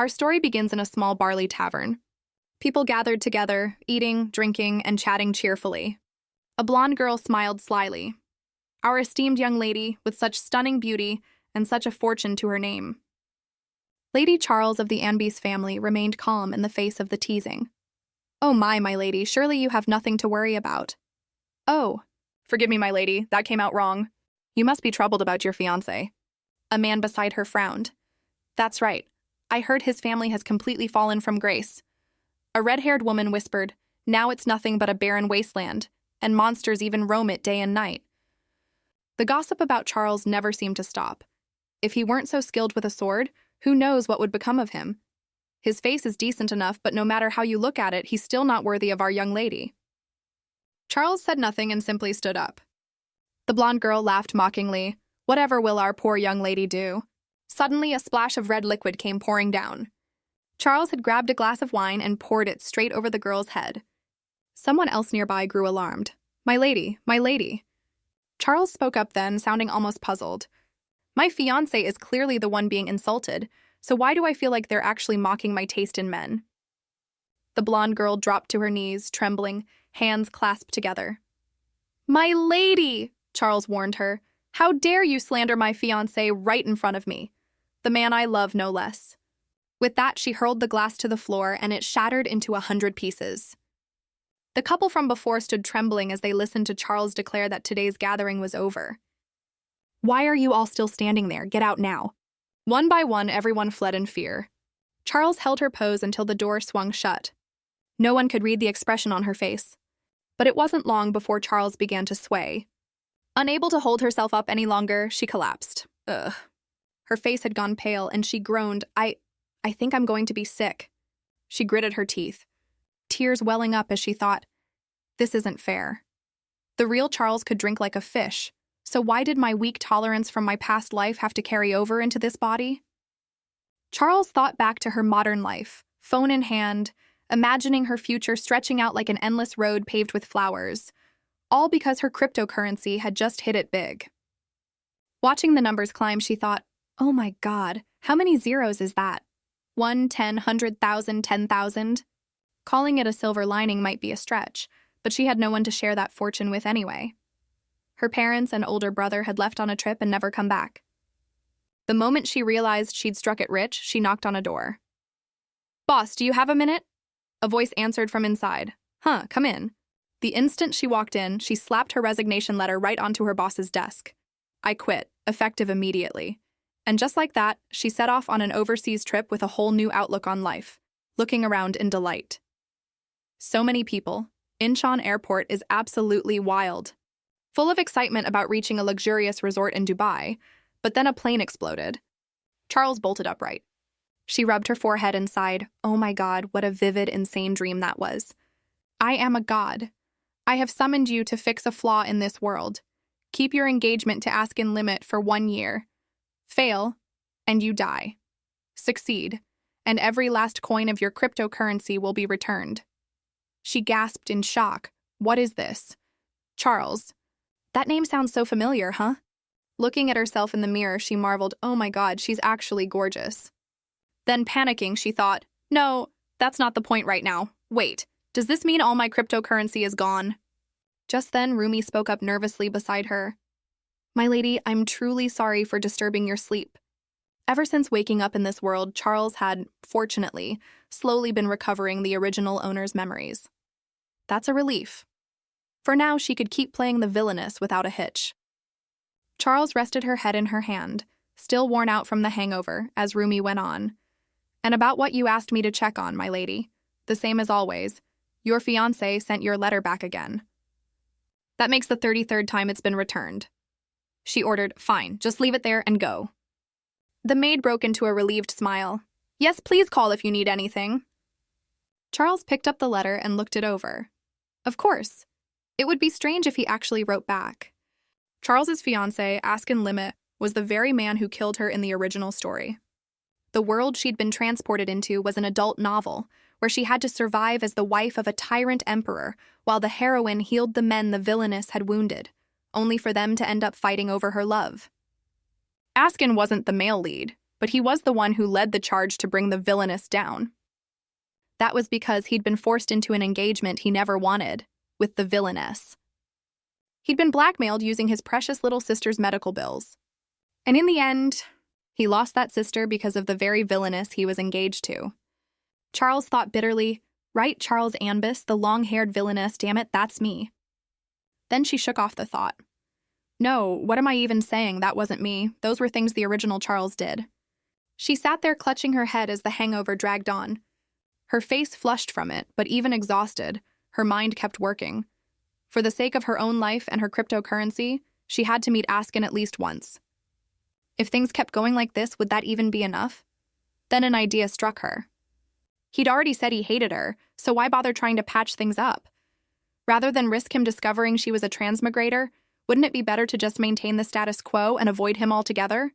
Our story begins in a small barley tavern. People gathered together, eating, drinking, and chatting cheerfully. A blonde girl smiled slyly. Our esteemed young lady, with such stunning beauty and such a fortune to her name. Lady Charles of the Anbys family remained calm in the face of the teasing. "Oh my lady, surely you have nothing to worry about." "Oh, forgive me, my lady, that came out wrong. You must be troubled about your fiancé." A man beside her frowned. "That's right. I heard his family has completely fallen from grace." A red-haired woman whispered, "Now it's nothing but a barren wasteland, and monsters even roam it day and night." The gossip about Charles never seemed to stop. If he weren't so skilled with a sword, who knows what would become of him? His face is decent enough, but no matter how you look at it, he's still not worthy of our young lady. Charles said nothing and simply stood up. The blonde girl laughed mockingly. "Whatever will our poor young lady do?" Suddenly, a splash of red liquid came pouring down. Charles had grabbed a glass of wine and poured it straight over the girl's head. Someone else nearby grew alarmed. My lady, my lady." Charles spoke up then, sounding almost puzzled. "My fiancé is clearly the one being insulted, so why do I feel like they're actually mocking my taste in men?" The blonde girl dropped to her knees, trembling, hands clasped together. "My lady," Charles warned her, "how dare you slander my fiancé right in front of me? The man I love no less." With that, she hurled the glass to the floor, and it shattered into 100 pieces. The couple from before stood trembling as they listened to Charles declare that today's gathering was over. "Why are you all still standing there? Get out now." One by one, everyone fled in fear. Charles held her pose until the door swung shut. No one could read the expression on her face. But it wasn't long before Charles began to sway. Unable to hold herself up any longer, she collapsed. Ugh. Her face had gone pale, and she groaned, I think I'm going to be sick." She gritted her teeth, tears welling up as she thought, "This isn't fair. The real Charles could drink like a fish, so why did my weak tolerance from my past life have to carry over into this body?" Charles thought back to her modern life, phone in hand, imagining her future stretching out like an endless road paved with flowers, all because her cryptocurrency had just hit it big. Watching the numbers climb, she thought, "Oh my God, how many zeros is that? 1, 10, 100,000, 10,000? Calling it a silver lining might be a stretch, but she had no one to share that fortune with anyway. Her parents and older brother had left on a trip and never come back. The moment she realized she'd struck it rich, she knocked on a door. "Boss, do you have a minute?" A voice answered from inside. "Huh, come in." The instant she walked in, she slapped her resignation letter right onto her boss's desk. "I quit, effective immediately." And just like that, she set off on an overseas trip with a whole new outlook on life, looking around in delight. So many people. Incheon Airport is absolutely wild. Full of excitement about reaching a luxurious resort in Dubai, but then a plane exploded. Charles bolted upright. She rubbed her forehead and sighed, "Oh my God, what a vivid, insane dream that was. I am a god. I have summoned you to fix a flaw in this world. Keep your engagement to Ask in limit for 1 year. Fail, and you die. Succeed, and every last coin of your cryptocurrency will be returned." She gasped in shock. "What is this?" "Charles. That name sounds so familiar, huh?" Looking at herself in the mirror, she marveled, "Oh my God, she's actually gorgeous." Then panicking, she thought, "No, that's not the point right now. Wait, does this mean all my cryptocurrency is gone?" Just then, Rumi spoke up nervously beside her. "My lady, I'm truly sorry for disturbing your sleep." Ever since waking up in this world, Charles had, fortunately, slowly been recovering the original owner's memories. That's a relief. For now, she could keep playing the villainess without a hitch. Charles rested her head in her hand, still worn out from the hangover, as Rumi went on. "And about what you asked me to check on, my lady. The same as always. Your fiancé sent your letter back again. That makes the 33rd time it's been returned." She ordered, "Fine, just leave it there and go." The maid broke into a relieved smile. "Yes, please call if you need anything." Charles picked up the letter and looked it over. Of course. It would be strange if he actually wrote back. Charles's fiancé, Askin Limit, was the very man who killed her in the original story. The world she'd been transported into was an adult novel, where she had to survive as the wife of a tyrant emperor, while the heroine healed the men the villainess had wounded, only for them to end up fighting over her love. Askin wasn't the male lead. but he was the one who led the charge to bring the villainess down. That was because he'd been forced into an engagement he never wanted, with the villainess. He'd been blackmailed using his precious little sister's medical bills. And in the end, he lost that sister because of the very villainess he was engaged to. Charles thought bitterly, right, Charles Anbis, the long-haired villainess, damn it, that's me. Then she shook off the thought. No, what am I even saying? That wasn't me. Those were things the original Charles did. She sat there clutching her head as the hangover dragged on. Her face flushed from it, but even exhausted, her mind kept working. For the sake of her own life and her cryptocurrency, she had to meet Askin at least once. If things kept going like this, would that even be enough? Then an idea struck her. He'd already said he hated her, so why bother trying to patch things up? Rather than risk him discovering she was a transmigrator, wouldn't it be better to just maintain the status quo and avoid him altogether?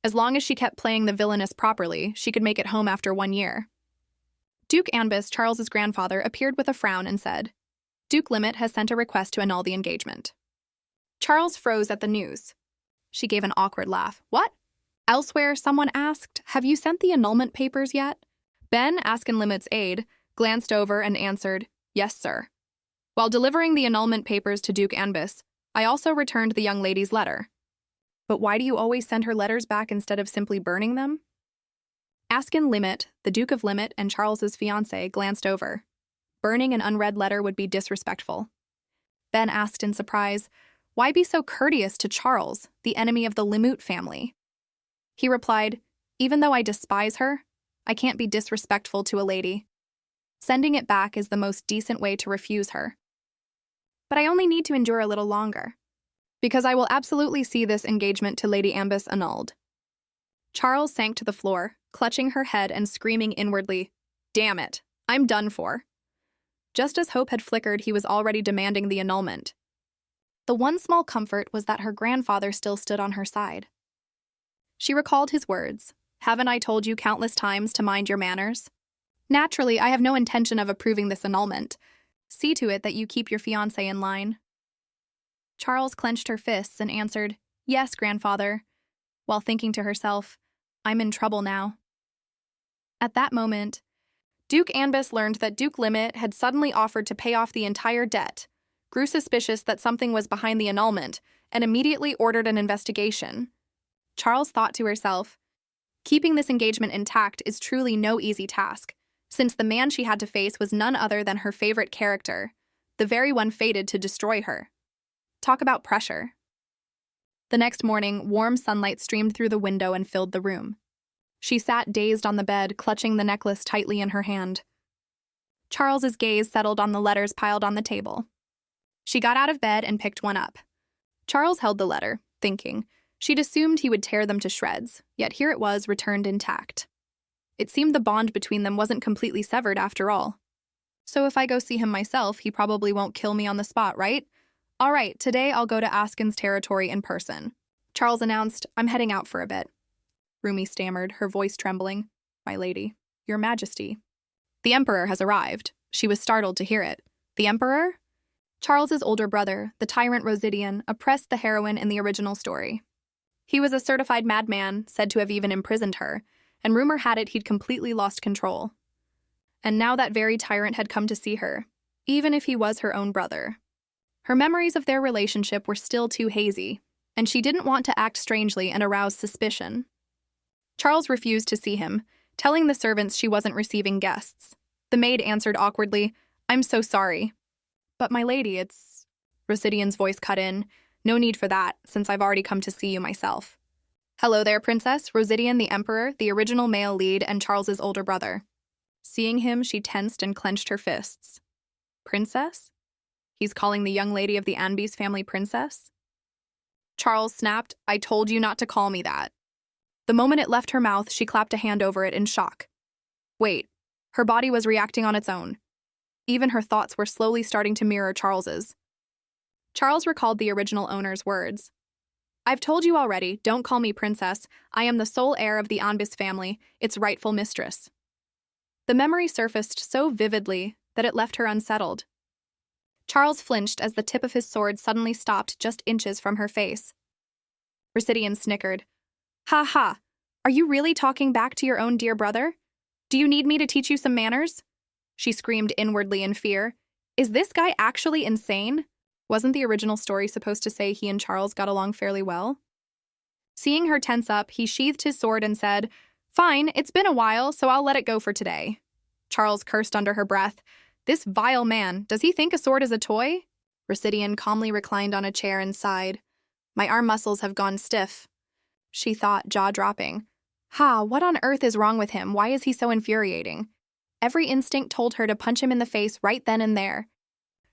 As long as she kept playing the villainess properly, she could make it home after 1 year. Duke Anbis, Charles's grandfather, appeared with a frown and said, Duke Limit has sent a request to annul the engagement. Charles froze at the news. She gave an awkward laugh. What? Elsewhere, someone asked, have you sent the annulment papers yet? Ben, Askin Limit's aide, glanced over and answered, yes, sir. While delivering the annulment papers to Duke Anbis, I also returned the young lady's letter. But why do you always send her letters back instead of simply burning them? Askin Limit, the Duke of Limit, and Charles's fiance glanced over. Burning an unread letter would be disrespectful. Ben asked in surprise, why be so courteous to Charles, the enemy of the Limut family? He replied, even though I despise her, I can't be disrespectful to a lady. Sending it back is the most decent way to refuse her. But I only need to endure a little longer, because I will absolutely see this engagement to Lady Anbis annulled. Charles sank to the floor, clutching her head and screaming inwardly, damn it, I'm done for. Just as hope had flickered, he was already demanding the annulment. The one small comfort was that her grandfather still stood on her side. She recalled his words, haven't I told you countless times to mind your manners? Naturally, I have no intention of approving this annulment. See to it that you keep your fiancé in line. Charles clenched her fists and answered, yes, grandfather, while thinking to herself, I'm in trouble now. At that moment, Duke Anbis learned that Duke Limit had suddenly offered to pay off the entire debt, grew suspicious that something was behind the annulment, and immediately ordered an investigation. Charles thought to herself, keeping this engagement intact is truly no easy task, since the man she had to face was none other than her favorite character, the very one fated to destroy her. Talk about pressure. The next morning, warm sunlight streamed through the window and filled the room. She sat dazed on the bed, clutching the necklace tightly in her hand. Charles's gaze settled on the letters piled on the table. She got out of bed and picked one up. Charles held the letter, thinking. She'd assumed he would tear them to shreds, yet here it was, returned intact. It seemed the bond between them wasn't completely severed after all. So if I go see him myself, he probably won't kill me on the spot, right? All right, today I'll go to Askin's territory in person. Charles announced, I'm heading out for a bit. Rumi stammered, her voice trembling. My lady, your majesty. The emperor has arrived. She was startled to hear it. The emperor? Charles's older brother, the tyrant Rosidian, oppressed the heroine in the original story. He was a certified madman, said to have even imprisoned her, and rumor had it he'd completely lost control. And now that very tyrant had come to see her, even if he was her own brother. Her memories of their relationship were still too hazy, and she didn't want to act strangely and arouse suspicion. Charles refused to see him, telling the servants she wasn't receiving guests. The maid answered awkwardly, I'm so sorry. But my lady, it's... Rosidian's voice cut in. No need for that, since I've already come to see you myself. Hello there, Princess. Rosidian, the Emperor, the original male lead, and Charles's older brother. Seeing him, she tensed and clenched her fists. Princess? He's calling the young lady of the Anbis family princess? Charles snapped, I told you not to call me that. The moment it left her mouth, she clapped a hand over it in shock. Wait, her body was reacting on its own. Even her thoughts were slowly starting to mirror Charles's. Charles recalled the original owner's words. I've told you already, don't call me princess. I am the sole heir of the Anbis family, its rightful mistress. The memory surfaced so vividly that it left her unsettled. Charles flinched as the tip of his sword suddenly stopped just inches from her face. Rosidian snickered. Ha ha, Are you really talking back to your own dear brother? Do you need me to teach you some manners? She screamed inwardly in fear. Is this guy actually insane? Wasn't the original story supposed to say he and Charles got along fairly well? Seeing her tense up, he sheathed his sword and said, Fine, it's been a while, so I'll let it go for today. Charles cursed under her breath. This vile man, does he think a sword is a toy? Residian calmly reclined on a chair and sighed. My arm muscles have gone stiff, she thought, jaw dropping. What on earth is wrong with him? Why is he so infuriating? Every instinct told her to punch him in the face right then and there.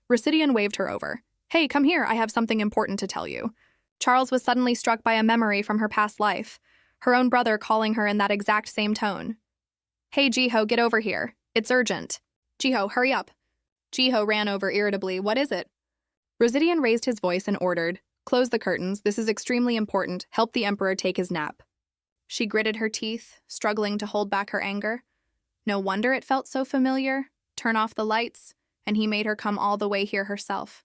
Residian waved her over. Hey, come here, I have something important to tell you. Charles was suddenly struck by a memory from her past life, her own brother calling her in that exact same tone. Hey, Jiho, get over here. It's urgent. Jiho, hurry up. Jiho ran over irritably. What is it? Residian raised his voice and ordered, Close the curtains. This is extremely important. Help the Emperor take his nap. She gritted her teeth, struggling to hold back her anger. No wonder it felt so familiar. Turn off the lights, and he made her come all the way here herself.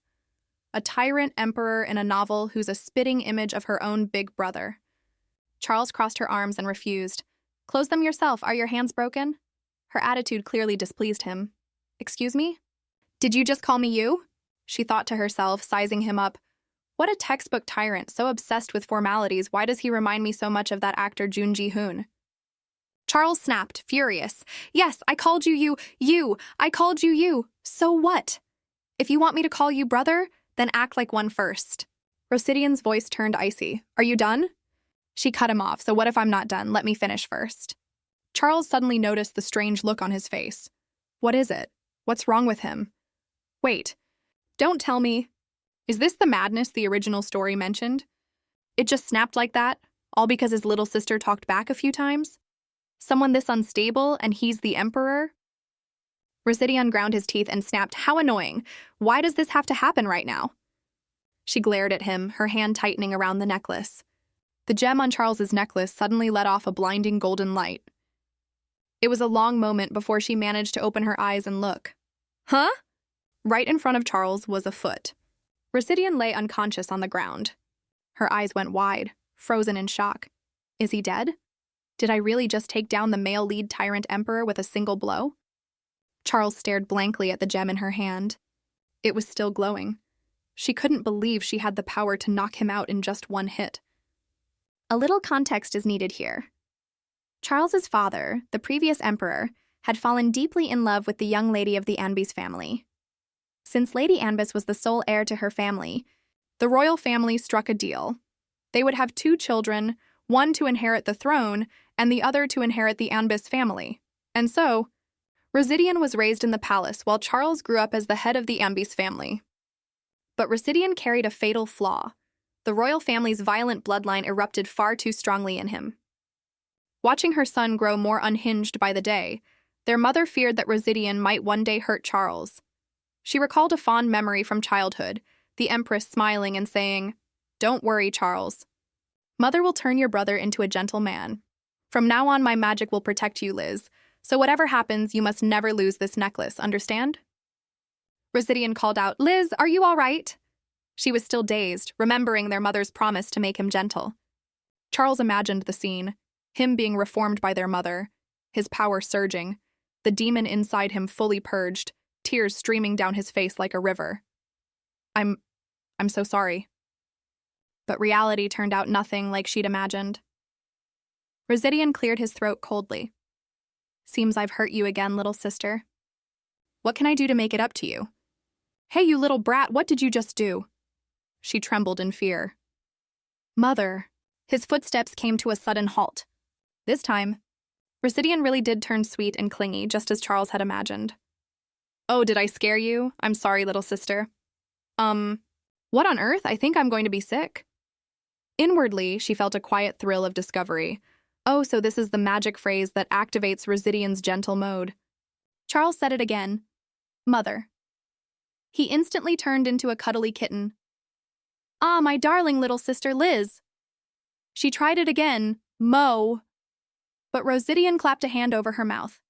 A tyrant emperor in a novel who's a spitting image of her own big brother. Charles crossed her arms and refused. Close them yourself. Are your hands broken? Her attitude clearly displeased him. Excuse me? Did you just call me you? She thought to herself, sizing him up. What a textbook tyrant, so obsessed with formalities. Why does he remind me so much of that actor Jun Ji-hoon? Charles snapped, furious. Yes, I called you. I called you. So what? If you want me to call you brother, then act like one first. Rosidian's voice turned icy. Are you done? She cut him off. So what if I'm not done? Let me finish first. Charles suddenly noticed the strange look on his face. What is it? What's wrong with him? Wait. Don't tell me. Is this the madness the original story mentioned? It just snapped like that, all because his little sister talked back a few times? Someone this unstable, and he's the Emperor? Residian ground his teeth and snapped, How annoying! Why does this have to happen right now? She glared at him, her hand tightening around the necklace. The gem on Charles's necklace suddenly let off a blinding golden light. It was a long moment before she managed to open her eyes and look. Huh? Right in front of Charles was a foot. Residian lay unconscious on the ground. Her eyes went wide, frozen in shock. Is he dead? Did I really just take down the male lead tyrant emperor with a single blow? Charles stared blankly at the gem in her hand. It was still glowing. She couldn't believe she had the power to knock him out in just one hit. A little context is needed here. Charles's father, the previous emperor, had fallen deeply in love with the young lady of the Anbis family. Since Lady Anbis was the sole heir to her family, the royal family struck a deal. They would have 2 children, one to inherit the throne and the other to inherit the Anbis family. And so, Residian was raised in the palace while Charles grew up as the head of the Anbis family. But Residian carried a fatal flaw. The royal family's violent bloodline erupted far too strongly in him. Watching her son grow more unhinged by the day, their mother feared that Residian might one day hurt Charles. She recalled a fond memory from childhood, the Empress smiling and saying, Don't worry, Charles. Mother will turn your brother into a gentle man. From now on, my magic will protect you, Liz. So whatever happens, you must never lose this necklace, understand? Residian called out, Liz, are you all right? She was still dazed, remembering their mother's promise to make him gentle. Charles imagined the scene, him being reformed by their mother, his power surging, the demon inside him fully purged, tears streaming down his face like a river. I'm so sorry. But reality turned out nothing like she'd imagined. Residian cleared his throat coldly. Seems I've hurt you again, little sister. What can I do to make it up to you? Hey, you little brat, what did you just do? She trembled in fear. Mother. His footsteps came to a sudden halt. This time, Residian really did turn sweet and clingy, just as Charles had imagined. Oh, did I scare you? I'm sorry, little sister. What on earth? I think I'm going to be sick. Inwardly, she felt a quiet thrill of discovery. Oh, so this is the magic phrase that activates Residian's gentle mode. Charles said it again. Mother. He instantly turned into a cuddly kitten. Ah, my darling little sister Liz. She tried it again. Mo. But Residian clapped a hand over her mouth.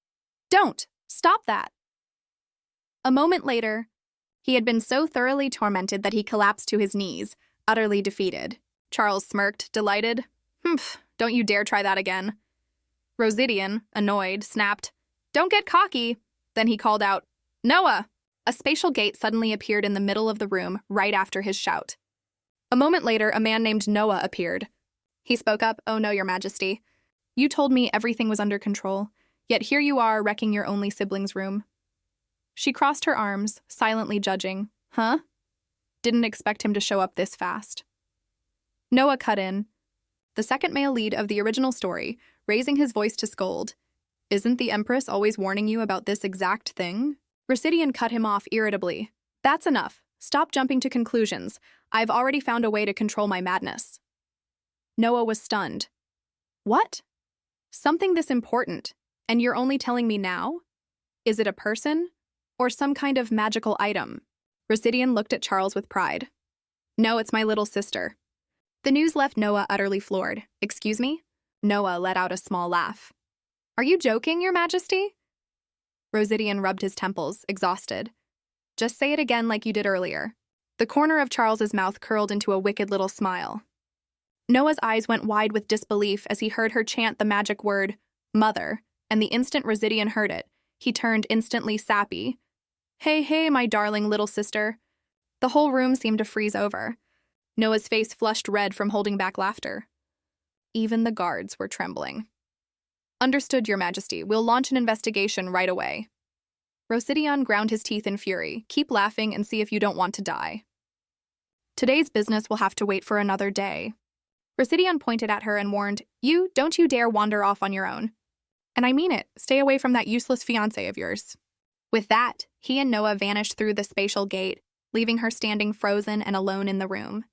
Don't! Stop that! A moment later, he had been so thoroughly tormented that he collapsed to his knees, utterly defeated. Charles smirked, delighted. Don't you dare try that again. Rosidian, annoyed, snapped, "Don't get cocky." Then he called out, "Noah!" A spatial gate suddenly appeared in the middle of the room right after his shout. A moment later, a man named Noah appeared. He spoke up, "Oh no, Your Majesty. You told me everything was under control, yet here you are wrecking your only sibling's room." She crossed her arms, silently judging. Huh? Didn't expect him to show up this fast. Noah cut in, the second male lead of the original story, raising his voice to scold. "Isn't the Empress always warning you about this exact thing?" Rosidian cut him off irritably. "That's enough. Stop jumping to conclusions. I've already found a way to control my madness." Noah was stunned. "What? Something this important, and you're only telling me now? Is it a person? Or some kind of magical item?" Rosidian looked at Charles with pride. "No, it's my little sister." The news left Noah utterly floored. "Excuse me?" Noah let out a small laugh. "Are you joking, Your Majesty?" Rosidian rubbed his temples, exhausted. "Just say it again like you did earlier." The corner of Charles's mouth curled into a wicked little smile. Noah's eyes went wide with disbelief as he heard her chant the magic word, "mother," and the instant Rosidian heard it, he turned instantly sappy. "Hey, hey, my darling little sister." The whole room seemed to freeze over. Noah's face flushed red from holding back laughter. Even the guards were trembling. "Understood, Your Majesty. We'll launch an investigation right away." Rosidian ground his teeth in fury. "Keep laughing and see if you don't want to die." "Today's business will have to wait for another day." Rosidian pointed at her and warned, Don't you dare wander off on your own. And I mean it, stay away from that useless fiancé of yours." With that, he and Noah vanished through the spatial gate, leaving her standing frozen and alone in the room.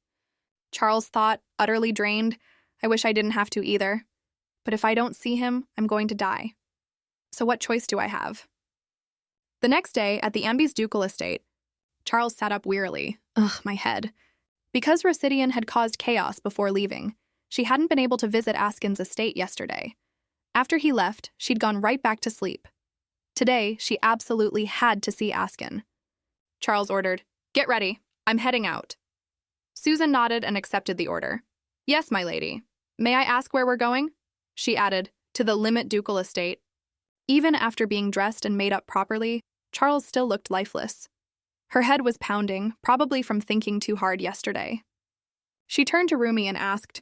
Charles thought, utterly drained, "I wish I didn't have to either. But if I don't see him, I'm going to die. So what choice do I have?" The next day, at the Amby's ducal estate, Charles sat up wearily. Ugh, my head. Because Rosidian had caused chaos before leaving, she hadn't been able to visit Askin's estate yesterday. After he left, she'd gone right back to sleep. Today, she absolutely had to see Askin. Charles ordered, "Get ready. I'm heading out." Susan nodded and accepted the order. "Yes, my lady. May I ask where we're going?" She added, "To the Limit ducal estate." Even after being dressed and made up properly, Charles still looked lifeless. Her head was pounding, probably from thinking too hard yesterday. She turned to Rumi and asked,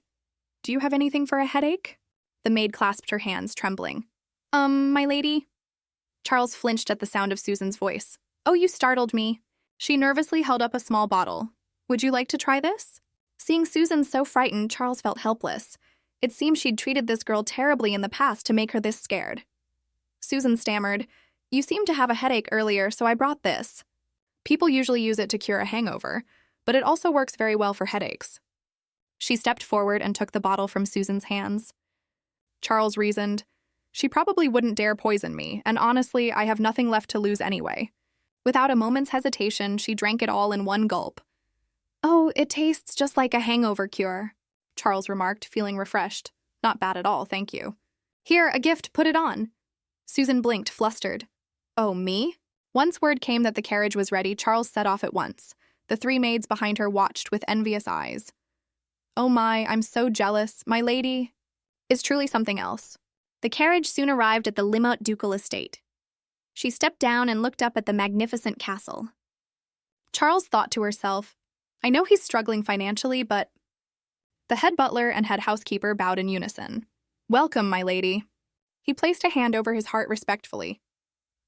"Do you have anything for a headache?" The maid clasped her hands, trembling. My lady?" Charles flinched at the sound of Susan's voice. "Oh, you startled me." She nervously held up a small bottle. "Would you like to try this?" Seeing Susan so frightened, Charles felt helpless. It seemed she'd treated this girl terribly in the past to make her this scared. Susan stammered, "You seemed to have a headache earlier, so I brought this. People usually use it to cure a hangover, but it also works very well for headaches." She stepped forward and took the bottle from Susan's hands. Charles reasoned, "She probably wouldn't dare poison me, and honestly, I have nothing left to lose anyway." Without a moment's hesitation, she drank it all in one gulp. "Oh, it tastes just like a hangover cure," Charles remarked, feeling refreshed. "Not bad at all, thank you." "Here, a gift, put it on." Susan blinked, flustered. "Oh, me?" Once word came that the carriage was ready, Charles set off at once. The three maids behind her watched with envious eyes. "Oh my, I'm so jealous. My lady is truly something else." The carriage soon arrived at the Limot ducal estate. She stepped down and looked up at the magnificent castle. Charles thought to herself, "I know he's struggling financially, but..." The head butler and head housekeeper bowed in unison. "Welcome, my lady." He placed a hand over his heart respectfully.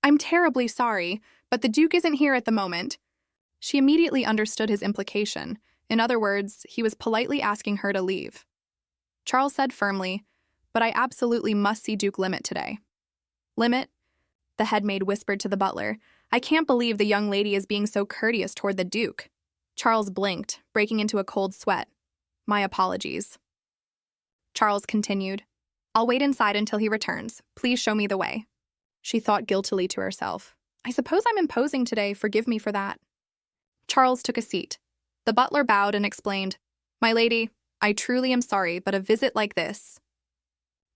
"I'm terribly sorry, but the Duke isn't here at the moment." She immediately understood his implication. In other words, he was politely asking her to leave. Charles said firmly, "But I absolutely must see Duke Limit today." "Limit?" The head maid whispered to the butler. "I can't believe the young lady is being so courteous toward the Duke." Charles blinked, breaking into a cold sweat. "My apologies." Charles continued, "I'll wait inside until he returns. Please show me the way." She thought guiltily to herself. "I suppose I'm imposing today, forgive me for that." Charles took a seat. The butler bowed and explained, "My lady, I truly am sorry, but a visit like this..."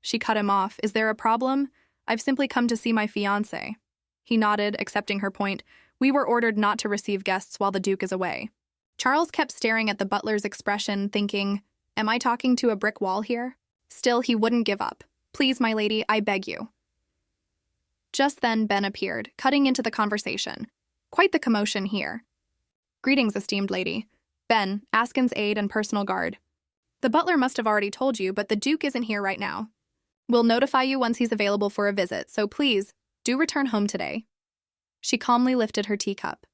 She cut him off. "Is there a problem? I've simply come to see my fiancé." He nodded, accepting her point. "We were ordered not to receive guests while the Duke is away." Charles kept staring at the butler's expression, thinking, am I talking to a brick wall here? Still, he wouldn't give up. Please, my lady, I beg you. Just then Ben appeared, cutting into the conversation. Quite the commotion here. Greetings, esteemed lady. Ben, Askin's aide and personal guard. The butler must have already told you, but the Duke isn't here right now. We'll notify you once he's available for a visit, so please, do return home today. She calmly lifted her teacup.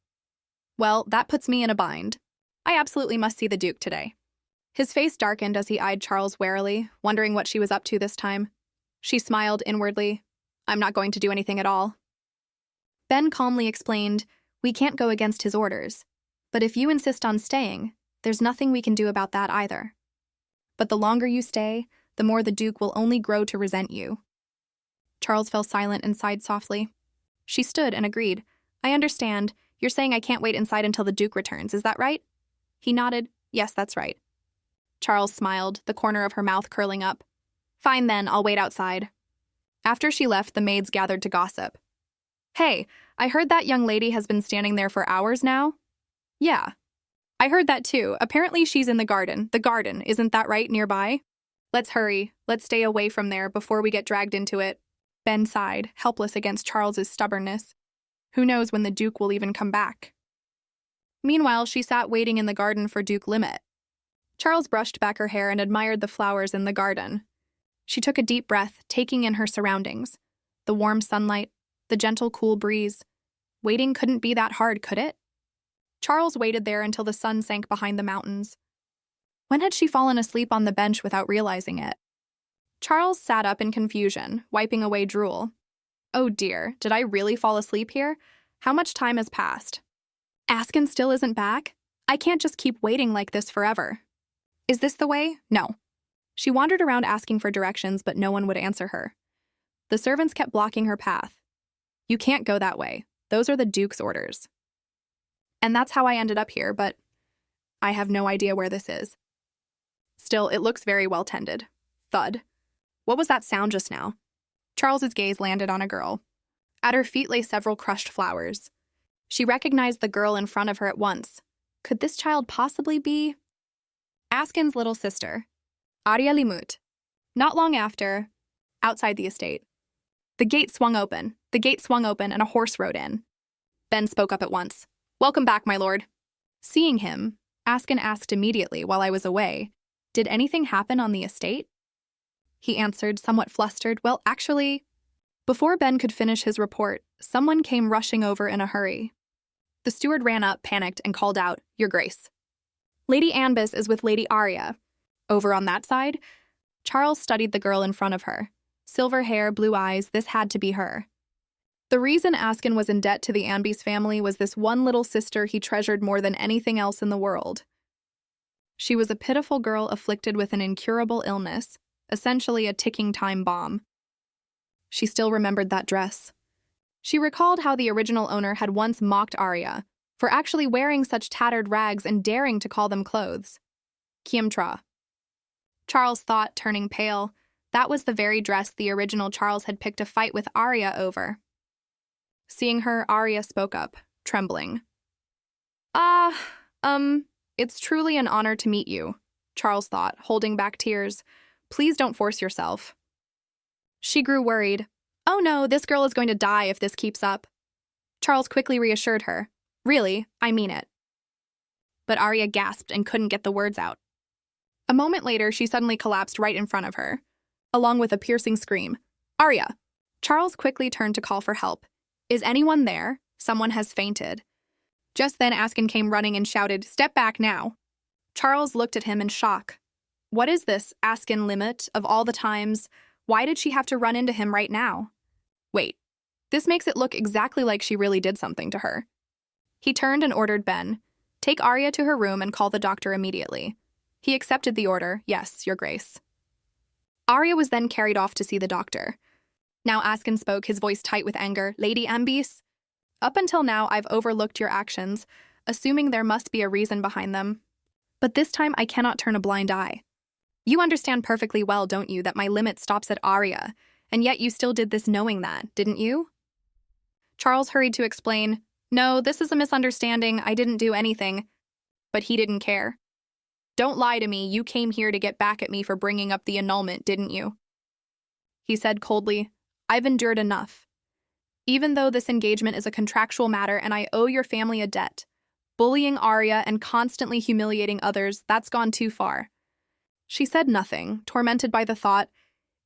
Well, that puts me in a bind. I absolutely must see the Duke today. His face darkened as he eyed Charles warily, wondering what she was up to this time. She smiled inwardly. I'm not going to do anything at all. Ben calmly explained, we can't go against his orders. But if you insist on staying, there's nothing we can do about that either. But the longer you stay, the more the Duke will only grow to resent you. Charles fell silent and sighed softly. She stood and agreed. I understand. You're saying I can't wait inside until the Duke returns, is that right? He nodded. Yes, that's right. Charles smiled, the corner of her mouth curling up. Fine then, I'll wait outside. After she left, the maids gathered to gossip. Hey, I heard that young lady has been standing there for hours now. Yeah. I heard that too. Apparently she's in the garden. The garden, isn't that right, nearby? Let's hurry. Let's stay away from there before we get dragged into it. Ben sighed, helpless against Charles's stubbornness. Who knows when the Duke will even come back? Meanwhile, she sat waiting in the garden for Duke Limit. Charles brushed back her hair and admired the flowers in the garden. She took a deep breath, taking in her surroundings. The warm sunlight, the gentle, cool breeze. Waiting couldn't be that hard, could it? Charles waited there until the sun sank behind the mountains. When had she fallen asleep on the bench without realizing it? Charles sat up in confusion, wiping away drool. Oh dear, did I really fall asleep here? How much time has passed? Askin still isn't back? I can't just keep waiting like this forever. Is this the way? No. She wandered around asking for directions, but no one would answer her. The servants kept blocking her path. You can't go that way. Those are the Duke's orders. And that's how I ended up here, but I have no idea where this is. Still, it looks very well tended. Thud. What was that sound just now? Charles's gaze landed on a girl. At her feet lay several crushed flowers. She recognized the girl in front of her at once. Could this child possibly be Askin's little sister, Arya Limut? Not long after, outside the estate. The gate swung open, and a horse rode in. Ben spoke up at once. Welcome back, my lord. Seeing him, Askin asked immediately while I was away, did anything happen on the estate? He answered, somewhat flustered, well, actually. Before Ben could finish his report, someone came rushing over in a hurry. The steward ran up, panicked, and called out, Your Grace. Lady Anbis is with Lady Arya. Over on that side, Charles studied the girl in front of her. Silver hair, blue eyes, this had to be her. The reason Askin was in debt to the Anbis family was this one little sister he treasured more than anything else in the world. She was a pitiful girl afflicted with an incurable illness, essentially a ticking time bomb. She still remembered that dress. She recalled how the original owner had once mocked Arya for actually wearing such tattered rags and daring to call them clothes. Kiemtra. Charles thought, turning pale, that was the very dress the original Charles had picked a fight with Arya over. Seeing her, Arya spoke up, trembling. It's truly an honor to meet you, Charles thought, holding back tears. Please don't force yourself. She grew worried. Oh no, this girl is going to die if this keeps up. Charles quickly reassured her. Really, I mean it. But Arya gasped and couldn't get the words out. A moment later, she suddenly collapsed right in front of her, along with a piercing scream. Arya! Charles quickly turned to call for help. Is anyone there? Someone has fainted. Just then, Askin came running and shouted, Step back now. Charles looked at him in shock. What is this, Askin Limit, of all the times? Why did she have to run into him right now? Wait, this makes it look exactly like she really did something to her. He turned and ordered Ben, Take Arya to her room and call the doctor immediately. He accepted the order. Yes, Your Grace. Arya was then carried off to see the doctor. Now Askin spoke, his voice tight with anger. Lady Anbis, up until now I've overlooked your actions, assuming there must be a reason behind them. But this time I cannot turn a blind eye. You understand perfectly well, don't you, that my limit stops at Arya, and yet you still did this knowing that, didn't you? Charles hurried to explain, No, this is a misunderstanding, I didn't do anything. But he didn't care. Don't lie to me, you came here to get back at me for bringing up the annulment, didn't you? he said coldly. I've endured enough. Even though this engagement is a contractual matter and I owe your family a debt, bullying Arya and constantly humiliating others, that's gone too far. She said nothing, tormented by the thought,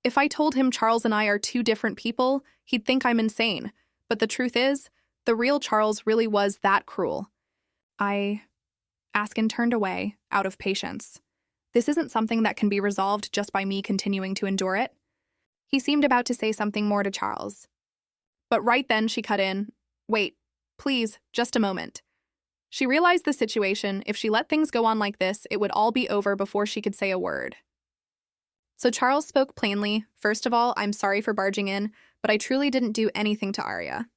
if I told him Charles and I are two different people, he'd think I'm insane. But the truth is, the real Charles really was that cruel. Askin turned away, out of patience. This isn't something that can be resolved just by me continuing to endure it. He seemed about to say something more to Charles. But right then she cut in, wait, please, just a moment. She realized the situation. If she let things go on like this, it would all be over before she could say a word. So Charles spoke plainly. First of all, I'm sorry for barging in, but I truly didn't do anything to Arya.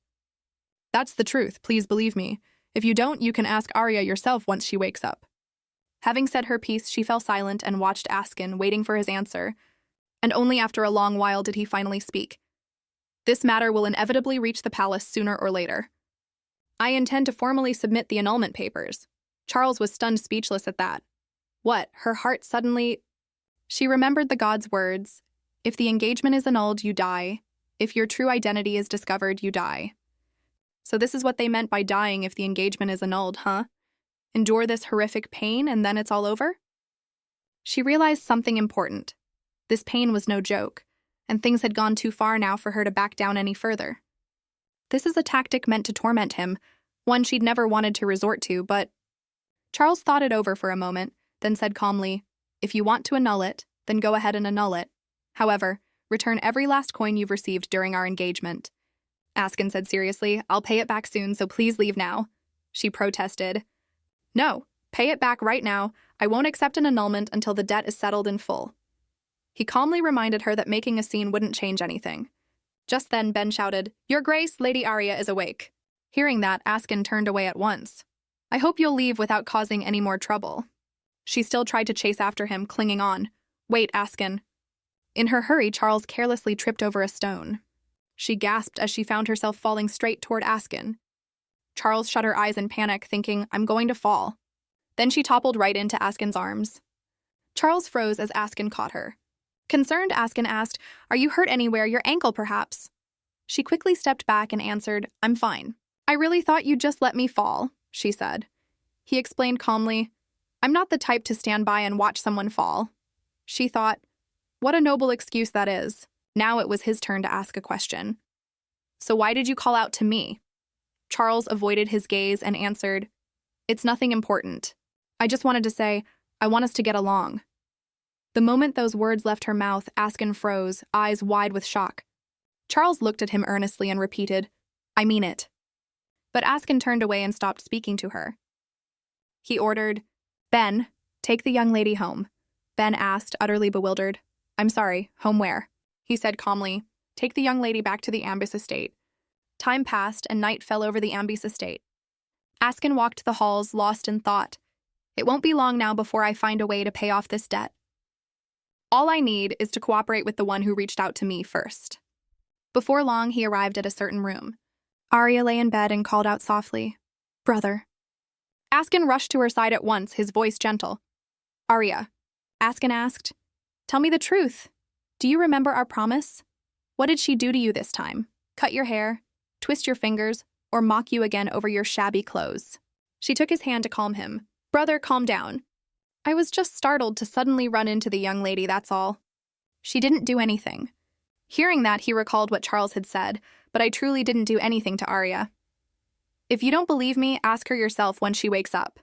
That's the truth, please believe me. If you don't, you can ask Arya yourself once she wakes up. Having said her piece, she fell silent and watched Askin, waiting for his answer. And only after a long while did he finally speak. This matter will inevitably reach the palace sooner or later. I intend to formally submit the annulment papers. Charles was stunned speechless at that. What? Her heart suddenly... She remembered the god's words. If the engagement is annulled, you die. If your true identity is discovered, you die. So this is what they meant by dying if the engagement is annulled, huh? Endure this horrific pain and then it's all over? She realized something important. This pain was no joke, and things had gone too far now for her to back down any further. This is a tactic meant to torment him, one she'd never wanted to resort to, but... Charles thought it over for a moment, then said calmly, if you want to annul it, then go ahead and annul it. However, return every last coin you've received during our engagement. Askin said seriously, I'll pay it back soon, so please leave now. She protested. No, pay it back right now. I won't accept an annulment until the debt is settled in full. He calmly reminded her that making a scene wouldn't change anything. Just then, Ben shouted, Your Grace, Lady Arya is awake. Hearing that, Askin turned away at once. I hope you'll leave without causing any more trouble. She still tried to chase after him, clinging on. Wait, Askin. In her hurry, Charles carelessly tripped over a stone. She gasped as she found herself falling straight toward Askin. Charles shut her eyes in panic, thinking, I'm going to fall. Then she toppled right into Askin's arms. Charles froze as Askin caught her. Concerned, Askin asked, Are you hurt anywhere? Your ankle, perhaps? She quickly stepped back and answered, I'm fine. I really thought you'd just let me fall, she said. He explained calmly, I'm not the type to stand by and watch someone fall. She thought, what a noble excuse that is. Now it was his turn to ask a question. So why did you call out to me? Charles avoided his gaze and answered, It's nothing important. I just wanted to say, I want us to get along. The moment those words left her mouth, Askin froze, eyes wide with shock. Charles looked at him earnestly and repeated, I mean it. But Askin turned away and stopped speaking to her. He ordered, Ben, take the young lady home. Ben asked, utterly bewildered. I'm sorry, home where? He said calmly, take the young lady back to the Ambis estate. Time passed and night fell over the Ambis estate. Askin walked the halls, lost in thought. It won't be long now before I find a way to pay off this debt. All I need is to cooperate with the one who reached out to me first. Before long, he arrived at a certain room. Arya lay in bed and called out softly, Brother. Askin rushed to her side at once, his voice gentle. Arya, Askin asked, tell me the truth. Do you remember our promise? What did she do to you this time? Cut your hair, twist your fingers, or mock you again over your shabby clothes? She took his hand to calm him. Brother, calm down. I was just startled to suddenly run into the young lady, that's all. She didn't do anything. Hearing that, he recalled what Charles had said, but I truly didn't do anything to Arya. If you don't believe me, ask her yourself when she wakes up.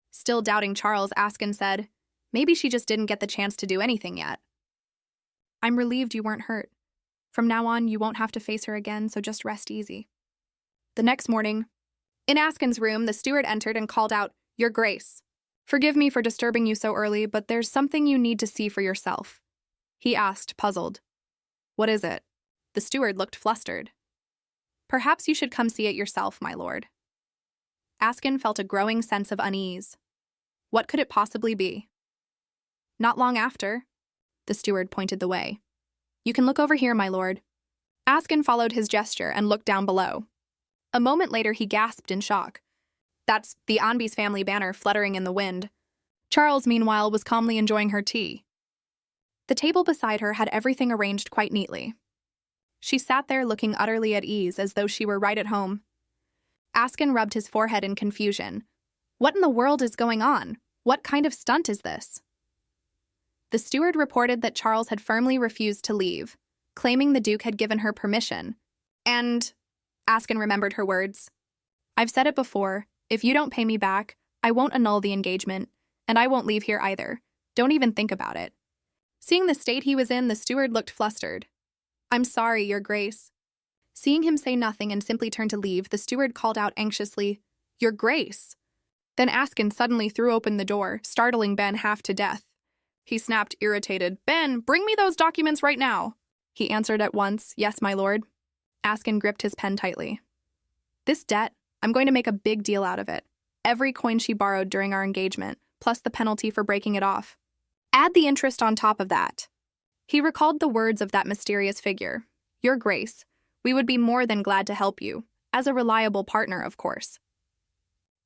Still doubting Charles, Askin said, maybe she just didn't get the chance to do anything yet. I'm relieved you weren't hurt. From now on, you won't have to face her again, so just rest easy. The next morning, in Askin's room, the steward entered and called out, Your Grace. Forgive me for disturbing you so early, but there's something you need to see for yourself. He asked, puzzled. What is it? The steward looked flustered. Perhaps you should come see it yourself, my lord. Askin felt a growing sense of unease. What could it possibly be? Not long after, the steward pointed the way. You can look over here, my lord. Askin followed his gesture and looked down below. A moment later, he gasped in shock. That's the Anbis family banner fluttering in the wind. Charles, meanwhile, was calmly enjoying her tea. The table beside her had everything arranged quite neatly. She sat there looking utterly at ease, as though she were right at home. Askin rubbed his forehead in confusion. What in the world is going on? What kind of stunt is this? The steward reported that Charles had firmly refused to leave, claiming the Duke had given her permission. And Askin remembered her words. I've said it before, if you don't pay me back, I won't annul the engagement, and I won't leave here either. Don't even think about it. Seeing the state he was in, the steward looked flustered. I'm sorry, Your Grace. Seeing him say nothing and simply turn to leave, the steward called out anxiously, Your Grace. Then Askin suddenly threw open the door, startling Ben half to death. He snapped, irritated, Ben, bring me those documents right now. He answered at once, Yes, my lord. Askin gripped his pen tightly. This debt, I'm going to make a big deal out of it. Every coin she borrowed during our engagement, plus the penalty for breaking it off. Add the interest on top of that. He recalled the words of that mysterious figure. Your Grace, we would be more than glad to help you, as a reliable partner, of course.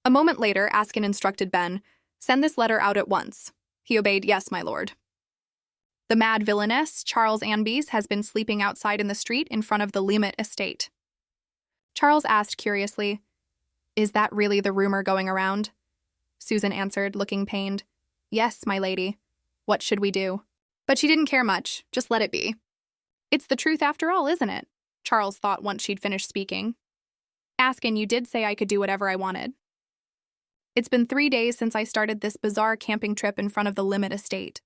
A moment later, Askin instructed Ben, Send this letter out at once. He obeyed, Yes, my lord. The mad villainess, Charles Anbys, has been sleeping outside in the street in front of the Limit estate. Charles asked curiously, Is that really the rumor going around? Susan answered, looking pained. Yes, my lady. What should we do? But she didn't care much, just let it be. It's the truth after all, isn't it? Charles thought once she'd finished speaking. Askin, you did say I could do whatever I wanted. It's been 3 days since I started this bizarre camping trip in front of the Limit estate.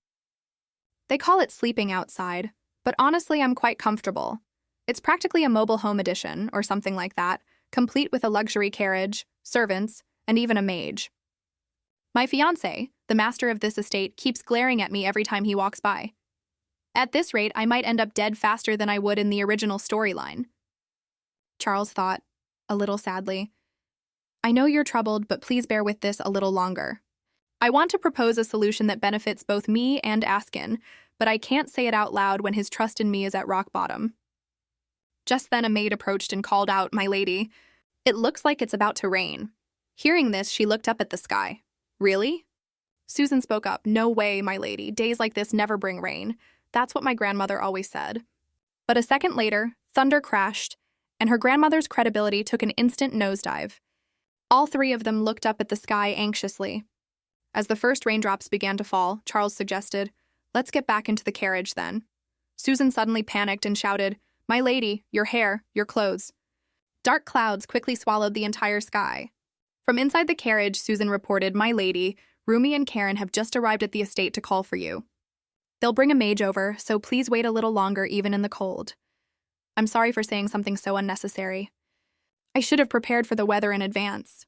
They call it sleeping outside, but honestly I'm quite comfortable. It's practically a mobile home edition, or something like that, complete with a luxury carriage, servants, and even a mage. My fiancé, the master of this estate, keeps glaring at me every time he walks by. At this rate, I might end up dead faster than I would in the original storyline. Charles thought, a little sadly, I know you're troubled, but please bear with this a little longer. I want to propose a solution that benefits both me and Askin, but I can't say it out loud when his trust in me is at rock bottom. Just then a maid approached and called out, My lady, it looks like it's about to rain. Hearing this, she looked up at the sky. Really? Susan spoke up, No way, my lady, days like this never bring rain. That's what my grandmother always said. But a second later, thunder crashed, and her grandmother's credibility took an instant nosedive. All three of them looked up at the sky anxiously. As the first raindrops began to fall, Charles suggested, Let's get back into the carriage then. Susan suddenly panicked and shouted, My lady, your hair, your clothes. Dark clouds quickly swallowed the entire sky. From inside the carriage, Susan reported, My lady, Rumi and Karen have just arrived at the estate to call for you. They'll bring a mage over, so please wait a little longer even in the cold. I'm sorry for saying something so unnecessary. I should have prepared for the weather in advance.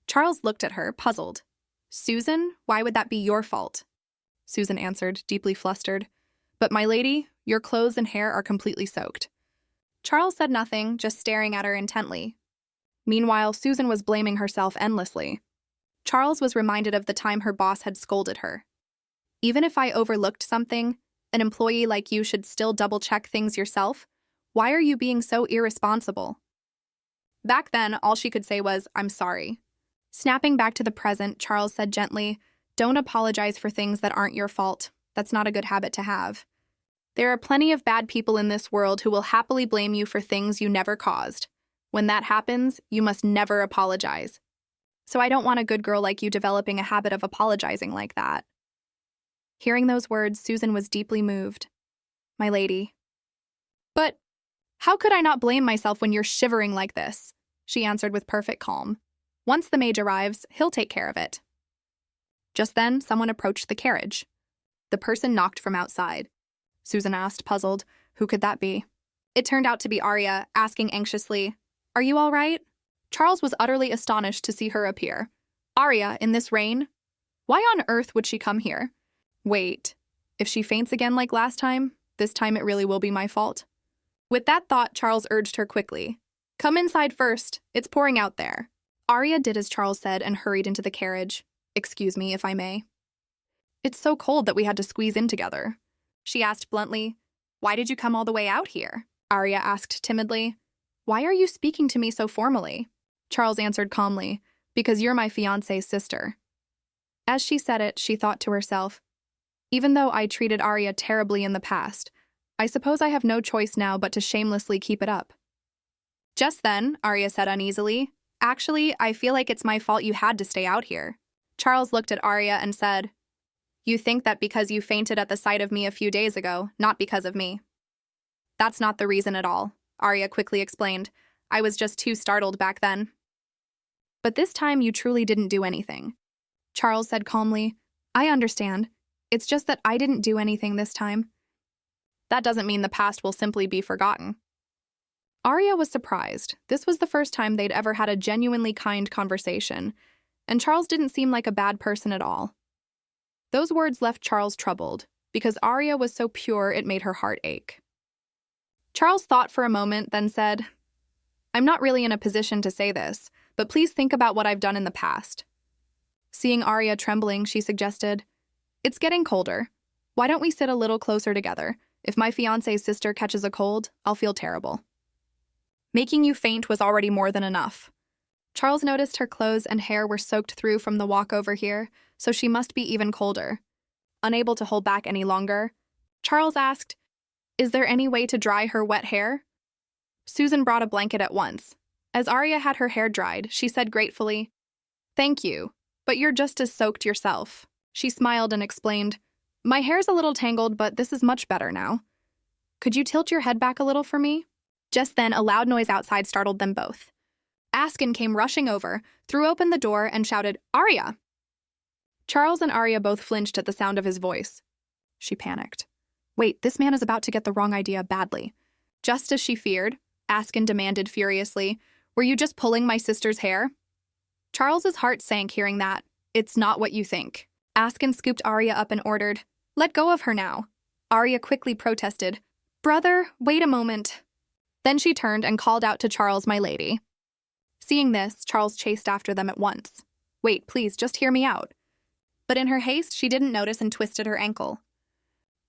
Charles looked at her, puzzled. Susan, why would that be your fault? Susan answered, deeply flustered. But my lady, your clothes and hair are completely soaked. Charles said nothing, just staring at her intently. Meanwhile, Susan was blaming herself endlessly. Charles was reminded of the time her boss had scolded her. Even if I overlooked something, an employee like you should still double-check things yourself. Why are you being so irresponsible? Back then, all she could say was, I'm sorry. Snapping back to the present, Charles said gently, Don't apologize for things that aren't your fault. That's not a good habit to have. There are plenty of bad people in this world who will happily blame you for things you never caused. When that happens, you must never apologize. So I don't want a good girl like you developing a habit of apologizing like that. Hearing those words, Susan was deeply moved. My lady. But how could I not blame myself when you're shivering like this? She answered with perfect calm. Once the mage arrives, he'll take care of it. Just then, someone approached the carriage. The person knocked from outside. Susan asked, puzzled, Who could that be? It turned out to be Arya, asking anxiously, Are you all right? Charles was utterly astonished to see her appear. Arya, in this rain? Why on earth would she come here? Wait, if she faints again like last time, this time it really will be my fault. With that thought, Charles urged her quickly. Come inside first. It's pouring out there. Arya did as Charles said and hurried into the carriage. Excuse me, if I may. It's so cold that we had to squeeze in together. She asked bluntly. Why did you come all the way out here? Arya asked timidly. Why are you speaking to me so formally? Charles answered calmly. Because you're my fiancé's sister. As she said it, she thought to herself, Even though I treated Arya terribly in the past, I suppose I have no choice now but to shamelessly keep it up. Just then, Arya said uneasily, "Actually, I feel like it's my fault you had to stay out here." Charles looked at Arya and said, "You think that because you fainted at the sight of me a few days ago, not because of me." "That's not the reason at all," Arya quickly explained. "I was just too startled back then." "But this time you truly didn't do anything," Charles said calmly. "I understand. It's just that I didn't do anything this time." "That doesn't mean the past will simply be forgotten." Arya was surprised. This was the first time they'd ever had a genuinely kind conversation, and Charles didn't seem like a bad person at all. Those words left Charles troubled, because Arya was so pure it made her heart ache. Charles thought for a moment, then said, "I'm not really in a position to say this, but please think about what I've done in the past." Seeing Arya trembling, she suggested, "It's getting colder. Why don't we sit a little closer together? If my fiance's sister catches a cold, I'll feel terrible." Making you faint was already more than enough. Charles noticed her clothes and hair were soaked through from the walk over here, so she must be even colder. Unable to hold back any longer, Charles asked, "Is there any way to dry her wet hair?" Susan brought a blanket at once. As Arya had her hair dried, she said gratefully, "Thank you, but you're just as soaked yourself." She smiled and explained, "My hair's a little tangled, but this is much better now. Could you tilt your head back a little for me?" Just then, a loud noise outside startled them both. Askin came rushing over, threw open the door, and shouted, "Arya!" Charles and Arya both flinched at the sound of his voice. She panicked. Wait, this man is about to get the wrong idea badly. Just as she feared, Askin demanded furiously, "Were you just pulling my sister's hair?" Charles's heart sank hearing that. "It's not what you think." Askin scooped Arya up and ordered, "Let go of her now." Arya quickly protested, "Brother, wait a moment." Then she turned and called out to Charles, "My lady." Seeing this, Charles chased after them at once. "Wait, please, just hear me out." But in her haste, she didn't notice and twisted her ankle.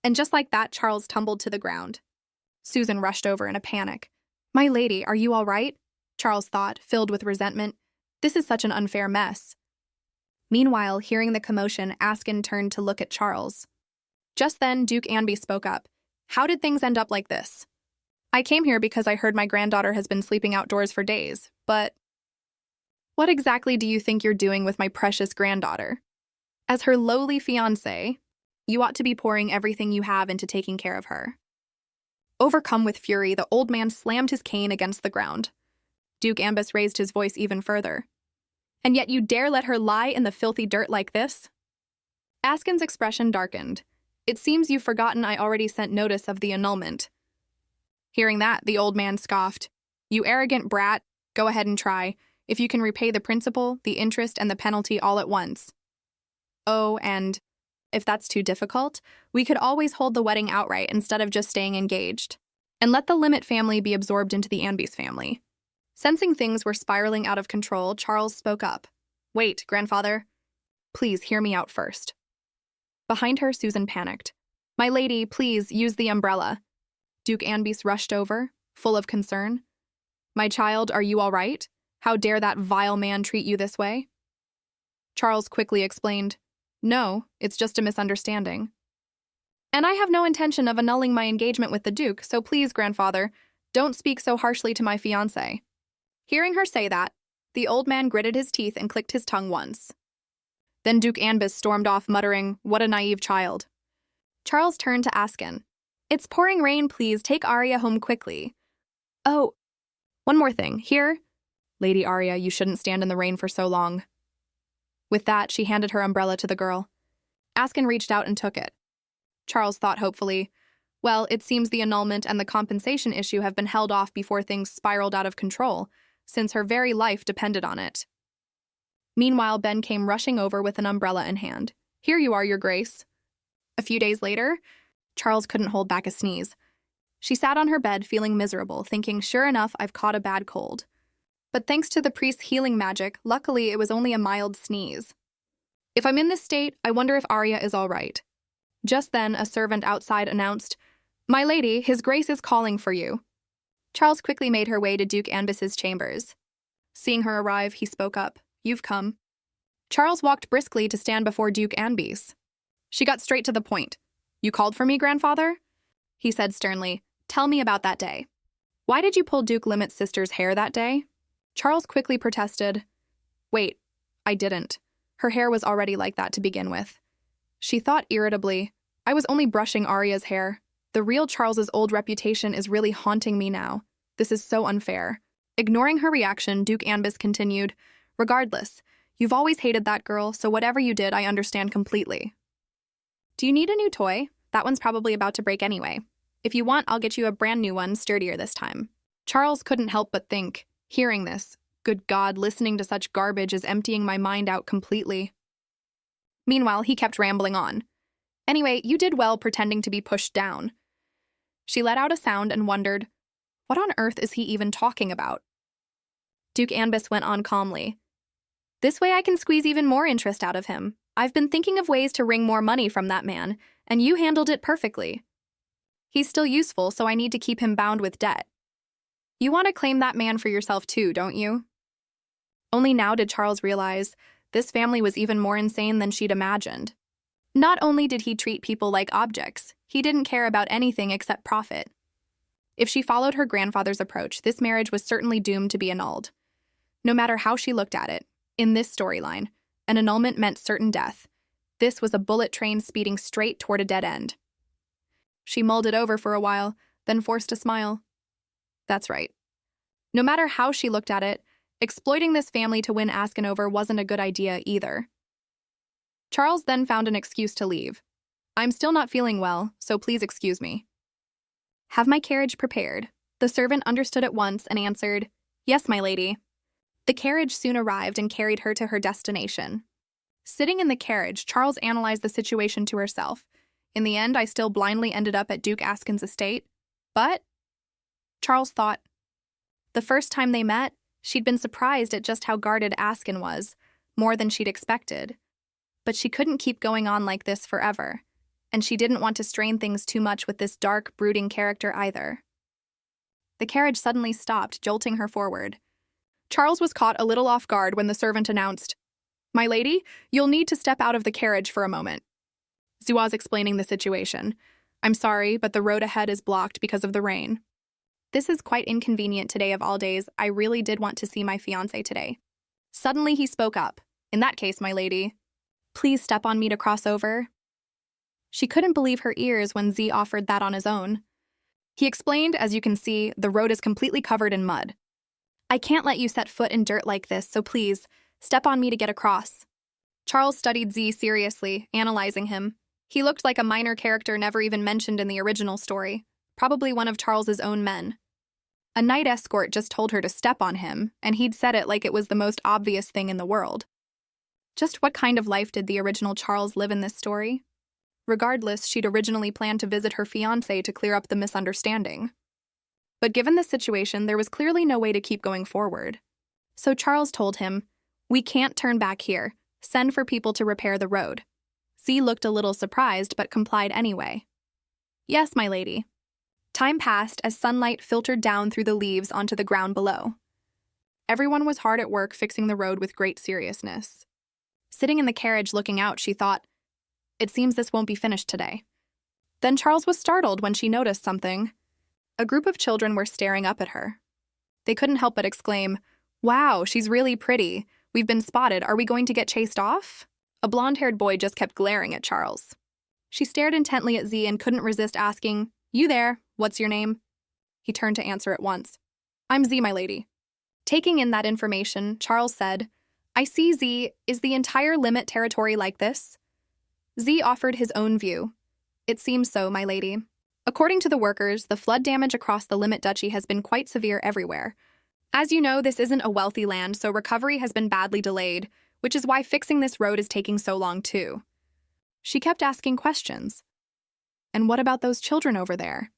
And just like that, Charles tumbled to the ground. Susan rushed over in a panic. "My lady, are you all right?" Charles thought, filled with resentment. This is such an unfair mess. Meanwhile, hearing the commotion, Askin turned to look at Charles. Just then, Duke Anby spoke up. "How did things end up like this?" "I came here because I heard my granddaughter has been sleeping outdoors for days, but..." "What exactly do you think you're doing with my precious granddaughter? As her lowly fiancé, you ought to be pouring everything you have into taking care of her." Overcome with fury, the old man slammed his cane against the ground. Duke Ambus raised his voice even further. "And yet you dare let her lie in the filthy dirt like this?" Askin's expression darkened. "It seems you've forgotten I already sent notice of the annulment." Hearing that, the old man scoffed. "You arrogant brat, go ahead and try, if you can repay the principal, the interest, and the penalty all at once. Oh, and if that's too difficult, we could always hold the wedding outright instead of just staying engaged. And let the Limit family be absorbed into the Anbys family." Sensing things were spiraling out of control, Charles spoke up. "Wait, grandfather. Please hear me out first." Behind her, Susan panicked. "My lady, please use the umbrella." Duke Anbys rushed over, full of concern. "My child, are you all right? How dare that vile man treat you this way?" Charles quickly explained, "No, it's just a misunderstanding. And I have no intention of annulling my engagement with the Duke, so please, grandfather, don't speak so harshly to my fiancé." Hearing her say that, the old man gritted his teeth and clicked his tongue once. Then Duke Anbys stormed off, muttering, "What a naive child." Charles turned to Askin. "It's pouring rain, please take Arya home quickly." "Oh, one more thing. Here, Lady Arya, you shouldn't stand in the rain for so long." With that, she handed her umbrella to the girl. Askin reached out and took it. Charles thought hopefully, well, it seems the annulment and the compensation issue have been held off before things spiraled out of control, since her very life depended on it. Meanwhile, Ben came rushing over with an umbrella in hand. "Here you are, Your Grace." A few days later, Charles couldn't hold back a sneeze. She sat on her bed feeling miserable, thinking, sure enough, I've caught a bad cold. But thanks to the priest's healing magic, luckily it was only a mild sneeze. "If I'm in this state, I wonder if Arya is all right." Just then, a servant outside announced, "My lady, His Grace is calling for you." Charles quickly made her way to Duke Anbys's chambers. Seeing her arrive, he spoke up, "You've come." Charles walked briskly to stand before Duke Anbys. She got straight to the point. "You called for me, grandfather?" He said sternly. "Tell me about that day. Why did you pull Duke Limet's sister's hair that day?" Charles quickly protested. "Wait, I didn't. Her hair was already like that to begin with." She thought irritably, "I was only brushing Arya's hair. The real Charles's old reputation is really haunting me now. This is so unfair." Ignoring her reaction, Duke Anbis continued, "Regardless, you've always hated that girl, so whatever you did, I understand completely. Do you need a new toy? That one's probably about to break anyway. If you want, I'll get you a brand new one, sturdier this time." Charles couldn't help but think, hearing this, good God, listening to such garbage is emptying my mind out completely. Meanwhile, he kept rambling on. "Anyway, you did well pretending to be pushed down." She let out a sound and wondered, what on earth is he even talking about? Duke Anbis went on calmly. "This way I can squeeze even more interest out of him. I've been thinking of ways to wring more money from that man, and you handled it perfectly. He's still useful, so I need to keep him bound with debt. You want to claim that man for yourself too, don't you?" Only now did Charles realize this family was even more insane than she'd imagined. Not only did he treat people like objects, he didn't care about anything except profit. If she followed her grandfather's approach, this marriage was certainly doomed to be annulled. No matter how she looked at it, in this storyline, an annulment meant certain death. This was a bullet train speeding straight toward a dead end. She mulled it over for a while, then forced a smile. That's right. No matter how she looked at it, exploiting this family to win Askin over wasn't a good idea either. Charles then found an excuse to leave. "I'm still not feeling well, so please excuse me." "Have my carriage prepared." The servant understood at once and answered, "Yes, my lady." The carriage soon arrived and carried her to her destination. Sitting in the carriage, Charles analyzed the situation to herself. In the end, I still blindly ended up at Duke Askin's estate. But, Charles thought, the first time they met, she'd been surprised at just how guarded Askin was, more than she'd expected. But she couldn't keep going on like this forever, and she didn't want to strain things too much with this dark, brooding character either. The carriage suddenly stopped, jolting her forward. Charles was caught a little off guard when the servant announced, "My lady, you'll need to step out of the carriage for a moment." Zee was explaining the situation. "I'm sorry, but the road ahead is blocked because of the rain. This is quite inconvenient today of all days. I really did want to see my fiancé today." Suddenly he spoke up. "In that case, my lady, please step on me to cross over." She couldn't believe her ears when Zee offered that on his own. He explained, "As you can see, the road is completely covered in mud. I can't let you set foot in dirt like this, so please, step on me to get across." Charles studied Zee seriously, analyzing him. He looked like a minor character never even mentioned in the original story, probably one of Charles's own men. A night escort just told her to step on him, and he'd said it like it was the most obvious thing in the world. Just what kind of life did the original Charles live in this story? Regardless, she'd originally planned to visit her fiancé to clear up the misunderstanding. But given the situation, there was clearly no way to keep going forward. So Charles told him, "We can't turn back here. Send for people to repair the road." Zee looked a little surprised, but complied anyway. "Yes, my lady." Time passed as sunlight filtered down through the leaves onto the ground below. Everyone was hard at work fixing the road with great seriousness. Sitting in the carriage looking out, she thought, "It seems this won't be finished today." Then Charles was startled when she noticed something. A group of children were staring up at her. They couldn't help but exclaim, "Wow, she's really pretty. We've been spotted. Are we going to get chased off?" A blonde-haired boy just kept glaring at Charles. She stared intently at Zee and couldn't resist asking, "You there, what's your name?" He turned to answer at once. "I'm Zee, my lady." Taking in that information, Charles said, "I see, Zee. Is the entire Limit territory like this?" Zee offered his own view. "It seems so, my lady. According to the workers, the flood damage across the Limit Duchy has been quite severe everywhere. As you know, this isn't a wealthy land, so recovery has been badly delayed, which is why fixing this road is taking so long too." She kept asking questions. "And what about those children over there?"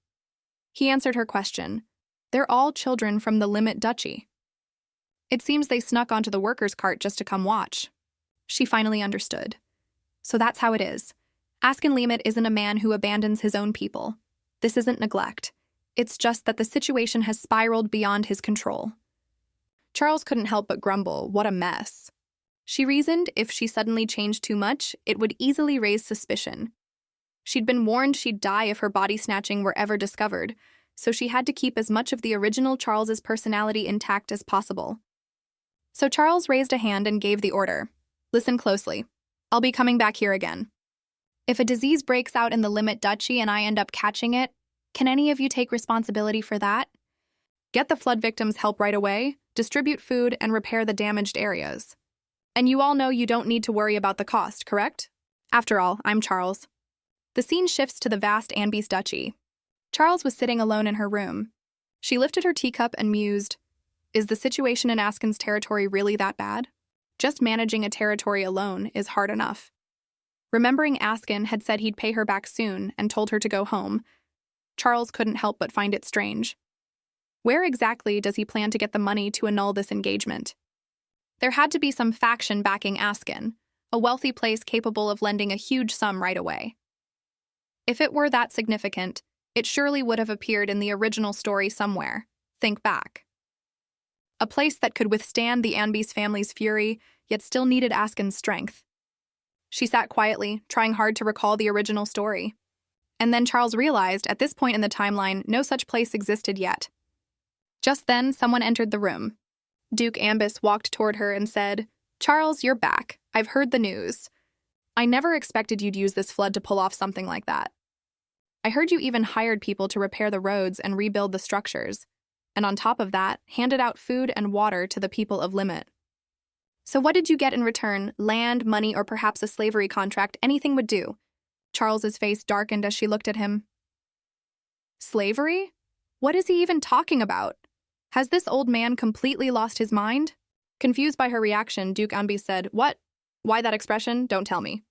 He answered her question. "They're all children from the Limit Duchy. It seems they snuck onto the workers' cart just to come watch." She finally understood. So that's how it is. Askin Limit isn't a man who abandons his own people. This isn't neglect. It's just that the situation has spiraled beyond his control. Charles couldn't help but grumble, what a mess. She reasoned if she suddenly changed too much, it would easily raise suspicion. She'd been warned she'd die if her body snatching were ever discovered, so she had to keep as much of the original Charles's personality intact as possible. So Charles raised a hand and gave the order. Listen closely. I'll be coming back here again. If a disease breaks out in the Limit Duchy and I end up catching it, can any of you take responsibility for that? Get the flood victims help right away, distribute food, and repair the damaged areas. And you all know you don't need to worry about the cost, correct? After all, I'm Charles. The scene shifts to the vast Anbis Duchy. Charles was sitting alone in her room. She lifted her teacup and mused, is the situation in Askin's territory really that bad? Just managing a territory alone is hard enough. Remembering Askin had said he'd pay her back soon and told her to go home, Charles couldn't help but find it strange. Where exactly does he plan to get the money to annul this engagement? There had to be some faction backing Askin, a wealthy place capable of lending a huge sum right away. If it were that significant, it surely would have appeared in the original story somewhere. Think back. A place that could withstand the Anbis family's fury, yet still needed Askin's strength. She sat quietly, trying hard to recall the original story. And then Charles realized, at this point in the timeline, no such place existed yet. Just then, someone entered the room. Duke Anbis walked toward her and said, Charles, you're back. I've heard the news. I never expected you'd use this flood to pull off something like that. I heard you even hired people to repair the roads and rebuild the structures, and on top of that, handed out food and water to the people of Limit. So what did you get in return? Land, money, or perhaps a slavery contract? Anything would do. Charles's face darkened as she looked at him. Slavery? What is he even talking about? Has this old man completely lost his mind? Confused by her reaction, Duke Anbis said, What? Why that expression? Don't tell me.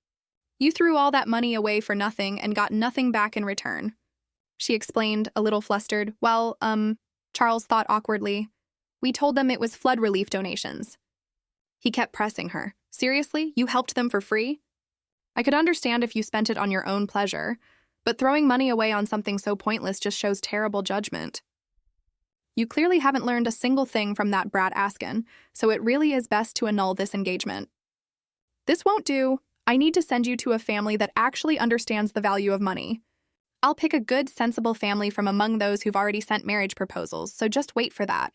You threw all that money away for nothing and got nothing back in return. She explained, a little flustered. Well, Charles thought awkwardly. We told them it was flood relief donations. He kept pressing her. Seriously? You helped them for free? I could understand if you spent it on your own pleasure, but throwing money away on something so pointless just shows terrible judgment. You clearly haven't learned a single thing from that brat Askin, so it really is best to annul this engagement. This won't do. I need to send you to a family that actually understands the value of money. I'll pick a good, sensible family from among those who've already sent marriage proposals, so just wait for that.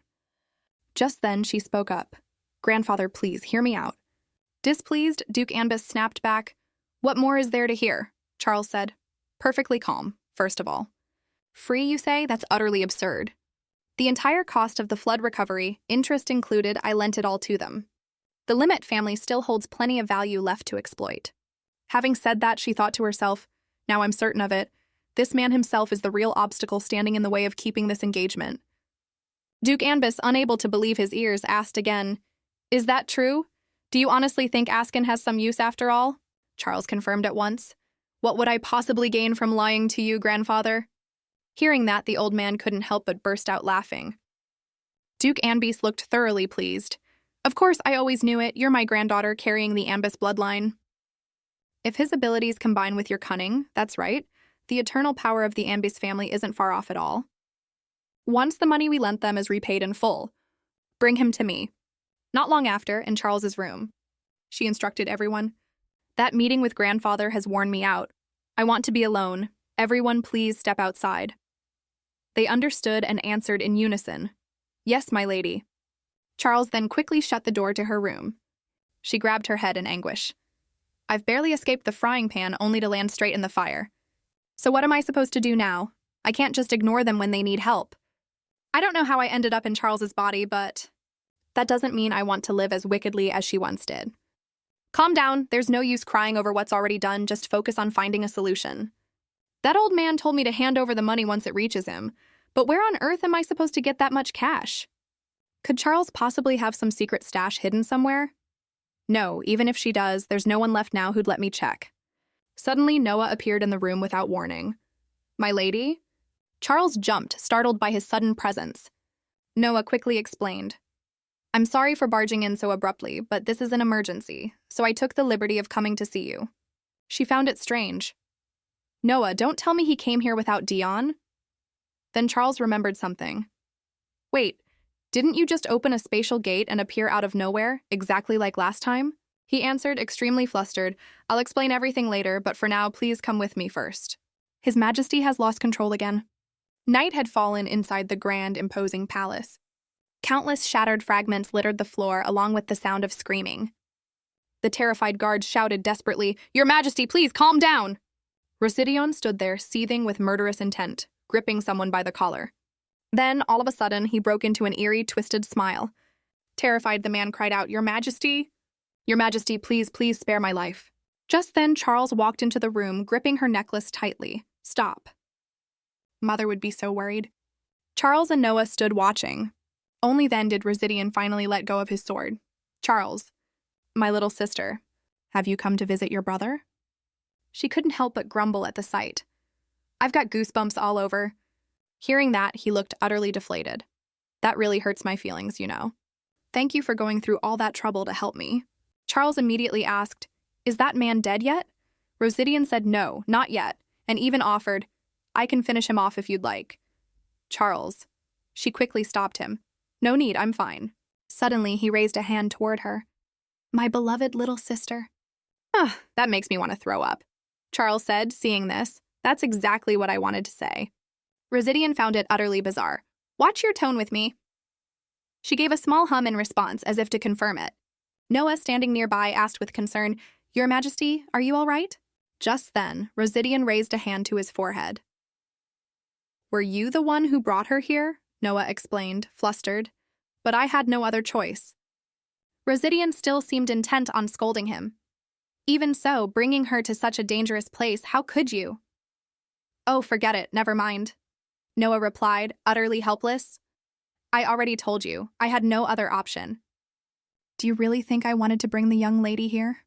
Just then, she spoke up. Grandfather, please, hear me out. Displeased, Duke Anbis snapped back. What more is there to hear? Charles said. Perfectly calm, first of all. Free, you say? That's utterly absurd. The entire cost of the flood recovery, interest included, I lent it all to them. The Limit family still holds plenty of value left to exploit. Having said that, she thought to herself, now I'm certain of it, this man himself is the real obstacle standing in the way of keeping this engagement. Duke Anbis, unable to believe his ears, asked again, Is that true? Do you honestly think Askin has some use after all? Charles confirmed at once. What would I possibly gain from lying to you, grandfather? Hearing that, the old man couldn't help but burst out laughing. Duke Anbis looked thoroughly pleased. Of course, I always knew it. You're my granddaughter carrying the Anbis bloodline. If his abilities combine with your cunning, that's right, the eternal power of the Anbis family isn't far off at all. Once the money we lent them is repaid in full, bring him to me. Not long after, in Charles's room, she instructed everyone. That meeting with grandfather has worn me out. I want to be alone. Everyone please step outside. They understood and answered in unison. Yes, my lady. Charles then quickly shut the door to her room. She grabbed her head in anguish. I've barely escaped the frying pan only to land straight in the fire. So what am I supposed to do now? I can't just ignore them when they need help. I don't know how I ended up in Charles's body, but that doesn't mean I want to live as wickedly as she once did. Calm down, there's no use crying over what's already done, just focus on finding a solution. That old man told me to hand over the money once it reaches him, but where on earth am I supposed to get that much cash? Could Charles possibly have some secret stash hidden somewhere? No, even if she does, there's no one left now who'd let me check. Suddenly, Noah appeared in the room without warning. My lady? Charles jumped, startled by his sudden presence. Noah quickly explained. I'm sorry for barging in so abruptly, but this is an emergency, so I took the liberty of coming to see you. She found it strange. Noah, don't tell me he came here without Dion? Then Charles remembered something. Wait, didn't you just open a spatial gate and appear out of nowhere, exactly like last time? He answered, extremely flustered. I'll explain everything later, but for now, please come with me first. His Majesty has lost control again. Night had fallen inside the grand, imposing palace. Countless shattered fragments littered the floor along with the sound of screaming. The terrified guards shouted desperately, Your Majesty, please calm down! Rosidion stood there, seething with murderous intent, gripping someone by the collar. Then, all of a sudden, he broke into an eerie, twisted smile. Terrified, the man cried out, Your Majesty? Your Majesty, please, please spare my life. Just then, Charles walked into the room, gripping her necklace tightly. Stop. Mother would be so worried. Charles and Noah stood watching. Only then did Rosidion finally let go of his sword. Charles, my little sister, have you come to visit your brother? She couldn't help but grumble at the sight. I've got goosebumps all over. Hearing that, he looked utterly deflated. That really hurts my feelings, you know. Thank you for going through all that trouble to help me. Charles immediately asked, Is that man dead yet? Rosidion said no, not yet, and even offered, I can finish him off if you'd like. Charles. She quickly stopped him. No need, I'm fine. Suddenly, he raised a hand toward her. My beloved little sister. That makes me want to throw up. Charles said, seeing this. That's exactly what I wanted to say. Rosidion found it utterly bizarre. Watch your tone with me. She gave a small hum in response, as if to confirm it. Noah, standing nearby, asked with concern, Your Majesty, are you all right? Just then, Rosidion raised a hand to his forehead. Were you the one who brought her here? Noah explained, flustered. But I had no other choice. Rosidion still seemed intent on scolding him. Even so, bringing her to such a dangerous place, how could you? Oh, forget it, never mind. Noah replied, utterly helpless. I already told you, I had no other option. Do you really think I wanted to bring the young lady here?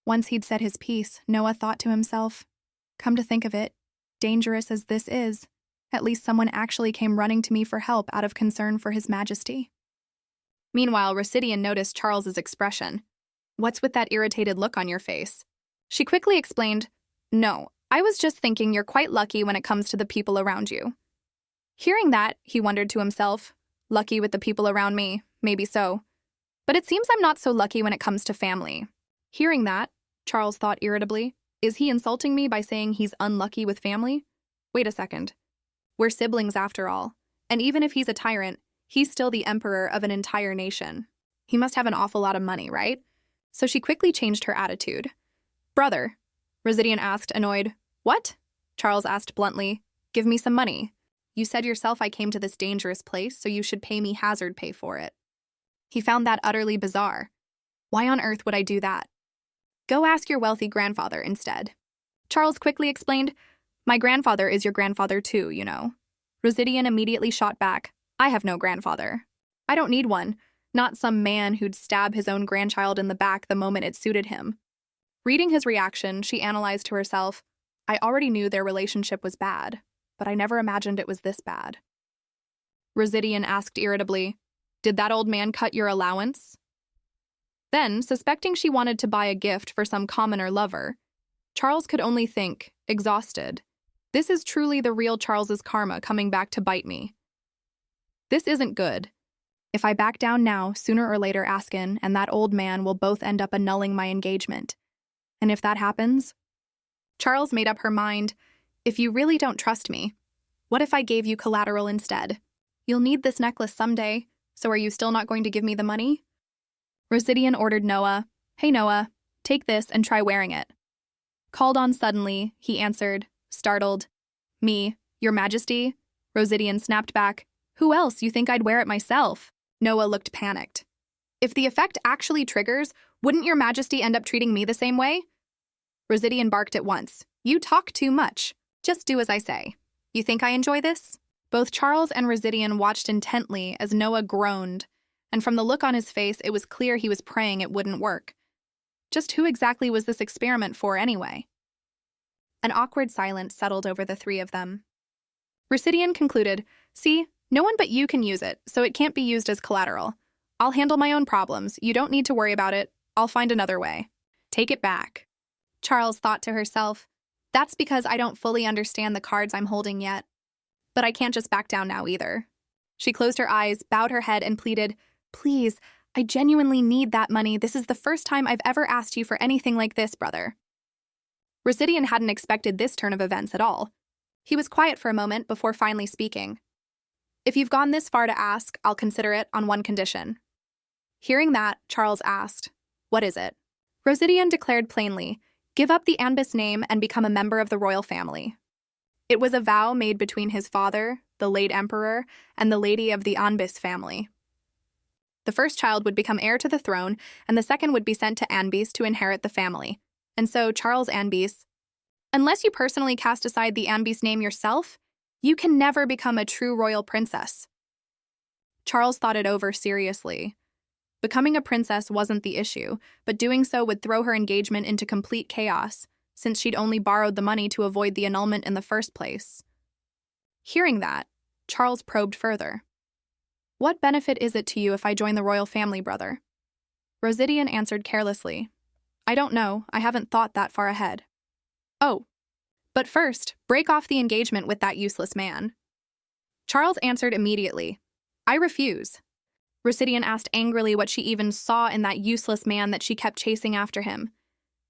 Once he'd said his piece, Noah thought to himself, come to think of it, dangerous as this is, at least someone actually came running to me for help out of concern for His Majesty. Meanwhile, Rosidion noticed Charles's expression. What's with that irritated look on your face? She quickly explained, No, I was just thinking you're quite lucky when it comes to the people around you. Hearing that, he wondered to himself, lucky with the people around me, maybe so. But it seems I'm not so lucky when it comes to family. Hearing that, Charles thought irritably, is he insulting me by saying he's unlucky with family? Wait a second. We're siblings after all, and even if he's a tyrant, he's still the emperor of an entire nation. He must have an awful lot of money, right? So she quickly changed her attitude. Brother, Rosidion asked, annoyed. What? Charles asked bluntly. Give me some money. You said yourself I came to this dangerous place, so you should pay me hazard pay for it. He found that utterly bizarre. Why on earth would I do that? Go ask your wealthy grandfather instead. Charles quickly explained, My grandfather is your grandfather too, you know. Rosidion immediately shot back, I have no grandfather. I don't need one, not some man who'd stab his own grandchild in the back the moment it suited him. Reading his reaction, she analyzed to herself, I already knew their relationship was bad, but I never imagined it was this bad. Rosidion asked irritably, Did that old man cut your allowance? Then, suspecting she wanted to buy a gift for some commoner lover, Charles could only think, exhausted, this is truly the real Charles's karma coming back to bite me. This isn't good. If I back down now, sooner or later Askin and that old man will both end up annulling my engagement. And if that happens? Charles made up her mind, if you really don't trust me, what if I gave you collateral instead? You'll need this necklace someday, so are you still not going to give me the money? Rosidion ordered Noah, Hey Noah, take this and try wearing it. Called on suddenly, he answered, startled, Me, Your Majesty? Rosidion snapped back, Who else? You think I'd wear it myself? Noah looked panicked. If the effect actually triggers, wouldn't Your Majesty end up treating me the same way? Rosidion barked at once, You talk too much. Just do as I say. You think I enjoy this? Both Charles and Rosidion watched intently as Noah groaned, and from the look on his face, it was clear he was praying it wouldn't work. Just who exactly was this experiment for anyway? An awkward silence settled over the three of them. Rosidion concluded, See, no one but you can use it, so it can't be used as collateral. I'll handle my own problems. You don't need to worry about it. I'll find another way. Take it back. Charles thought to herself, That's because I don't fully understand the cards I'm holding yet. But I can't just back down now either. She closed her eyes, bowed her head, and pleaded, Please, I genuinely need that money. This is the first time I've ever asked you for anything like this, brother. Residian hadn't expected this turn of events at all. He was quiet for a moment before finally speaking. If you've gone this far to ask, I'll consider it on one condition. Hearing that, Charles asked, "What is it?" Residian declared plainly, "Give up the Anbis name and become a member of the royal family." It was a vow made between his father, the late emperor, and the lady of the Anbis family. The first child would become heir to the throne, and the second would be sent to Anbis to inherit the family. And so Charles Anbis, unless you personally cast aside the Anbis name yourself, you can never become a true royal princess. Charles thought it over seriously. Becoming a princess wasn't the issue, but doing so would throw her engagement into complete chaos, since she'd only borrowed the money to avoid the annulment in the first place. Hearing that, Charles probed further. "What benefit is it to you if I join the royal family, brother?" Residian answered carelessly, "I don't know, I haven't thought that far ahead." "Oh, but first, break off the engagement with that useless man." Charles answered immediately, "I refuse." Residian asked angrily what she even saw in that useless man that she kept chasing after him,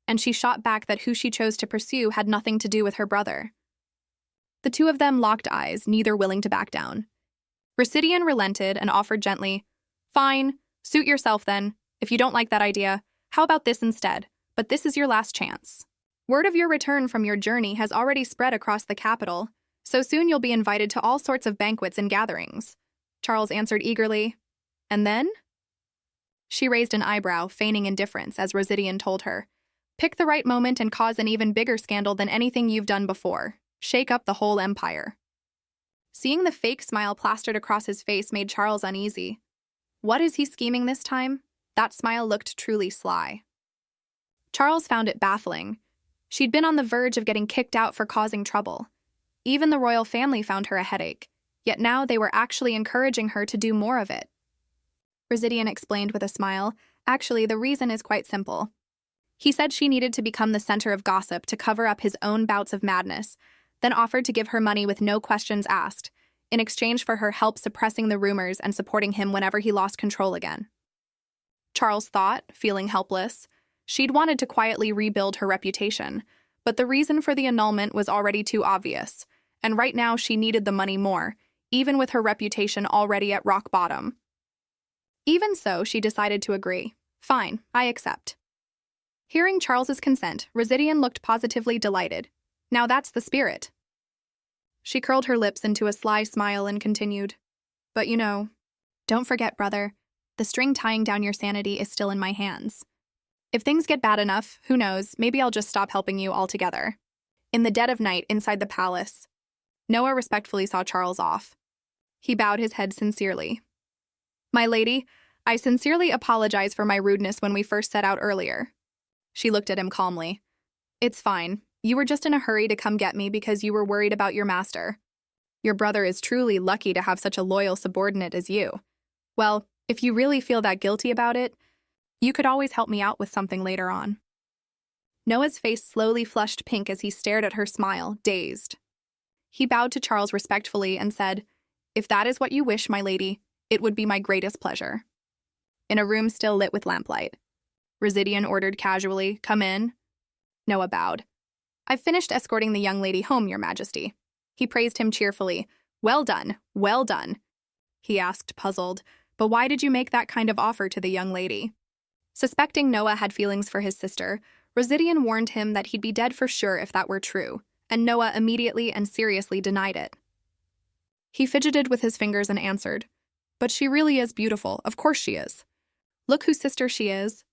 and she shot back that who she chose to pursue had nothing to do with her brother. The two of them locked eyes, neither willing to back down. Residian relented and offered gently, "Fine, suit yourself then. If you don't like that idea, how about this instead? But this is your last chance. Word of your return from your journey has already spread across the capital, so soon you'll be invited to all sorts of banquets and gatherings." Charles answered eagerly, "And then?" She raised an eyebrow, feigning indifference, as Residian told her, "Pick the right moment and cause an even bigger scandal than anything you've done before. Shake up the whole empire." Seeing the fake smile plastered across his face made Charles uneasy. What is he scheming this time? That smile looked truly sly. Charles found it baffling. She'd been on the verge of getting kicked out for causing trouble. Even the royal family found her a headache, yet now they were actually encouraging her to do more of it. Residian explained with a smile, "Actually, the reason is quite simple. He said she needed to become the center of gossip to cover up his own bouts of madness, then offered to give her money with no questions asked, in exchange for her help suppressing the rumors and supporting him whenever he lost control again." Charles thought, feeling helpless. She'd wanted to quietly rebuild her reputation, but the reason for the annulment was already too obvious, and right now she needed the money more, even with her reputation already at rock bottom. Even so, she decided to agree. "Fine, I accept." Hearing Charles's consent, Residian looked positively delighted. Now that's the spirit. She curled her lips into a sly smile and continued, "But you know, don't forget, brother, the string tying down your sanity is still in my hands. If things get bad enough, who knows, maybe I'll just stop helping you altogether." In the dead of night inside the palace, Noah respectfully saw Charles off. He bowed his head sincerely. "My lady, I sincerely apologize for my rudeness when we first set out earlier." She looked at him calmly. "It's fine. You were just in a hurry to come get me because you were worried about your master. Your brother is truly lucky to have such a loyal subordinate as you. Well, if you really feel that guilty about it, you could always help me out with something later on." Noah's face slowly flushed pink as he stared at her smile, dazed. He bowed to Charles respectfully and said, "If that is what you wish, my lady, it would be my greatest pleasure." In a room still lit with lamplight, Residian ordered casually, "Come in." Noah bowed. "I've finished escorting the young lady home, Your Majesty." He praised him cheerfully. "Well done, well done." He asked, puzzled, "But why did you make that kind of offer to the young lady?" Suspecting Noah had feelings for his sister, Residian warned him that he'd be dead for sure if that were true, and Noah immediately and seriously denied it. He fidgeted with his fingers and answered, "But she really is beautiful, of course she is. Look whose sister she is.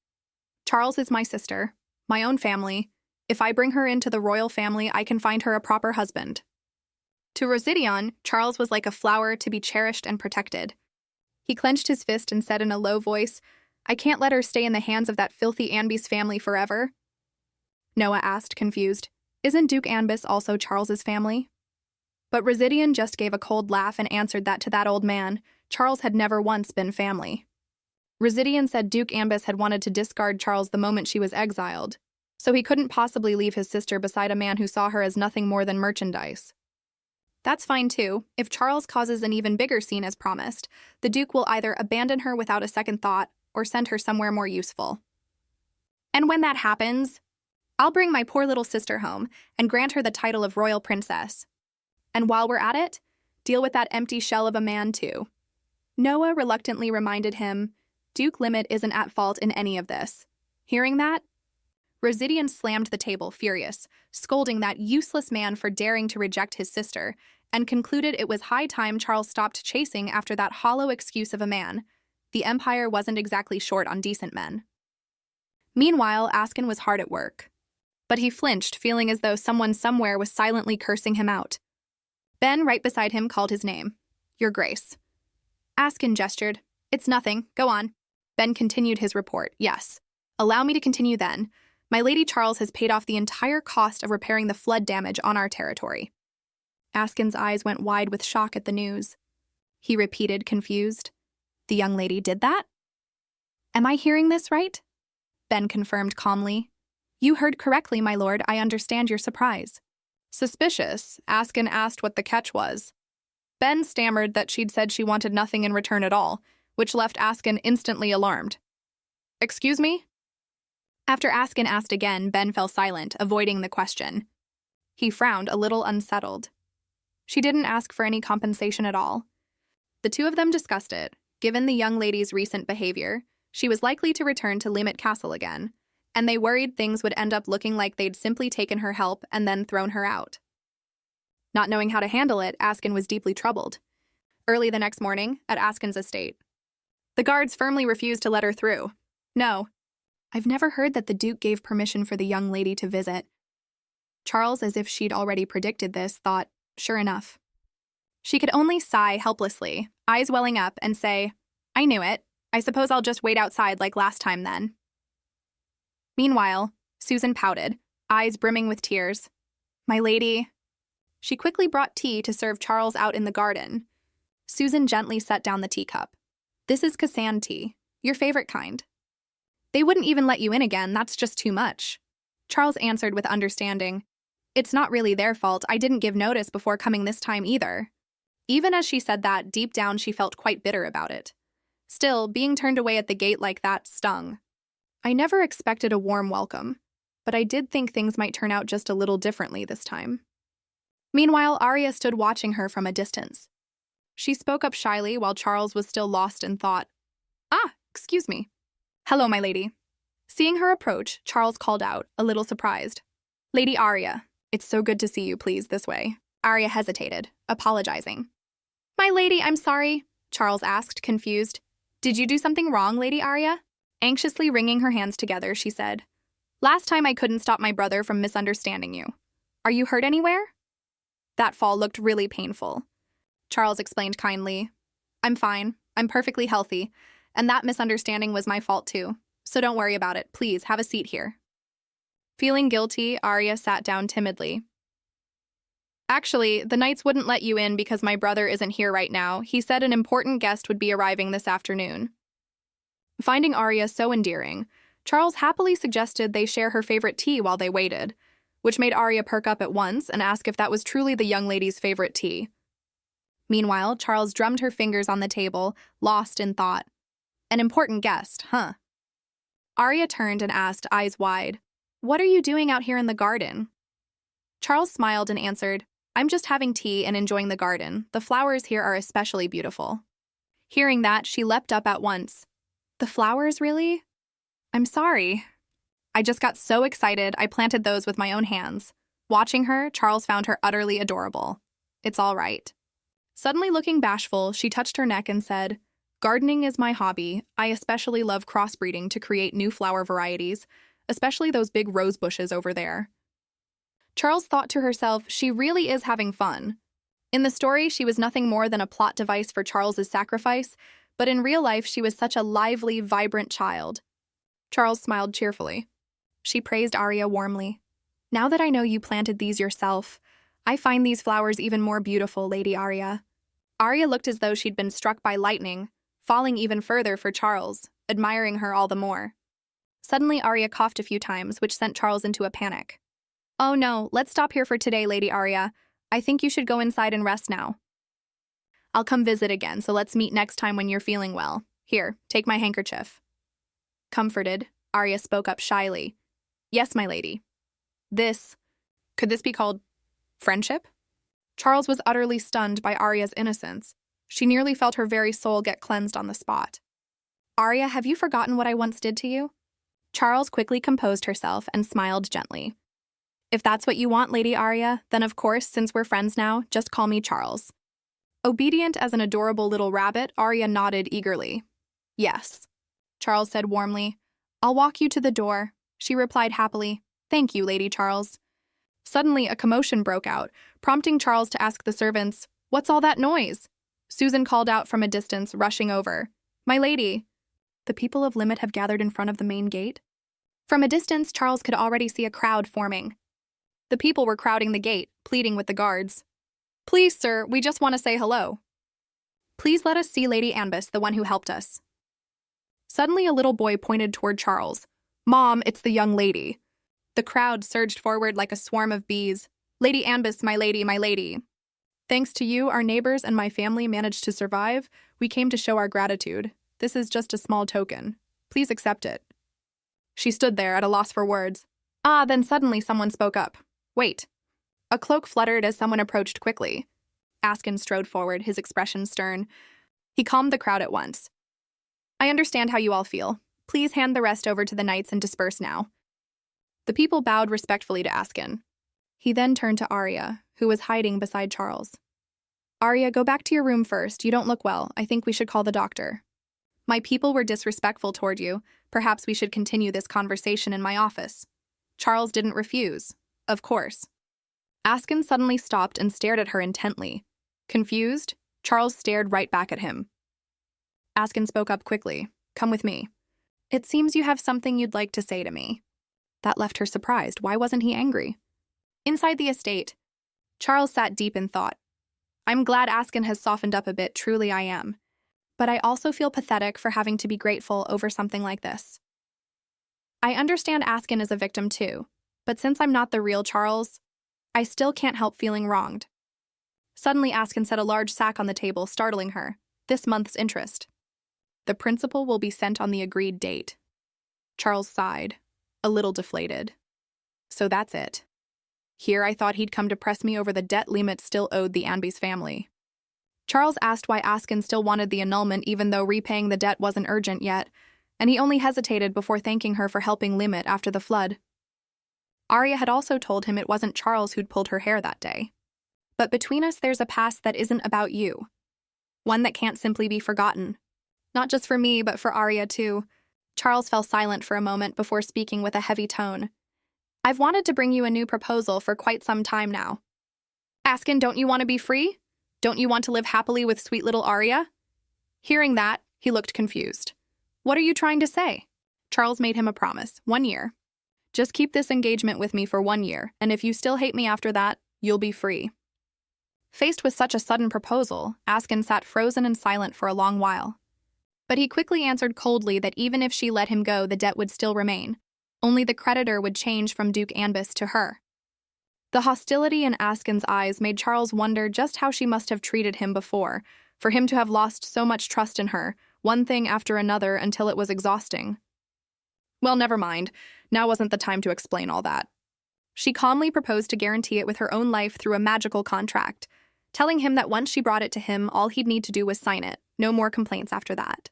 Charles is my sister, my own family. If I bring her into the royal family, I can find her a proper husband." To Residian, Charles was like a flower to be cherished and protected. He clenched his fist and said in a low voice, "I can't let her stay in the hands of that filthy Anbis family forever." Noah asked, confused, "Isn't Duke Anbis also Charles's family?" But Residian just gave a cold laugh and answered that to that old man, Charles had never once been family. Residian said Duke Anbis had wanted to discard Charles the moment she was exiled, so he couldn't possibly leave his sister beside a man who saw her as nothing more than merchandise. That's fine too. If Charles causes an even bigger scene as promised, the Duke will either abandon her without a second thought or send her somewhere more useful. And when that happens, I'll bring my poor little sister home and grant her the title of royal princess. And while we're at it, deal with that empty shell of a man too. Noah reluctantly reminded him, Duke Limit isn't at fault in any of this. Hearing that, Rosidian slammed the table, furious, scolding that useless man for daring to reject his sister, and concluded it was high time Charles stopped chasing after that hollow excuse of a man. The Empire wasn't exactly short on decent men. Meanwhile, Askin was hard at work. But he flinched, feeling as though someone somewhere was silently cursing him out. Ben, right beside him, called his name. Your Grace. Askin gestured. It's nothing. Go on. Ben continued his report. Yes. Allow me to continue then. My Lady Charles has paid off the entire cost of repairing the flood damage on our territory. Askin's eyes went wide with shock at the news. He repeated, confused. The young lady did that? Am I hearing this right? Ben confirmed calmly. You heard correctly, my lord. I understand your surprise. Suspicious, Askin asked what the catch was. Ben stammered that she'd said she wanted nothing in return at all, which left Askin instantly alarmed. Excuse me? After Askin asked again, Ben fell silent, avoiding the question. He frowned, a little unsettled. She didn't ask for any compensation at all. The two of them discussed it. Given the young lady's recent behavior, she was likely to return to Limit Castle again, and they worried things would end up looking like they'd simply taken her help and then thrown her out. Not knowing how to handle it, Askin was deeply troubled. Early the next morning, at Askin's estate, the guards firmly refused to let her through. No. I've never heard that the Duke gave permission for the young lady to visit. Charles, as if she'd already predicted this, thought, sure enough. She could only sigh helplessly, eyes welling up, and say, I knew it. I suppose I'll just wait outside like last time then. Meanwhile, Susan pouted, eyes brimming with tears. My lady. She quickly brought tea to serve Charles out in the garden. Susan gently set down the teacup. This is Cassan tea, your favorite kind. They wouldn't even let you in again, that's just too much. Charles answered with understanding. It's not really their fault, I didn't give notice before coming this time either. Even as she said that, deep down she felt quite bitter about it. Still, being turned away at the gate like that stung. I never expected a warm welcome, but I did think things might turn out just a little differently this time. Meanwhile, Arya stood watching her from a distance. She spoke up shyly while Charles was still lost in thought. Ah, excuse me. Hello, my lady. Seeing her approach, Charles called out, a little surprised. Lady Arya, it's so good to see you, please, this way. Arya hesitated, apologizing. My lady, I'm sorry, Charles asked, confused. Did you do something wrong, Lady Arya? Anxiously wringing her hands together, she said. Last time I couldn't stop my brother from misunderstanding you. Are you hurt anywhere? That fall looked really painful. Charles explained kindly. I'm fine. I'm perfectly healthy. And that misunderstanding was my fault too. So don't worry about it. Please, have a seat here. Feeling guilty, Arya sat down timidly. Actually, the knights wouldn't let you in because my brother isn't here right now. He said an important guest would be arriving this afternoon. Finding Arya so endearing, Charles happily suggested they share her favorite tea while they waited, which made Arya perk up at once and ask if that was truly the young lady's favorite tea. Meanwhile, Charles drummed her fingers on the table, lost in thought. An important guest, huh? Arya turned and asked, eyes wide, What are you doing out here in the garden? Charles smiled and answered, I'm just having tea and enjoying the garden. The flowers here are especially beautiful. Hearing that, she leapt up at once. The flowers, really? I'm sorry. I just got so excited, I planted those with my own hands. Watching her, Charles found her utterly adorable. It's all right. Suddenly looking bashful, she touched her neck and said, Gardening is my hobby. I especially love crossbreeding to create new flower varieties, especially those big rose bushes over there. Charles thought to herself, she really is having fun. In the story, she was nothing more than a plot device for Charles's sacrifice, but in real life, she was such a lively, vibrant child. Charles smiled cheerfully. She praised Arya warmly. Now that I know you planted these yourself, I find these flowers even more beautiful, Lady Arya. Arya looked as though she'd been struck by lightning, falling even further for Charles, admiring her all the more. Suddenly, Arya coughed a few times, which sent Charles into a panic. Oh no, let's stop here for today, Lady Arya. I think you should go inside and rest now. I'll come visit again, so let's meet next time when you're feeling well. Here, take my handkerchief. Comforted, Arya spoke up shyly. Yes, my lady. Could this be called friendship? Charles was utterly stunned by Arya's innocence. She nearly felt her very soul get cleansed on the spot. Arya, have you forgotten what I once did to you? Charles quickly composed herself and smiled gently. If that's what you want, Lady Arya, then of course, since we're friends now, just call me Charles. Obedient as an adorable little rabbit, Arya nodded eagerly. Yes, Charles said warmly. I'll walk you to the door, she replied happily. Thank you, Lady Charles. Suddenly, a commotion broke out, prompting Charles to ask the servants, What's all that noise? Susan called out from a distance, rushing over. My lady. The people of Limit have gathered in front of the main gate? From a distance, Charles could already see a crowd forming. The people were crowding the gate, pleading with the guards. Please, sir, we just want to say hello. Please let us see Lady Anbis, the one who helped us. Suddenly, a little boy pointed toward Charles. Mom, it's the young lady. The crowd surged forward like a swarm of bees. Lady Anbis, my lady, my lady. Thanks to you, our neighbors and my family managed to survive. We came to show our gratitude. This is just a small token. Please accept it. She stood there at a loss for words. Then suddenly someone spoke up. Wait. A cloak fluttered as someone approached quickly. Askin strode forward, his expression stern. He calmed the crowd at once. I understand how you all feel. Please hand the rest over to the knights and disperse now. The people bowed respectfully to Askin. He then turned to Arya, who was hiding beside Charles. Arya, go back to your room first. You don't look well. I think we should call the doctor. My people were disrespectful toward you. Perhaps we should continue this conversation in my office. Charles didn't refuse. Of course. Askin suddenly stopped and stared at her intently. Confused, Charles stared right back at him. Askin spoke up quickly. Come with me. It seems you have something you'd like to say to me. That left her surprised. Why wasn't he angry? Inside the estate, Charles sat deep in thought. I'm glad Askin has softened up a bit, truly I am. But I also feel pathetic for having to be grateful over something like this. I understand Askin is a victim too, but since I'm not the real Charles, I still can't help feeling wronged. Suddenly Askin set a large sack on the table, startling her. This month's interest. The principal will be sent on the agreed date. Charles sighed, a little deflated. So that's it. Here I thought he'd come to press me over the debt Limit still owed the Anbis family. Charles asked why Askin still wanted the annulment even though repaying the debt wasn't urgent yet, and he only hesitated before thanking her for helping Limit after the flood. Arya had also told him it wasn't Charles who'd pulled her hair that day. But between us there's a past that isn't about you. One that can't simply be forgotten. Not just for me, but for Arya too. Charles fell silent for a moment before speaking with a heavy tone. I've wanted to bring you a new proposal for quite some time now. Askin, don't you want to be free? Don't you want to live happily with sweet little Arya? Hearing that, he looked confused. What are you trying to say? Charles made him a promise. 1 year. Just keep this engagement with me for 1 year, and if you still hate me after that, you'll be free. Faced with such a sudden proposal, Askin sat frozen and silent for a long while. But he quickly answered coldly that even if she let him go, the debt would still remain. Only the creditor would change from Duke Anbis to her. The hostility in Askin's eyes made Charles wonder just how she must have treated him before, for him to have lost so much trust in her, one thing after another until it was exhausting. Well, never mind. Now wasn't the time to explain all that. She calmly proposed to guarantee it with her own life through a magical contract, telling him that once she brought it to him, all he'd need to do was sign it. No more complaints after that.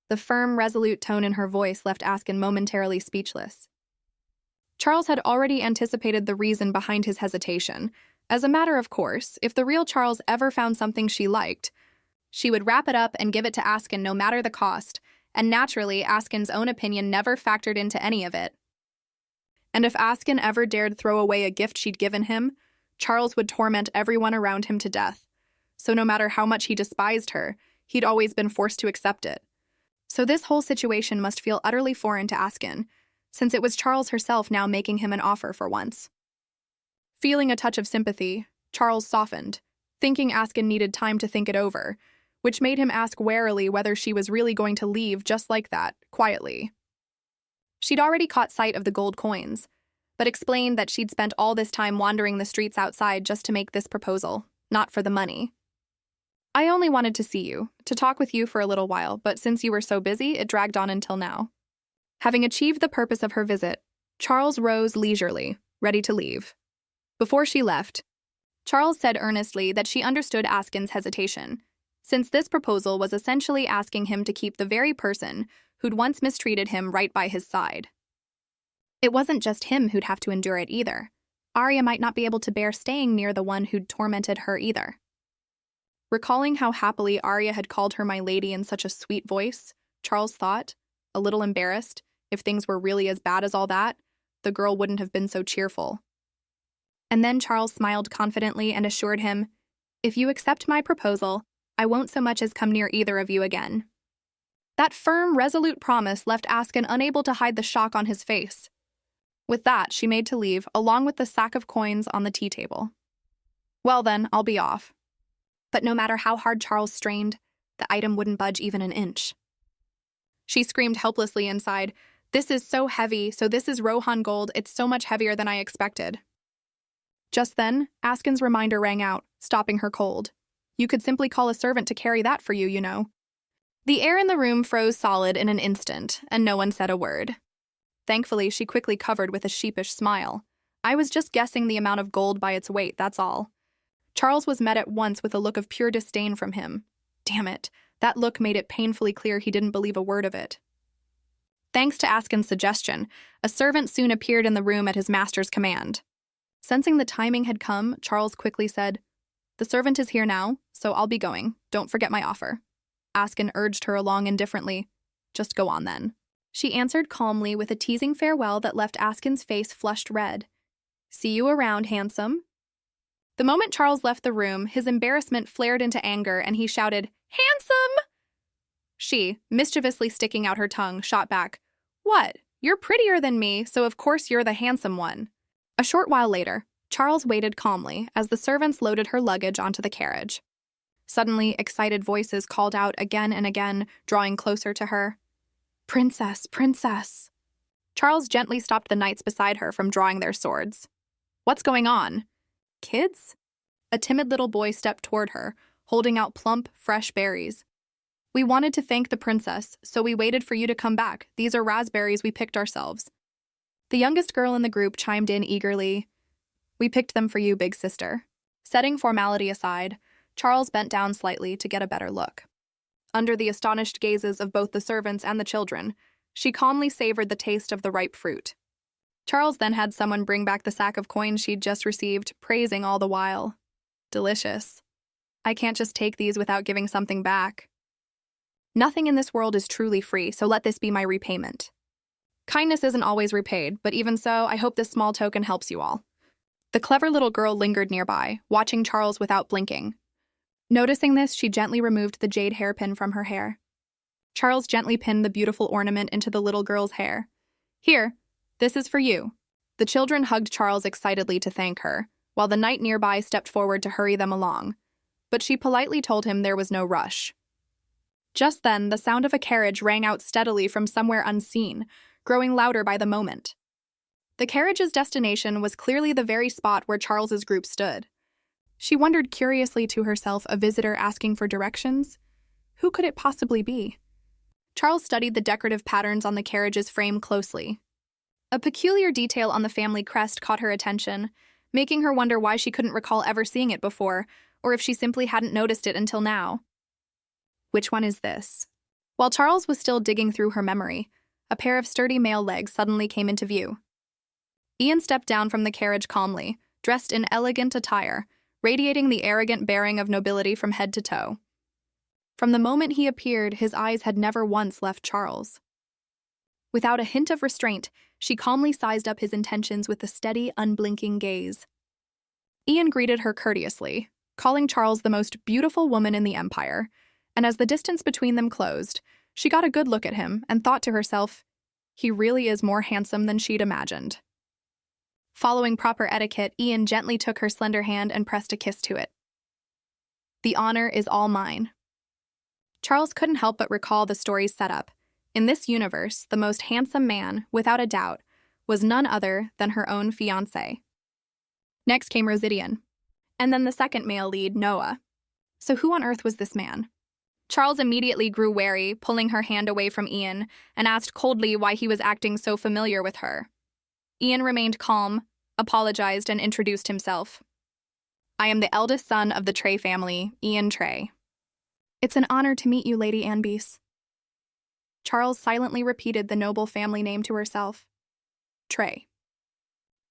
The firm, resolute tone in her voice left Askin momentarily speechless. Charles had already anticipated the reason behind his hesitation. As a matter of course, if the real Charles ever found something she liked, she would wrap it up and give it to Askin no matter the cost, and naturally, Askin's own opinion never factored into any of it. And if Askin ever dared throw away a gift she'd given him, Charles would torment everyone around him to death. So no matter how much he despised her, he'd always been forced to accept it. So this whole situation must feel utterly foreign to Askin, since it was Charles herself now making him an offer for once. Feeling a touch of sympathy, Charles softened, thinking Askin needed time to think it over, which made him ask warily whether she was really going to leave just like that, quietly. She'd already caught sight of the gold coins, but explained that she'd spent all this time wandering the streets outside just to make this proposal, not for the money. I only wanted to see you, to talk with you for a little while, but since you were so busy, it dragged on until now. Having achieved the purpose of her visit, Charles rose leisurely, ready to leave. Before she left, Charles said earnestly that she understood Askin's hesitation, since this proposal was essentially asking him to keep the very person who'd once mistreated him right by his side. It wasn't just him who'd have to endure it either. Arya might not be able to bear staying near the one who'd tormented her either. Recalling how happily Arya had called her my lady in such a sweet voice, Charles thought, a little embarrassed, if things were really as bad as all that, the girl wouldn't have been so cheerful. And then Charles smiled confidently and assured him, "If you accept my proposal, I won't so much as come near either of you again." That firm, resolute promise left Askin unable to hide the shock on his face. With that, she made to leave, along with the sack of coins on the tea table. "Well then, I'll be off." But no matter how hard Charles strained, the item wouldn't budge even an inch. She screamed helplessly inside, "This is so heavy, so this is Rohan gold, it's so much heavier than I expected." Just then, Askin's reminder rang out, stopping her cold. "You could simply call a servant to carry that for you, you know." The air in the room froze solid in an instant, and no one said a word. Thankfully, she quickly covered with a sheepish smile. "I was just guessing the amount of gold by its weight, that's all." Charles was met at once with a look of pure disdain from him. Damn it, that look made it painfully clear he didn't believe a word of it. Thanks to Askin's suggestion, a servant soon appeared in the room at his master's command. Sensing the timing had come, Charles quickly said, "The servant is here now, so I'll be going. Don't forget my offer." Askin urged her along indifferently. "Just go on then." She answered calmly with a teasing farewell that left Askin's face flushed red. "See you around, handsome." The moment Charles left the room, his embarrassment flared into anger and he shouted, "Handsome!" She, mischievously sticking out her tongue, shot back, "What? You're prettier than me, so of course you're the handsome one." A short while later, Charles waited calmly as the servants loaded her luggage onto the carriage. Suddenly, excited voices called out again and again, drawing closer to her. "Princess, princess!" Charles gently stopped the knights beside her from drawing their swords. "What's going on? Kids?" A timid little boy stepped toward her, holding out plump, fresh berries. "We wanted to thank the princess, so we waited for you to come back. These are raspberries we picked ourselves." The youngest girl in the group chimed in eagerly. "We picked them for you, big sister." Setting formality aside, Charles bent down slightly to get a better look. Under the astonished gazes of both the servants and the children, she calmly savored the taste of the ripe fruit. Charles then had someone bring back the sack of coins she'd just received, praising all the while. "Delicious. I can't just take these without giving something back." "Nothing in this world is truly free, so let this be my repayment." Kindness isn't always repaid, but even so, I hope this small token helps you all. The clever little girl lingered nearby, watching Charles without blinking. Noticing this, she gently removed the jade hairpin from her hair. Charles gently pinned the beautiful ornament into the little girl's hair. "Here, this is for you." The children hugged Charles excitedly to thank her, while the knight nearby stepped forward to hurry them along. But she politely told him there was no rush. Just then, the sound of a carriage rang out steadily from somewhere unseen, growing louder by the moment. The carriage's destination was clearly the very spot where Charles's group stood. She wondered curiously to herself, a visitor asking for directions? Who could it possibly be? Charles studied the decorative patterns on the carriage's frame closely. A peculiar detail on the family crest caught her attention, making her wonder why she couldn't recall ever seeing it before, or if she simply hadn't noticed it until now. Which one is this? While Charles was still digging through her memory, a pair of sturdy male legs suddenly came into view. Ian stepped down from the carriage calmly, dressed in elegant attire, radiating the arrogant bearing of nobility from head to toe. From the moment he appeared, his eyes had never once left Charles. Without a hint of restraint, she calmly sized up his intentions with a steady, unblinking gaze. Ian greeted her courteously, calling Charles the most beautiful woman in the empire, and as the distance between them closed, she got a good look at him and thought to herself, he really is more handsome than she'd imagined. Following proper etiquette, Ian gently took her slender hand and pressed a kiss to it. "The honor is all mine." Charles couldn't help but recall the story's setup. In this universe, the most handsome man, without a doubt, was none other than her own fiancé. Next came Rosidian, and then the second male lead, Noah. So who on earth was this man? Charles immediately grew wary, pulling her hand away from Ian, and asked coldly why he was acting so familiar with her. Ian remained calm, apologized, and introduced himself. I am the eldest son of the Trey family, Ian Trey. It's an honor to meet you, Lady Anbis. Charles silently repeated the noble family name to herself. Trey.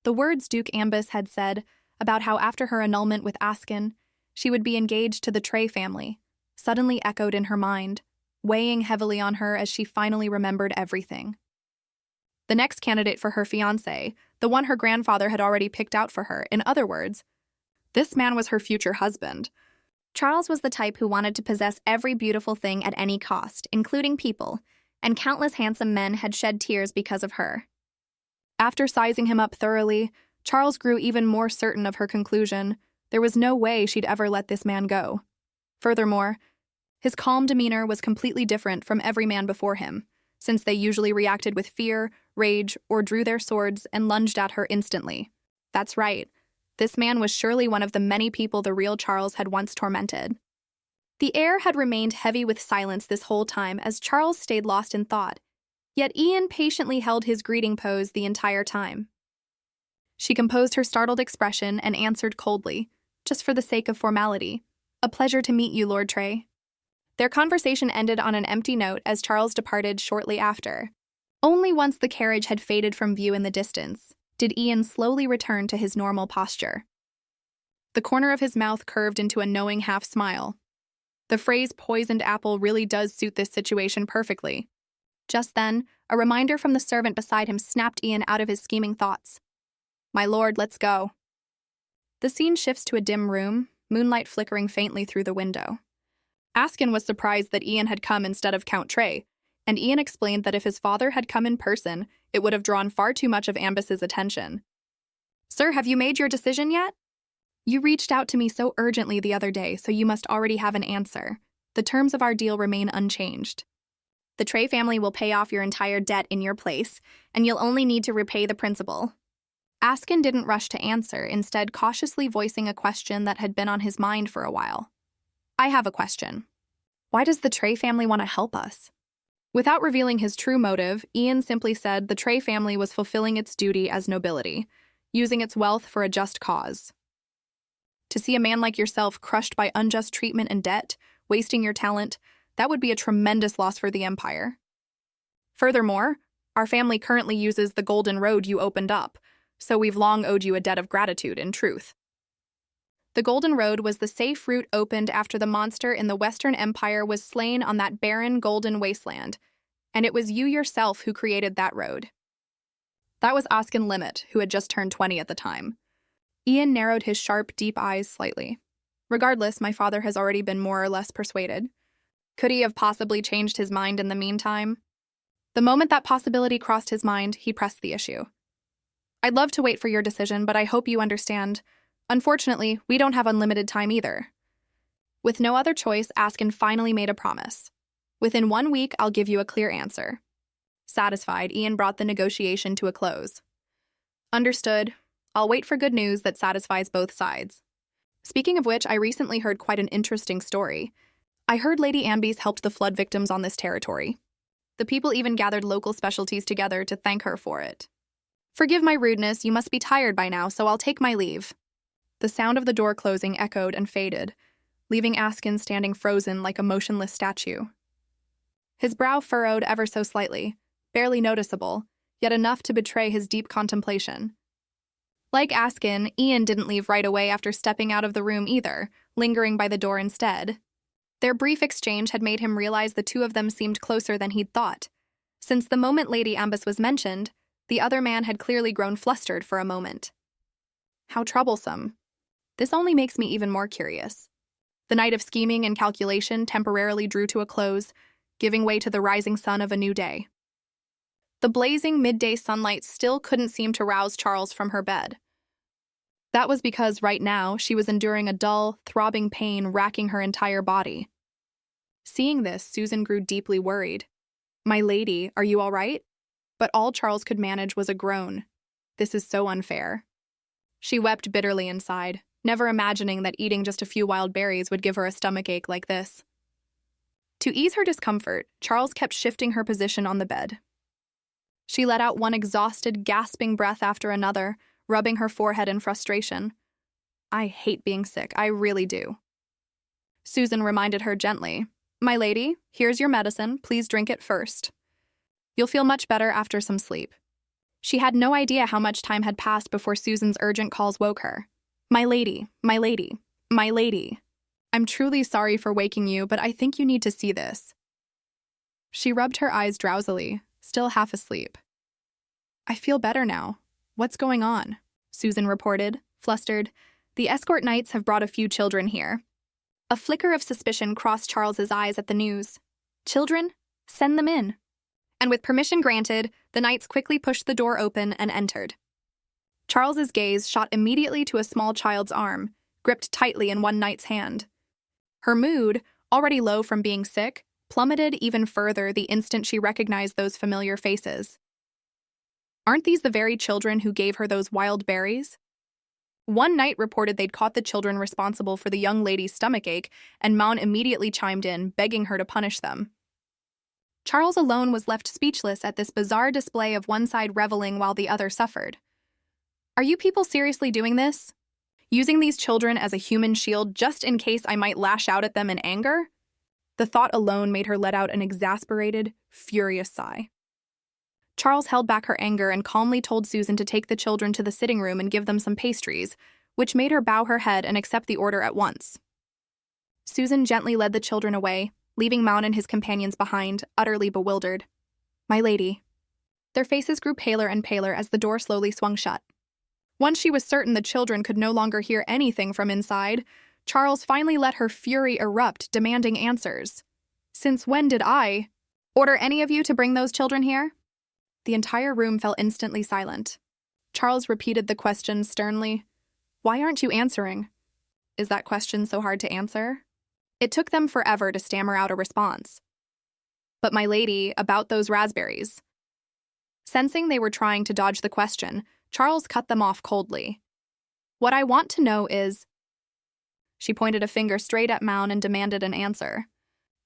The words Duke Ambus had said about how after her annulment with Askin, she would be engaged to the Trey family, suddenly echoed in her mind, weighing heavily on her as she finally remembered everything. The next candidate for her fiancé, the one her grandfather had already picked out for her, in other words, this man was her future husband. Charles was the type who wanted to possess every beautiful thing at any cost, including people, and countless handsome men had shed tears because of her. After sizing him up thoroughly, Charles grew even more certain of her conclusion. There was no way she'd ever let this man go. Furthermore, his calm demeanor was completely different from every man before him, since they usually reacted with fear, rage, or drew their swords and lunged at her instantly. That's right. This man was surely one of the many people the real Charles had once tormented. The air had remained heavy with silence this whole time as Charles stayed lost in thought, yet Ian patiently held his greeting pose the entire time. She composed her startled expression and answered coldly, just for the sake of formality, "A pleasure to meet you, Lord Trey." Their conversation ended on an empty note as Charles departed shortly after. Only once the carriage had faded from view in the distance did Ian slowly return to his normal posture. The corner of his mouth curved into a knowing half-smile. The phrase poisoned apple really does suit this situation perfectly. Just then, a reminder from the servant beside him snapped Ian out of his scheming thoughts. "My lord, let's go." The scene shifts to a dim room, moonlight flickering faintly through the window. Askin was surprised that Ian had come instead of Count Trey, and Ian explained that if his father had come in person, it would have drawn far too much of Ambus's attention. "Sir, have you made your decision yet? You reached out to me so urgently the other day, so you must already have an answer. The terms of our deal remain unchanged. The Trey family will pay off your entire debt in your place, and you'll only need to repay the principal." Askin didn't rush to answer, instead cautiously voicing a question that had been on his mind for a while. "I have a question. Why does the Trey family want to help us?" Without revealing his true motive, Ian simply said the Trey family was fulfilling its duty as nobility, using its wealth for a just cause. To see a man like yourself crushed by unjust treatment and debt, wasting your talent, that would be a tremendous loss for the empire. Furthermore, our family currently uses the golden road you opened up, so we've long owed you a debt of gratitude, in truth. The Golden Road was the safe route opened after the monster in the Western Empire was slain on that barren golden wasteland, and it was you yourself who created that road. That was Askin Limit, who had just turned 20 at the time. Ian narrowed his sharp, deep eyes slightly. Regardless, my father has already been more or less persuaded. Could he have possibly changed his mind in the meantime? The moment that possibility crossed his mind, he pressed the issue. "I'd love to wait for your decision, but I hope you understand. Unfortunately, we don't have unlimited time either." With no other choice, Askin finally made a promise. "Within 1 week, I'll give you a clear answer." Satisfied, Ian brought the negotiation to a close. "Understood. I'll wait for good news that satisfies both sides. Speaking of which, I recently heard quite an interesting story. I heard Lady Anbis helped the flood victims on this territory. The people even gathered local specialties together to thank her for it. Forgive my rudeness, you must be tired by now, so I'll take my leave." The sound of the door closing echoed and faded, leaving Askin standing frozen like a motionless statue. His brow furrowed ever so slightly, barely noticeable, yet enough to betray his deep contemplation. Like Askin, Ian didn't leave right away after stepping out of the room either, lingering by the door instead. Their brief exchange had made him realize the two of them seemed closer than he'd thought. Since the moment Lady Ambus was mentioned, the other man had clearly grown flustered for a moment. How troublesome. This only makes me even more curious. The night of scheming and calculation temporarily drew to a close, giving way to the rising sun of a new day. The blazing midday sunlight still couldn't seem to rouse Charles from her bed. That was because right now she was enduring a dull, throbbing pain racking her entire body. Seeing this, Susan grew deeply worried. "My lady, are you all right?" But all Charles could manage was a groan. This is so unfair. She wept bitterly inside, never imagining that eating just a few wild berries would give her a stomachache like this. To ease her discomfort, Charles kept shifting her position on the bed. She let out one exhausted, gasping breath after another, rubbing her forehead in frustration. I hate being sick, I really do. Susan reminded her gently, My lady, here's your medicine, please drink it first. You'll feel much better after some sleep. She had no idea how much time had passed before Susan's urgent calls woke her. My lady, my lady, my lady. I'm truly sorry for waking you, but I think you need to see this. She rubbed her eyes drowsily, still half asleep. I feel better now. What's going on? Susan reported, flustered. The escort knights have brought a few children here. A flicker of suspicion crossed Charles's eyes at the news. Children? Send them in. And with permission granted, the knights quickly pushed the door open and entered. Charles's gaze shot immediately to a small child's arm, gripped tightly in one knight's hand. Her mood, already low from being sick, plummeted even further the instant she recognized those familiar faces. Aren't these the very children who gave her those wild berries? One knight reported they'd caught the children responsible for the young lady's stomachache, and Maun immediately chimed in, begging her to punish them. Charles alone was left speechless at this bizarre display of one side reveling while the other suffered. Are you people seriously doing this? Using these children as a human shield just in case I might lash out at them in anger? The thought alone made her let out an exasperated, furious sigh. Charles held back her anger and calmly told Susan to take the children to the sitting room and give them some pastries, which made her bow her head and accept the order at once. Susan gently led the children away, leaving Maun and his companions behind, utterly bewildered. My lady. Their faces grew paler and paler as the door slowly swung shut. Once she was certain the children could no longer hear anything from inside, Charles finally let her fury erupt, demanding answers. Since when did I order any of you to bring those children here? The entire room fell instantly silent. Charles repeated the question sternly. Why aren't you answering? Is that question so hard to answer? It took them forever to stammer out a response. But my lady, about those raspberries. Sensing they were trying to dodge the question, Charles cut them off coldly. What I want to know is... She pointed a finger straight at Maun and demanded an answer.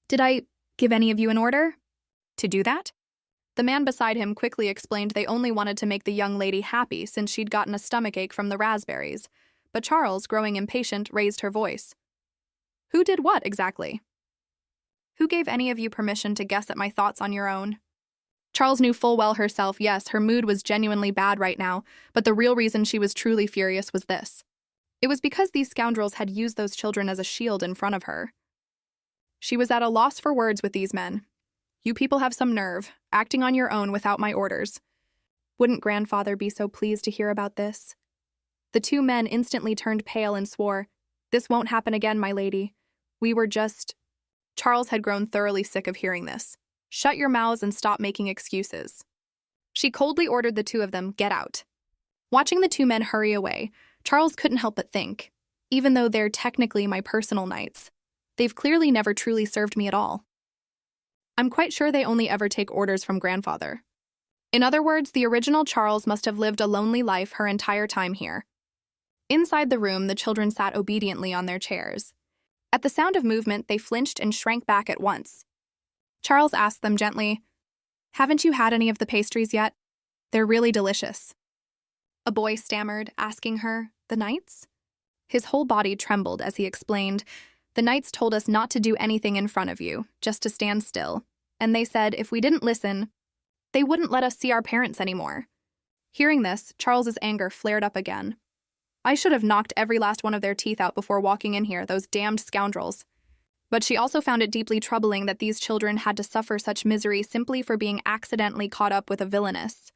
Did I give any of you an order? To do that? The man beside him quickly explained they only wanted to make the young lady happy since she'd gotten a stomachache from the raspberries, but Charles, growing impatient, raised her voice. Who did what, exactly? Who gave any of you permission to guess at my thoughts on your own? Charles knew full well herself, yes, her mood was genuinely bad right now, but the real reason she was truly furious was this. It was because these scoundrels had used those children as a shield in front of her. She was at a loss for words with these men. You people have some nerve, acting on your own without my orders. Wouldn't grandfather be so pleased to hear about this? The two men instantly turned pale and swore, This won't happen again, my lady. We were just... Charles had grown thoroughly sick of hearing this. Shut your mouths and stop making excuses. She coldly ordered the two of them, get out. Watching the two men hurry away, Charles couldn't help but think, even though they're technically my personal knights, they've clearly never truly served me at all. I'm quite sure they only ever take orders from grandfather. In other words, the original Charles must have lived a lonely life her entire time here. Inside the room, the children sat obediently on their chairs. At the sound of movement, they flinched and shrank back at once. Charles asked them gently, Haven't you had any of the pastries yet? They're really delicious. A boy stammered, asking her, The knights? His whole body trembled as he explained, The knights told us not to do anything in front of you, just to stand still. And they said if we didn't listen, they wouldn't let us see our parents anymore. Hearing this, Charles's anger flared up again. I should have knocked every last one of their teeth out before walking in here, those damned scoundrels. But she also found it deeply troubling that these children had to suffer such misery simply for being accidentally caught up with a villainess.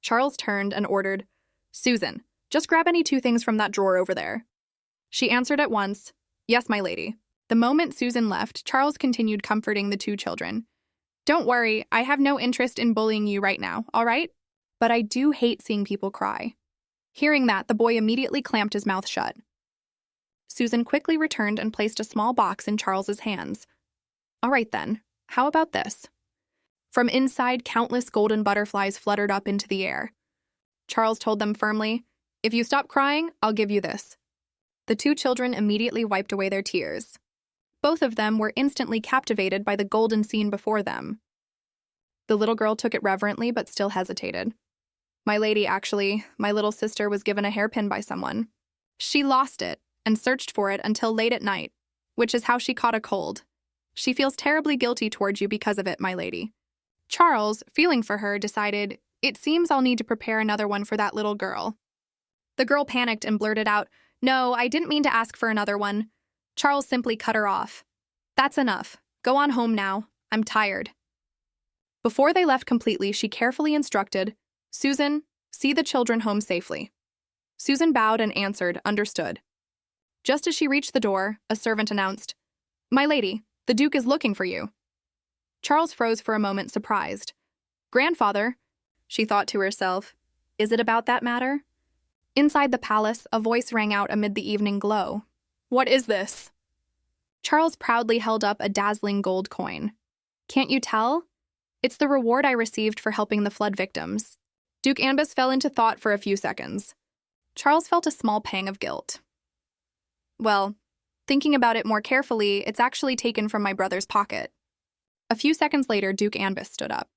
Charles turned and ordered, Susan, just grab any two things from that drawer over there. She answered at once, Yes, my lady. The moment Susan left, Charles continued comforting the two children. Don't worry, I have no interest in bullying you right now, all right? But I do hate seeing people cry. Hearing that, the boy immediately clamped his mouth shut. Susan quickly returned and placed a small box in Charles's hands. All right then, how about this? From inside, countless golden butterflies fluttered up into the air. Charles told them firmly, If you stop crying, I'll give you this. The two children immediately wiped away their tears. Both of them were instantly captivated by the golden scene before them. The little girl took it reverently but still hesitated. My lady, actually, my little sister was given a hairpin by someone. She lost it and searched for it until late at night, which is how she caught a cold. She feels terribly guilty towards you because of it, my lady. Charles, feeling for her, decided, it seems I'll need to prepare another one for that little girl. The girl panicked and blurted out, no, I didn't mean to ask for another one. Charles simply cut her off. That's enough. Go on home now. I'm tired. Before they left completely, she carefully instructed, Susan, see the children home safely. Susan bowed and answered, understood. Just as she reached the door, a servant announced, My lady, the Duke is looking for you. Charles froze for a moment, surprised. Grandfather, she thought to herself, is it about that matter? Inside the palace, a voice rang out amid the evening glow. What is this? Charles proudly held up a dazzling gold coin. Can't you tell? It's the reward I received for helping the flood victims. Duke Anbus fell into thought for a few seconds. Charles felt a small pang of guilt. Well, thinking about it more carefully, it's actually taken from my brother's pocket. A few seconds later, Duke Anbus stood up.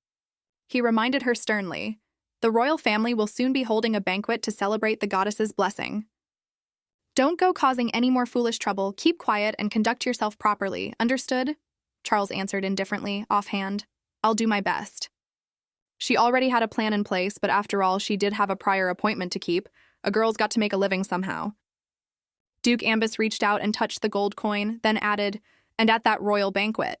He reminded her sternly, the royal family will soon be holding a banquet to celebrate the goddess's blessing. Don't go causing any more foolish trouble, keep quiet, and conduct yourself properly, understood? Charles answered indifferently, offhand. I'll do my best. She already had a plan in place, but after all, she did have a prior appointment to keep. A girl's got to make a living somehow. Duke Anbus reached out and touched the gold coin, then added, and at that royal banquet,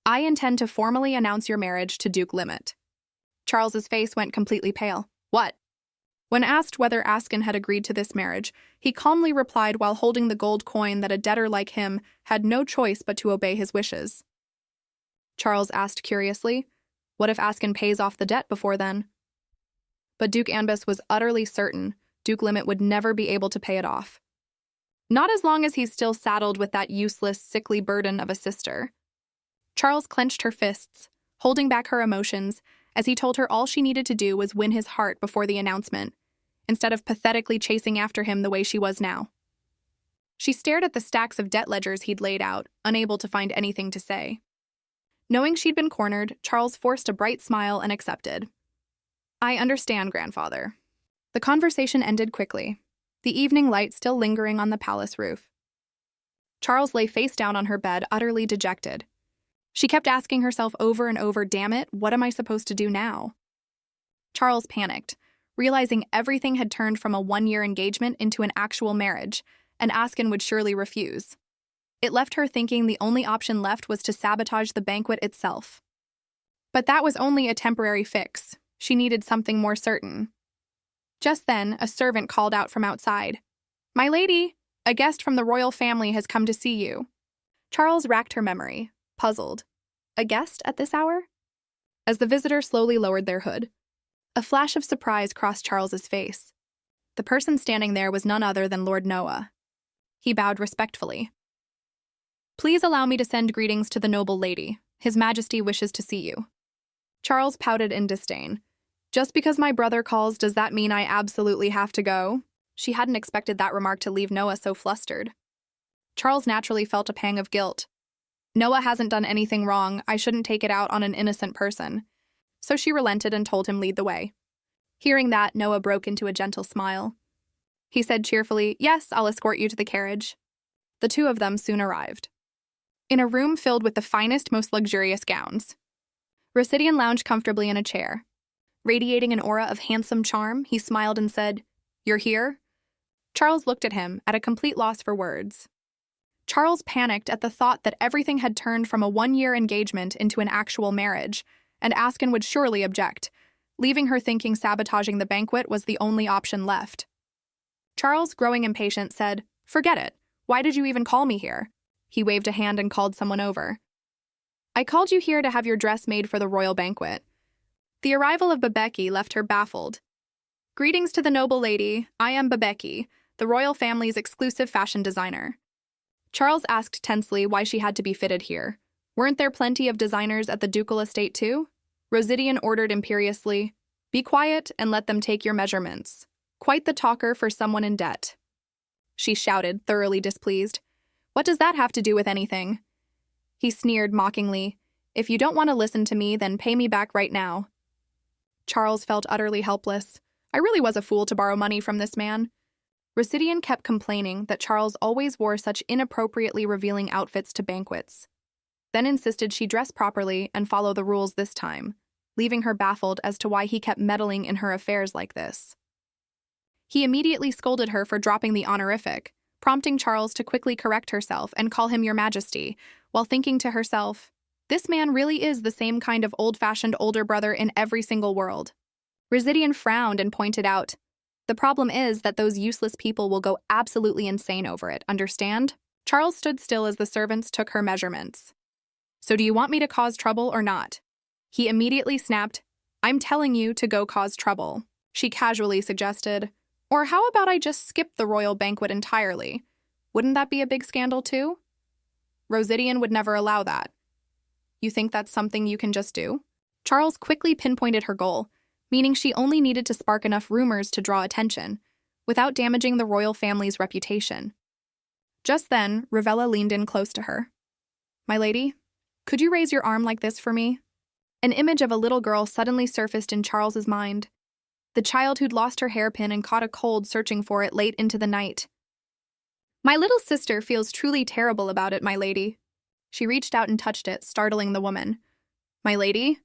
I intend to formally announce your marriage to Duke Limit. Charles's face went completely pale. What? When asked whether Askin had agreed to this marriage, he calmly replied while holding the gold coin that a debtor like him had no choice but to obey his wishes. Charles asked curiously, what if Askin pays off the debt before then? But Duke Anbus was utterly certain Duke Limit would never be able to pay it off. Not as long as he's still saddled with that useless, sickly burden of a sister. Charles clenched her fists, holding back her emotions, as he told her all she needed to do was win his heart before the announcement, instead of pathetically chasing after him the way she was now. She stared at the stacks of debt ledgers he'd laid out, unable to find anything to say. Knowing she'd been cornered, Charles forced a bright smile and accepted. I understand, grandfather. The conversation ended quickly, the evening light still lingering on the palace roof. Charles lay face down on her bed, utterly dejected. She kept asking herself over and over, damn it, what am I supposed to do now? Charles panicked, realizing everything had turned from a one-year engagement into an actual marriage, and Askin would surely refuse. It left her thinking the only option left was to sabotage the banquet itself. But that was only a temporary fix. She needed something more certain. Just then, a servant called out from outside. My lady, a guest from the royal family has come to see you. Charles racked her memory, puzzled. A guest at this hour? As the visitor slowly lowered their hood, a flash of surprise crossed Charles's face. The person standing there was none other than Lord Noah. He bowed respectfully. Please allow me to send greetings to the noble lady. His Majesty wishes to see you. Charles pouted in disdain. Just because my brother calls, does that mean I absolutely have to go? She hadn't expected that remark to leave Noah so flustered. Charles naturally felt a pang of guilt. Noah hasn't done anything wrong. I shouldn't take it out on an innocent person. So she relented and told him lead the way. Hearing that, Noah broke into a gentle smile. He said cheerfully, yes, I'll escort you to the carriage. The two of them soon arrived. In a room filled with the finest, most luxurious gowns. Rosidian lounged comfortably in a chair. Radiating an aura of handsome charm, he smiled and said, You're here? Charles looked at him, at a complete loss for words. Charles panicked at the thought that everything had turned from a one-year engagement into an actual marriage, and Askin would surely object, leaving her thinking sabotaging the banquet was the only option left. Charles, growing impatient, said, Forget it. Why did you even call me here? He waved a hand and called someone over. I called you here to have your dress made for the royal banquet. The arrival of Babeki left her baffled. Greetings to the noble lady. I am Babeki, the royal family's exclusive fashion designer. Charles asked tensely why she had to be fitted here. Weren't there plenty of designers at the ducal estate too? Rosidian ordered imperiously, Be quiet and let them take your measurements. Quite the talker for someone in debt. She shouted, thoroughly displeased. What does that have to do with anything? He sneered mockingly. "If you don't want to listen to me, then pay me back right now." Charles felt utterly helpless. I really was a fool to borrow money from this man. Residian kept complaining that Charles always wore such inappropriately revealing outfits to banquets, then insisted she dress properly and follow the rules this time, leaving her baffled as to why he kept meddling in her affairs like this. He immediately scolded her for dropping the honorific, prompting Charles to quickly correct herself and call him Your Majesty, while thinking to herself, this man really is the same kind of old-fashioned older brother in every single world. Residian frowned and pointed out, the problem is that those useless people will go absolutely insane over it, understand? Charles stood still as the servants took her measurements. So do you want me to cause trouble or not? He immediately snapped, I'm telling you to go cause trouble. She casually suggested, or how about I just skip the royal banquet entirely? Wouldn't that be a big scandal too? Rosidian would never allow that. You think that's something you can just do? Charles quickly pinpointed her goal, meaning she only needed to spark enough rumors to draw attention, without damaging the royal family's reputation. Just then, Ravella leaned in close to her. My lady, could you raise your arm like this for me? An image of a little girl suddenly surfaced in Charles's mind. The child who'd lost her hairpin and caught a cold searching for it late into the night. My little sister feels truly terrible about it, my lady. She reached out and touched it, startling the woman. My lady?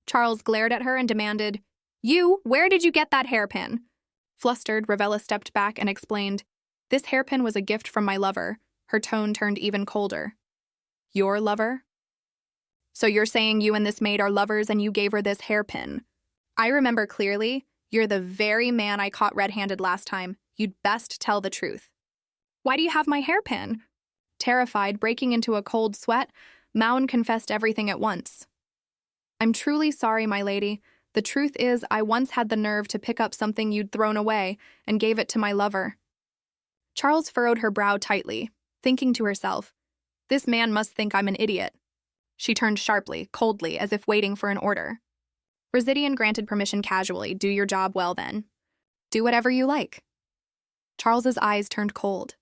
Charles glared at her and demanded, You, where did you get that hairpin? Flustered, Ravella stepped back and explained, This hairpin was a gift from my lover. Her tone turned even colder. Your lover? So you're saying you and this maid are lovers and you gave her this hairpin? I remember clearly. You're the very man I caught red-handed last time. You'd best tell the truth. Why do you have my hairpin? Terrified, breaking into a cold sweat, Maun confessed everything at once. I'm truly sorry, my lady. The truth is, I once had the nerve to pick up something you'd thrown away and gave it to my lover. Charles furrowed her brow tightly, thinking to herself, this man must think I'm an idiot. She turned sharply, coldly, as if waiting for an order. Residian granted permission casually. Do your job well, then. Do whatever you like. Charles's eyes turned cold.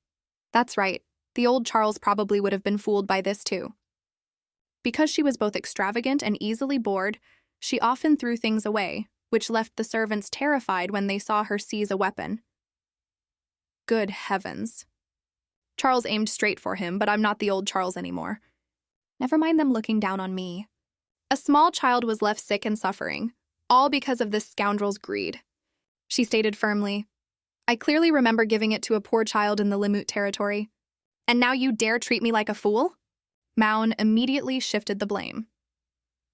That's right. The old Charles probably would have been fooled by this, too. Because she was both extravagant and easily bored, she often threw things away, which left the servants terrified when they saw her seize a weapon. Good heavens. Charles aimed straight for him, but I'm not the old Charles anymore. Never mind them looking down on me. A small child was left sick and suffering, all because of this scoundrel's greed. She stated firmly, I clearly remember giving it to a poor child in the Limut territory. And now you dare treat me like a fool? Maun immediately shifted the blame.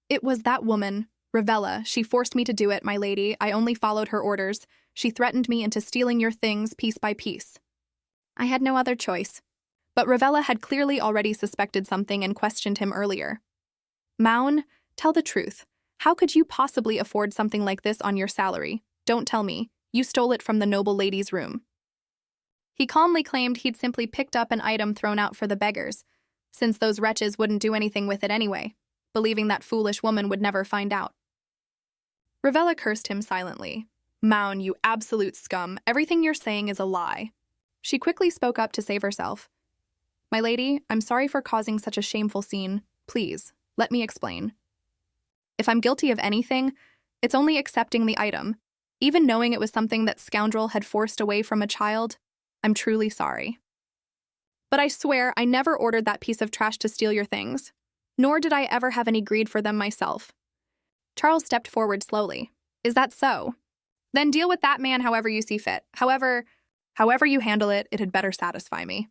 It was that woman, Ravella. She forced me to do it, my lady. I only followed her orders. She threatened me into stealing your things piece by piece. I had no other choice. But Ravella had clearly already suspected something and questioned him earlier. Maun, tell the truth. How could you possibly afford something like this on your salary? Don't tell me. You stole it from the noble lady's room. He calmly claimed he'd simply picked up an item thrown out for the beggars, since those wretches wouldn't do anything with it anyway, believing that foolish woman would never find out. Ravella cursed him silently. Maun, you absolute scum. Everything you're saying is a lie. She quickly spoke up to save herself. My lady, I'm sorry for causing such a shameful scene. Please, let me explain. If I'm guilty of anything, it's only accepting the item. Even knowing it was something that scoundrel had forced away from a child, I'm truly sorry. But I swear I never ordered that piece of trash to steal your things, nor did I ever have any greed for them myself. Charles stepped forward slowly. Is that so? Then deal with that man however you see fit. However you handle it, it had better satisfy me.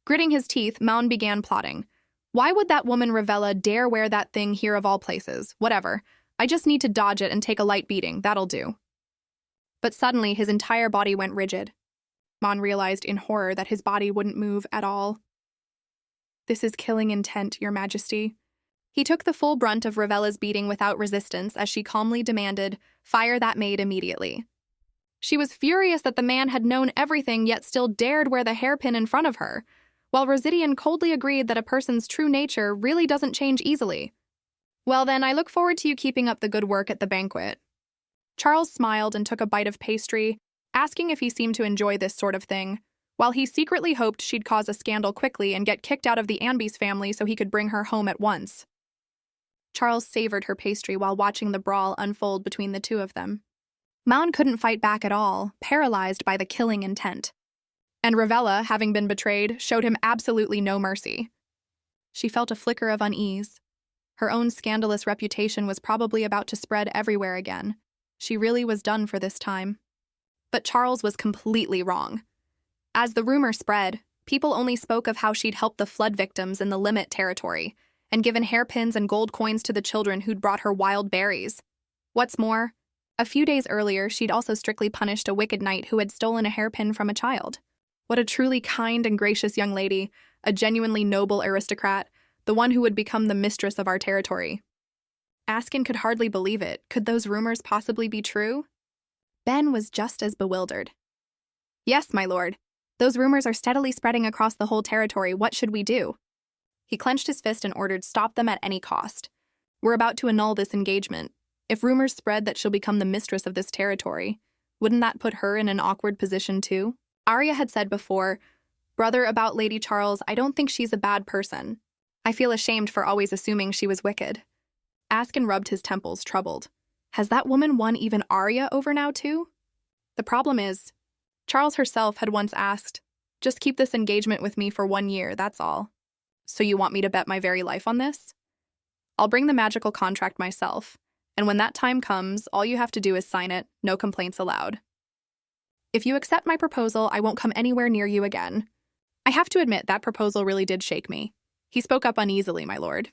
Gritting his teeth, Maun began plotting. Why would that woman Ravella dare wear that thing here of all places? Whatever. I just need to dodge it and take a light beating. That'll do. But suddenly, his entire body went rigid. Maun realized in horror that his body wouldn't move at all. This is killing intent, Your Majesty. He took the full brunt of Ravella's beating without resistance as she calmly demanded, fire that maid immediately. She was furious that the man had known everything yet still dared wear the hairpin in front of her, while Rosidian coldly agreed that a person's true nature really doesn't change easily. Well then, I look forward to you keeping up the good work at the banquet. Charles smiled and took a bite of pastry, asking if he seemed to enjoy this sort of thing. while he secretly hoped she'd cause a scandal quickly and get kicked out of the Anbys family so he could bring her home at once. Charles savored her pastry while watching the brawl unfold between the two of them. Maun couldn't fight back at all, paralyzed by the killing intent. And Ravella, having been betrayed, showed him absolutely no mercy. She felt a flicker of unease. Her own scandalous reputation was probably about to spread everywhere again. She really was done for this time. But Charles was completely wrong. As the rumor spread, people only spoke of how she'd helped the flood victims in the Limit territory and given hairpins and gold coins to the children who'd brought her wild berries. What's more, a few days earlier, she'd also strictly punished a wicked knight who had stolen a hairpin from a child. What a truly kind and gracious young lady, a genuinely noble aristocrat, the one who would become the mistress of our territory. Askin could hardly believe it. Could those rumors possibly be true? Ben was just as bewildered. Yes, my lord. Those rumors are steadily spreading across the whole territory. What should we do? He clenched his fist and ordered, stop them at any cost. We're about to annul this engagement. If rumors spread that she'll become the mistress of this territory, wouldn't that put her in an awkward position too? Arya had said before, brother, about Lady Charles, I don't think she's a bad person. I feel ashamed for always assuming she was wicked. Askin rubbed his temples, troubled. Has that woman won even Arya over now too? The problem is, Charles herself had once asked, just keep this engagement with me for 1 year, that's all. So you want me to bet my very life on this? I'll bring the magical contract myself, and when that time comes, all you have to do is sign it, no complaints allowed. If you accept my proposal, I won't come anywhere near you again. I have to admit, that proposal really did shake me. He spoke up uneasily, my lord.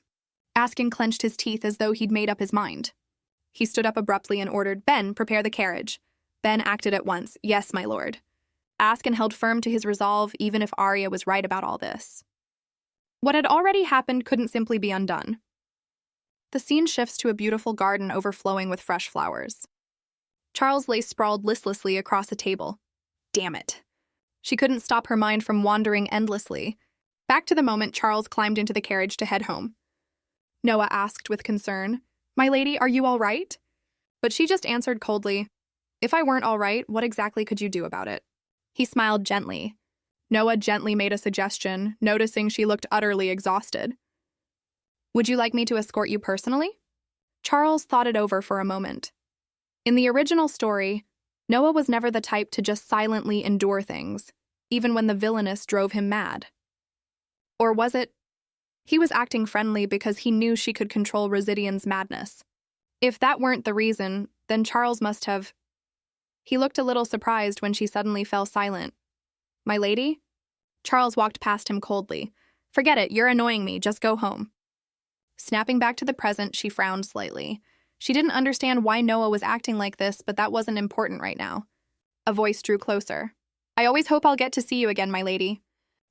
Askin clenched his teeth as though he'd made up his mind. He stood up abruptly and ordered, Ben, prepare the carriage. Ben acted at once, yes, my lord. Askin held firm to his resolve, even if Arya was right about all this. What had already happened couldn't simply be undone. The scene shifts to a beautiful garden overflowing with fresh flowers. Charles lay sprawled listlessly across a table. Damn it. She couldn't stop her mind from wandering endlessly. Back to the moment Charles climbed into the carriage to head home. Noah asked with concern, My lady, are you all right? But she just answered coldly, If I weren't all right, what exactly could you do about it? He smiled gently. Noah gently made a suggestion, noticing she looked utterly exhausted. Would you like me to escort you personally? Charles thought it over for a moment. In the original story, Noah was never the type to just silently endure things, even when the villainess drove him mad. Or was it? He was acting friendly because he knew she could control Residian's madness. If that weren't the reason, then Charles must have... He looked a little surprised when she suddenly fell silent. My lady? Charles walked past him coldly. Forget it, you're annoying me, just go home. Snapping back to the present, she frowned slightly. She didn't understand why Noah was acting like this, but that wasn't important right now. A voice drew closer. I always hope I'll get to see you again, my lady.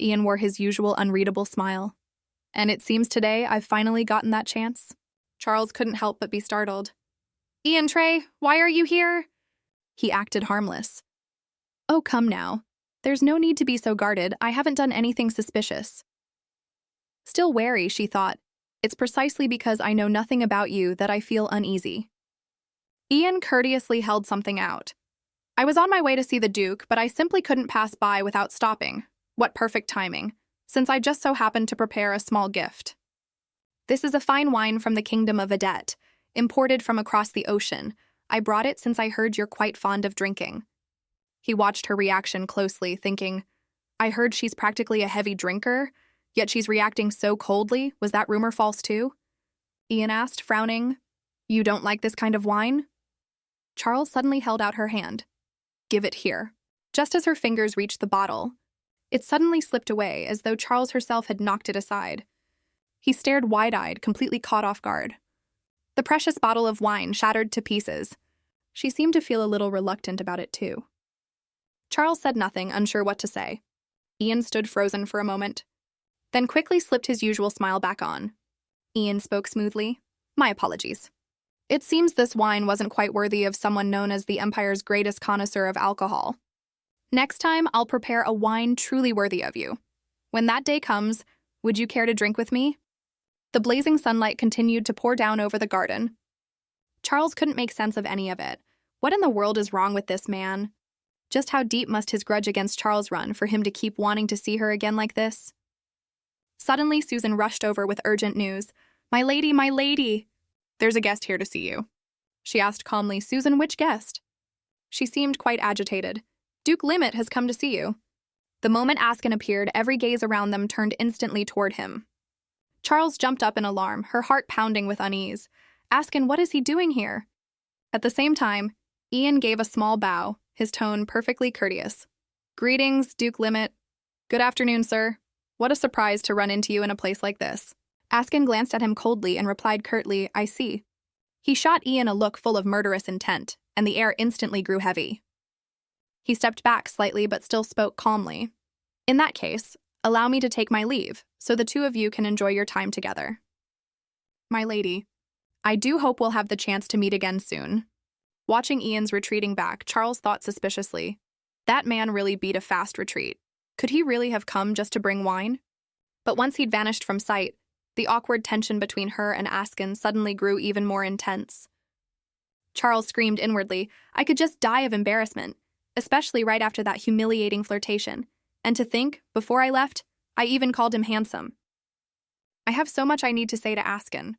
Ian wore his usual unreadable smile. And it seems today I've finally gotten that chance. Charles couldn't help but be startled. Ian Trey, why are you here? He acted harmless. Oh, come now. There's no need to be so guarded. I haven't done anything suspicious. Still wary, she thought. It's precisely because I know nothing about you that I feel uneasy. Ian courteously held something out. I was on my way to see the Duke, but I simply couldn't pass by without stopping. What perfect timing, since I just so happened to prepare a small gift. This is a fine wine from the Kingdom of Adet, imported from across the ocean. I brought it since I heard you're quite fond of drinking. He watched her reaction closely, thinking, I heard she's practically a heavy drinker, yet she's reacting so coldly. Was that rumor false too? Ian asked, frowning. You don't like this kind of wine? Charles suddenly held out her hand. Give it here. Just as her fingers reached the bottle, it suddenly slipped away, as though Charles herself had knocked it aside. He stared wide-eyed, completely caught off guard. The precious bottle of wine shattered to pieces. She seemed to feel a little reluctant about it too. Charles said nothing, unsure what to say. Ian stood frozen for a moment, then quickly slipped his usual smile back on. Ian spoke smoothly. My apologies. It seems this wine wasn't quite worthy of someone known as the Empire's greatest connoisseur of alcohol. Next time, I'll prepare a wine truly worthy of you. When that day comes, would you care to drink with me? The blazing sunlight continued to pour down over the garden. Charles couldn't make sense of any of it. What in the world is wrong with this man? Just how deep must his grudge against Charles run for him to keep wanting to see her again like this? Suddenly, Susan rushed over with urgent news. My lady, my lady! There's a guest here to see you. She asked calmly, Susan, which guest? She seemed quite agitated. Duke Limit has come to see you. The moment Askin appeared, every gaze around them turned instantly toward him. Charles jumped up in alarm, her heart pounding with unease. Askin, what is he doing here? At the same time, Ian gave a small bow, his tone perfectly courteous. Greetings, Duke Limit. Good afternoon, sir. What a surprise to run into you in a place like this. Askin glanced at him coldly and replied curtly, I see. He shot Ian a look full of murderous intent, and the air instantly grew heavy. He stepped back slightly but still spoke calmly. In that case, allow me to take my leave, so the two of you can enjoy your time together. My lady, I do hope we'll have the chance to meet again soon. Watching Ian's retreating back, Charles thought suspiciously. That man really beat a fast retreat. Could he really have come just to bring wine? But once he'd vanished from sight, the awkward tension between her and Askin suddenly grew even more intense. Charles screamed inwardly, I could just die of embarrassment, especially right after that humiliating flirtation. And to think, before I left, I even called him handsome. I have so much I need to say to Askin.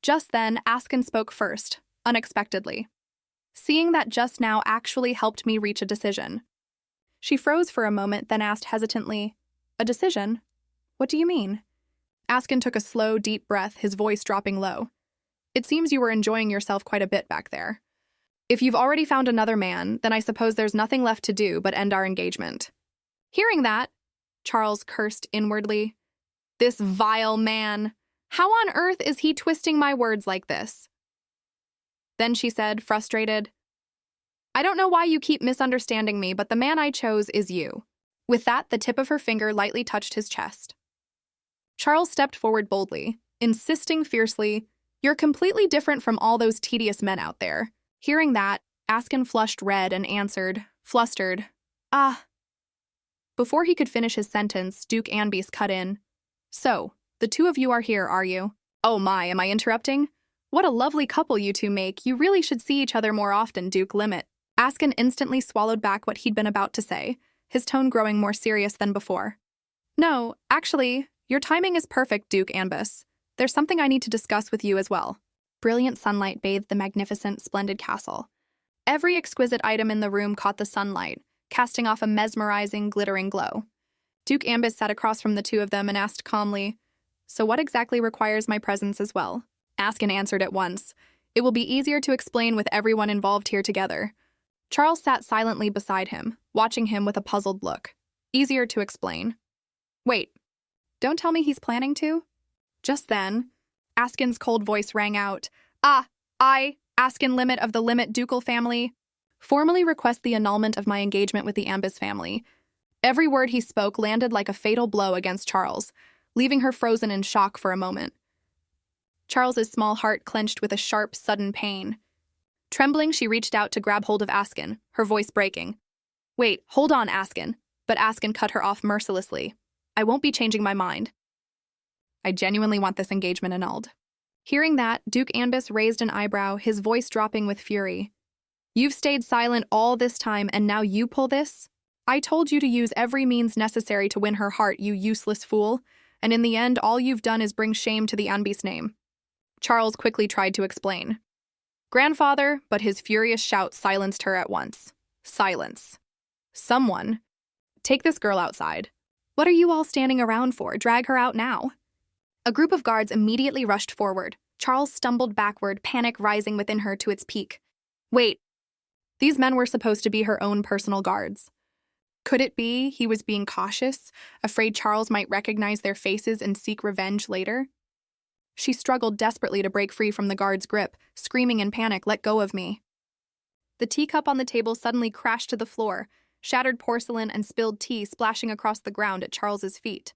Just then, Askin spoke first, unexpectedly. Seeing that just now actually helped me reach a decision. She froze for a moment, then asked hesitantly, A decision? What do you mean? Askin took a slow, deep breath, his voice dropping low. It seems you were enjoying yourself quite a bit back there. If you've already found another man, then I suppose there's nothing left to do but end our engagement. Hearing that, Charles cursed inwardly. This vile man! How on earth is he twisting my words like this? Then she said, frustrated, I don't know why you keep misunderstanding me, but the man I chose is you. With that, the tip of her finger lightly touched his chest. Charles stepped forward boldly, insisting fiercely, You're completely different from all those tedious men out there. Hearing that, Askin flushed red and answered, flustered, Ah. Before he could finish his sentence, Duke Anbis cut in. So, the two of you are here, are you? Oh my, am I interrupting? What a lovely couple you two make. You really should see each other more often, Duke Limit. Askin instantly swallowed back what he'd been about to say, his tone growing more serious than before. No, actually, your timing is perfect, Duke Anbis. There's something I need to discuss with you as well. Brilliant sunlight bathed the magnificent, splendid castle. Every exquisite item in the room caught the sunlight, casting off a mesmerizing, glittering glow. Duke Anbis sat across from the two of them and asked calmly, So what exactly requires my presence as well? Askin answered at once, It will be easier to explain with everyone involved here together. Charles sat silently beside him, watching him with a puzzled look. Easier to explain. Wait, don't tell me he's planning to? Just then, Askin's cold voice rang out, I, Askin Limit of the Limit Ducal family, formally request the annulment of my engagement with the Anbis family. Every word he spoke landed like a fatal blow against Charles, leaving her frozen in shock for a moment. Charles's small heart clenched with a sharp, sudden pain. Trembling, she reached out to grab hold of Askin, her voice breaking. Wait, hold on, Askin. But Askin cut her off mercilessly. I won't be changing my mind. I genuinely want this engagement annulled. Hearing that, Duke Anbis raised an eyebrow, his voice dropping with fury. You've stayed silent all this time, and now you pull this? I told you to use every means necessary to win her heart, you useless fool, and in the end, all you've done is bring shame to the Anbis name. Charles quickly tried to explain. Grandfather, but his furious shout silenced her at once. Silence. Someone. Take this girl outside. What are you all standing around for? Drag her out now. A group of guards immediately rushed forward. Charles stumbled backward, panic rising within her to its peak. Wait. These men were supposed to be her own personal guards. Could it be he was being cautious, afraid Charles might recognize their faces and seek revenge later? She struggled desperately to break free from the guard's grip, screaming in panic, Let go of me. The teacup on the table suddenly crashed to the floor, shattered porcelain and spilled tea splashing across the ground at Charles's feet.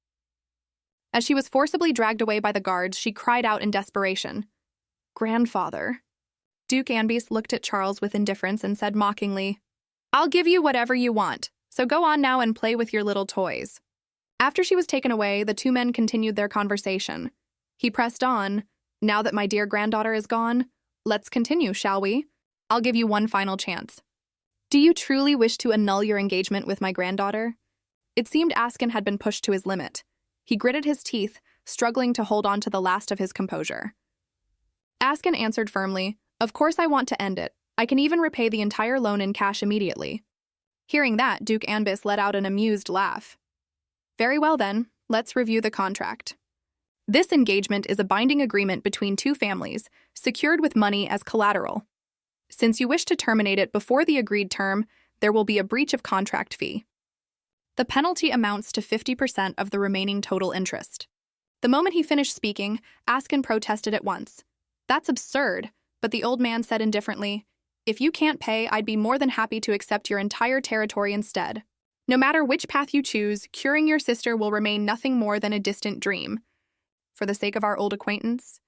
As she was forcibly dragged away by the guards, she cried out in desperation. Grandfather. Duke Anbis looked at Charles with indifference and said mockingly, I'll give you whatever you want, so go on now and play with your little toys. After she was taken away, the two men continued their conversation. He pressed on, Now that my dear granddaughter is gone, let's continue, shall we? I'll give you one final chance. Do you truly wish to annul your engagement with my granddaughter? It seemed Askin had been pushed to his limit. He gritted his teeth, struggling to hold on to the last of his composure. Askin answered firmly, "Of course I want to end it. I can even repay the entire loan in cash immediately." Hearing that, Duke Anbis let out an amused laugh. "Very well then, let's review the contract. This engagement is a binding agreement between two families, secured with money as collateral. Since you wish to terminate it before the agreed term, there will be a breach of contract fee. The penalty amounts to 50% of the remaining total interest." The moment he finished speaking, Askin protested at once. "That's absurd," but the old man said indifferently, "If you can't pay, I'd be more than happy to accept your entire territory instead. No matter which path you choose, curing your sister will remain nothing more than a distant dream. For the sake of our old acquaintance,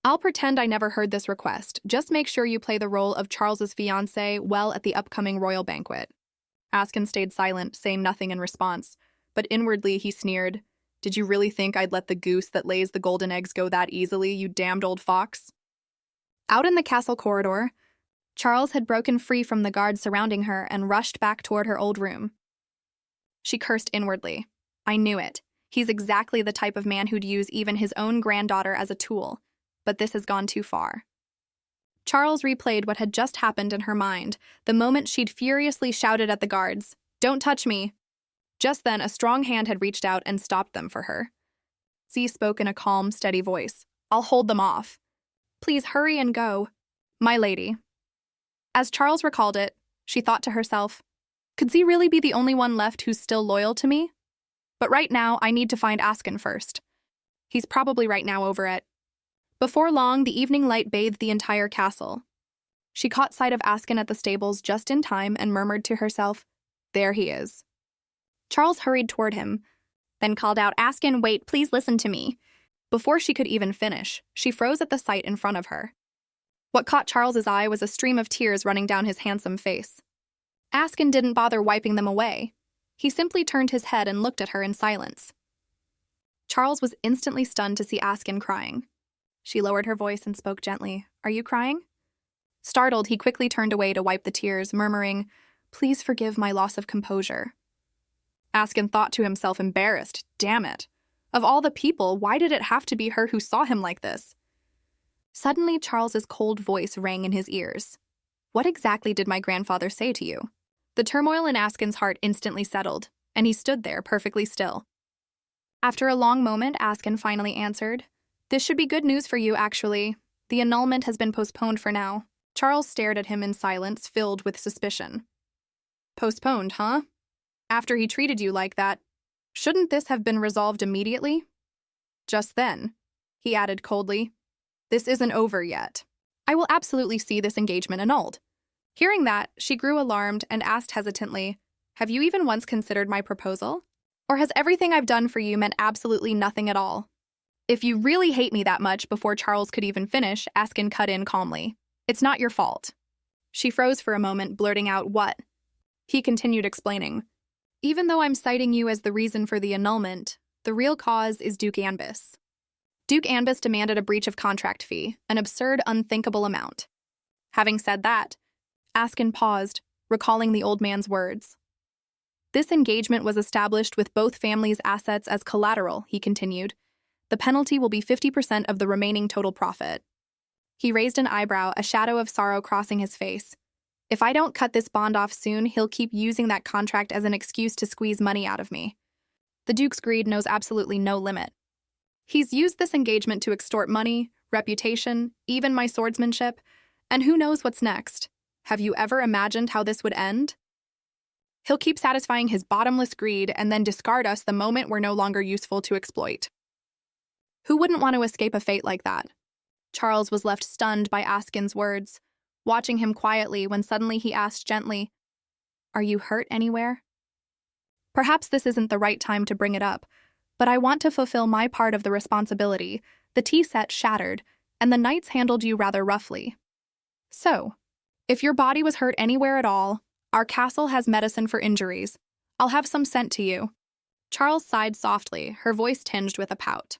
I'll pretend I never heard this request. Just make sure you play the role of Charles's fiancé well at the upcoming royal banquet." Askin stayed silent, saying nothing in response, but inwardly he sneered, "Did you really think I'd let the goose that lays the golden eggs go that easily, you damned old fox?" Out in the castle corridor, Charles had broken free from the guards surrounding her and rushed back toward her old room. She cursed inwardly. "I knew it. He's exactly the type of man who'd use even his own granddaughter as a tool. But this has gone too far." Charles replayed what had just happened in her mind, the moment she'd furiously shouted at the guards, "Don't touch me." Just then, a strong hand had reached out and stopped them for her. Z spoke in a calm, steady voice. "I'll hold them off. Please hurry and go, my lady." As Charles recalled it, she thought to herself, "Could Z really be the only one left who's still loyal to me? But right now, I need to find Askin first. He's probably right now over at..." Before long, the evening light bathed the entire castle. She caught sight of Askin at the stables just in time and murmured to herself, "There he is." Charles hurried toward him, then called out, "Askin, wait, please listen to me." Before she could even finish, she froze at the sight in front of her. What caught Charles's eye was a stream of tears running down his handsome face. Askin didn't bother wiping them away. He simply turned his head and looked at her in silence. Charles was instantly stunned to see Askin crying. She lowered her voice and spoke gently. "Are you crying?" Startled, he quickly turned away to wipe the tears, murmuring, "Please forgive my loss of composure." Askin thought to himself, embarrassed. Damn it. Of all the people, why did it have to be her who saw him like this? Suddenly, Charles's cold voice rang in his ears. "What exactly did my grandfather say to you?" The turmoil in Askin's heart instantly settled, and he stood there perfectly still. After a long moment, Askin finally answered, "This should be good news for you, actually. The annulment has been postponed for now." Charles stared at him in silence, filled with suspicion. "Postponed, huh? After he treated you like that, shouldn't this have been resolved immediately?" "Just then," he added coldly, "this isn't over yet. I will absolutely see this engagement annulled." Hearing that, she grew alarmed and asked hesitantly, "Have you even once considered my proposal? Or has everything I've done for you meant absolutely nothing at all?" "If you really hate me that much," before Charles could even finish, Askin cut in calmly, "it's not your fault." She froze for a moment, blurting out, "What?" He continued explaining, "Even though I'm citing you as the reason for the annulment, the real cause is Duke Anbis." Duke Anbis demanded a breach of contract fee, an absurd, unthinkable amount. Having said that, Askin paused, recalling the old man's words. "This engagement was established with both families' assets as collateral," he continued. "The penalty will be 50% of the remaining total profit." He raised an eyebrow, a shadow of sorrow crossing his face. "If I don't cut this bond off soon, he'll keep using that contract as an excuse to squeeze money out of me. The Duke's greed knows absolutely no limit. He's used this engagement to extort money, reputation, even my swordsmanship, and who knows what's next. Have you ever imagined how this would end? He'll keep satisfying his bottomless greed and then discard us the moment we're no longer useful to exploit. Who wouldn't want to escape a fate like that?" Charles was left stunned by Askin's words, watching him quietly when suddenly he asked gently, "Are you hurt anywhere? Perhaps this isn't the right time to bring it up, but I want to fulfill my part of the responsibility. The tea set shattered, and the knights handled you rather roughly. So, if your body was hurt anywhere at all, our castle has medicine for injuries. I'll have some sent to you." Charles sighed softly, her voice tinged with a pout.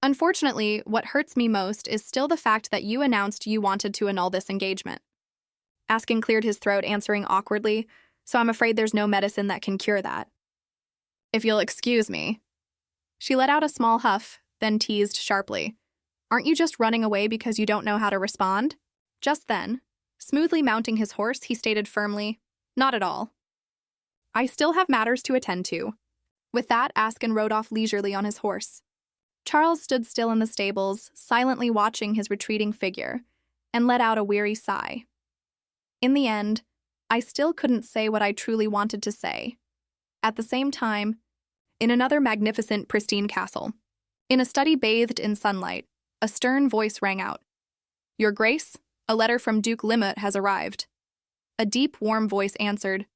"Unfortunately, what hurts me most is still the fact that you announced you wanted to annul this engagement." Askin cleared his throat, answering awkwardly, so I'm afraid there's no medicine that can cure that. If you'll excuse me. She let out a small huff, then teased sharply. Aren't you just running away because you don't know how to respond? Just then, smoothly mounting his horse, he stated firmly, Not at all. I still have matters to attend to. With that, Askin rode off leisurely on his horse. Charles stood still in the stables, silently watching his retreating figure, and let out a weary sigh. In the end, I still couldn't say what I truly wanted to say. At the same time, in another magnificent, pristine castle, in a study bathed in sunlight, a stern voice rang out. Your Grace, a letter from Duke Limit has arrived. A deep, warm voice answered,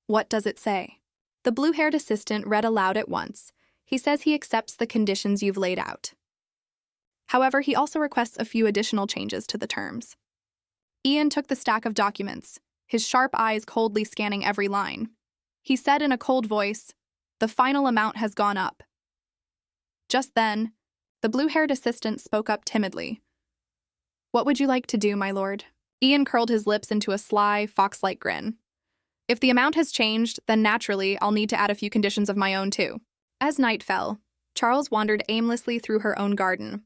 What does it say? The blue-haired assistant read aloud at once. He says he accepts the conditions you've laid out. However, he also requests a few additional changes to the terms. Ian took the stack of documents, his sharp eyes coldly scanning every line. He said in a cold voice, The final amount has gone up. Just then, the blue-haired assistant spoke up timidly. What would you like to do, my lord? Ian curled his lips into a sly, fox-like grin. If the amount has changed, then naturally I'll need to add a few conditions of my own too. As night fell, Charles wandered aimlessly through her own garden.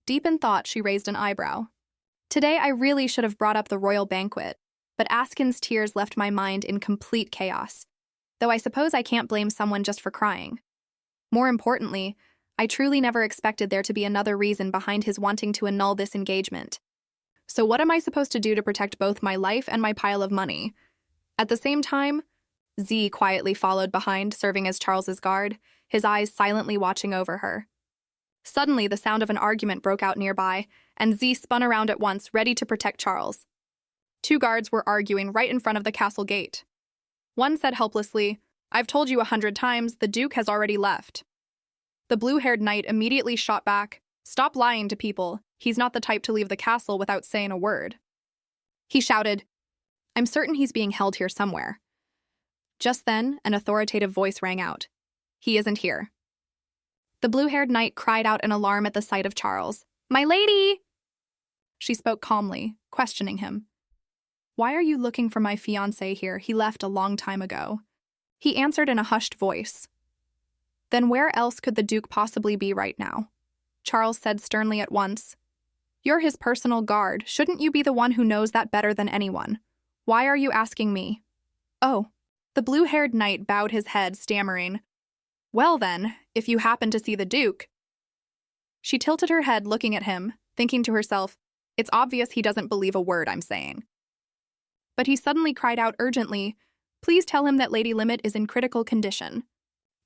Deep in thought, she raised an eyebrow. Today I really should have brought up the royal banquet, but Askin's tears left my mind in complete chaos, though I suppose I can't blame someone just for crying. More importantly, I truly never expected there to be another reason behind his wanting to annul this engagement. So what am I supposed to do to protect both my life and my pile of money? At the same time, Z quietly followed behind, serving as Charles's guard, his eyes silently watching over her. Suddenly, the sound of an argument broke out nearby, and Z spun around at once, ready to protect Charles. Two guards were arguing right in front of the castle gate. One said helplessly, I've told you 100 times, the Duke has already left. The blue-haired knight immediately shot back, Stop lying to people. He's not the type to leave the castle without saying a word. He shouted, I'm certain he's being held here somewhere. Just then, an authoritative voice rang out. He isn't here. The blue-haired knight cried out in alarm at the sight of Charles. My lady! She spoke calmly, questioning him. Why are you looking for my fiancé here? He left a long time ago. He answered in a hushed voice. Then where else could the Duke possibly be right now? Charles said sternly at once. You're his personal guard. Shouldn't you be the one who knows that better than anyone? Why are you asking me? Oh. The blue-haired knight bowed his head, stammering. Well then, if you happen to see the Duke. She tilted her head, looking at him, thinking to herself, it's obvious he doesn't believe a word I'm saying. But he suddenly cried out urgently, Please tell him that Lady Limit is in critical condition.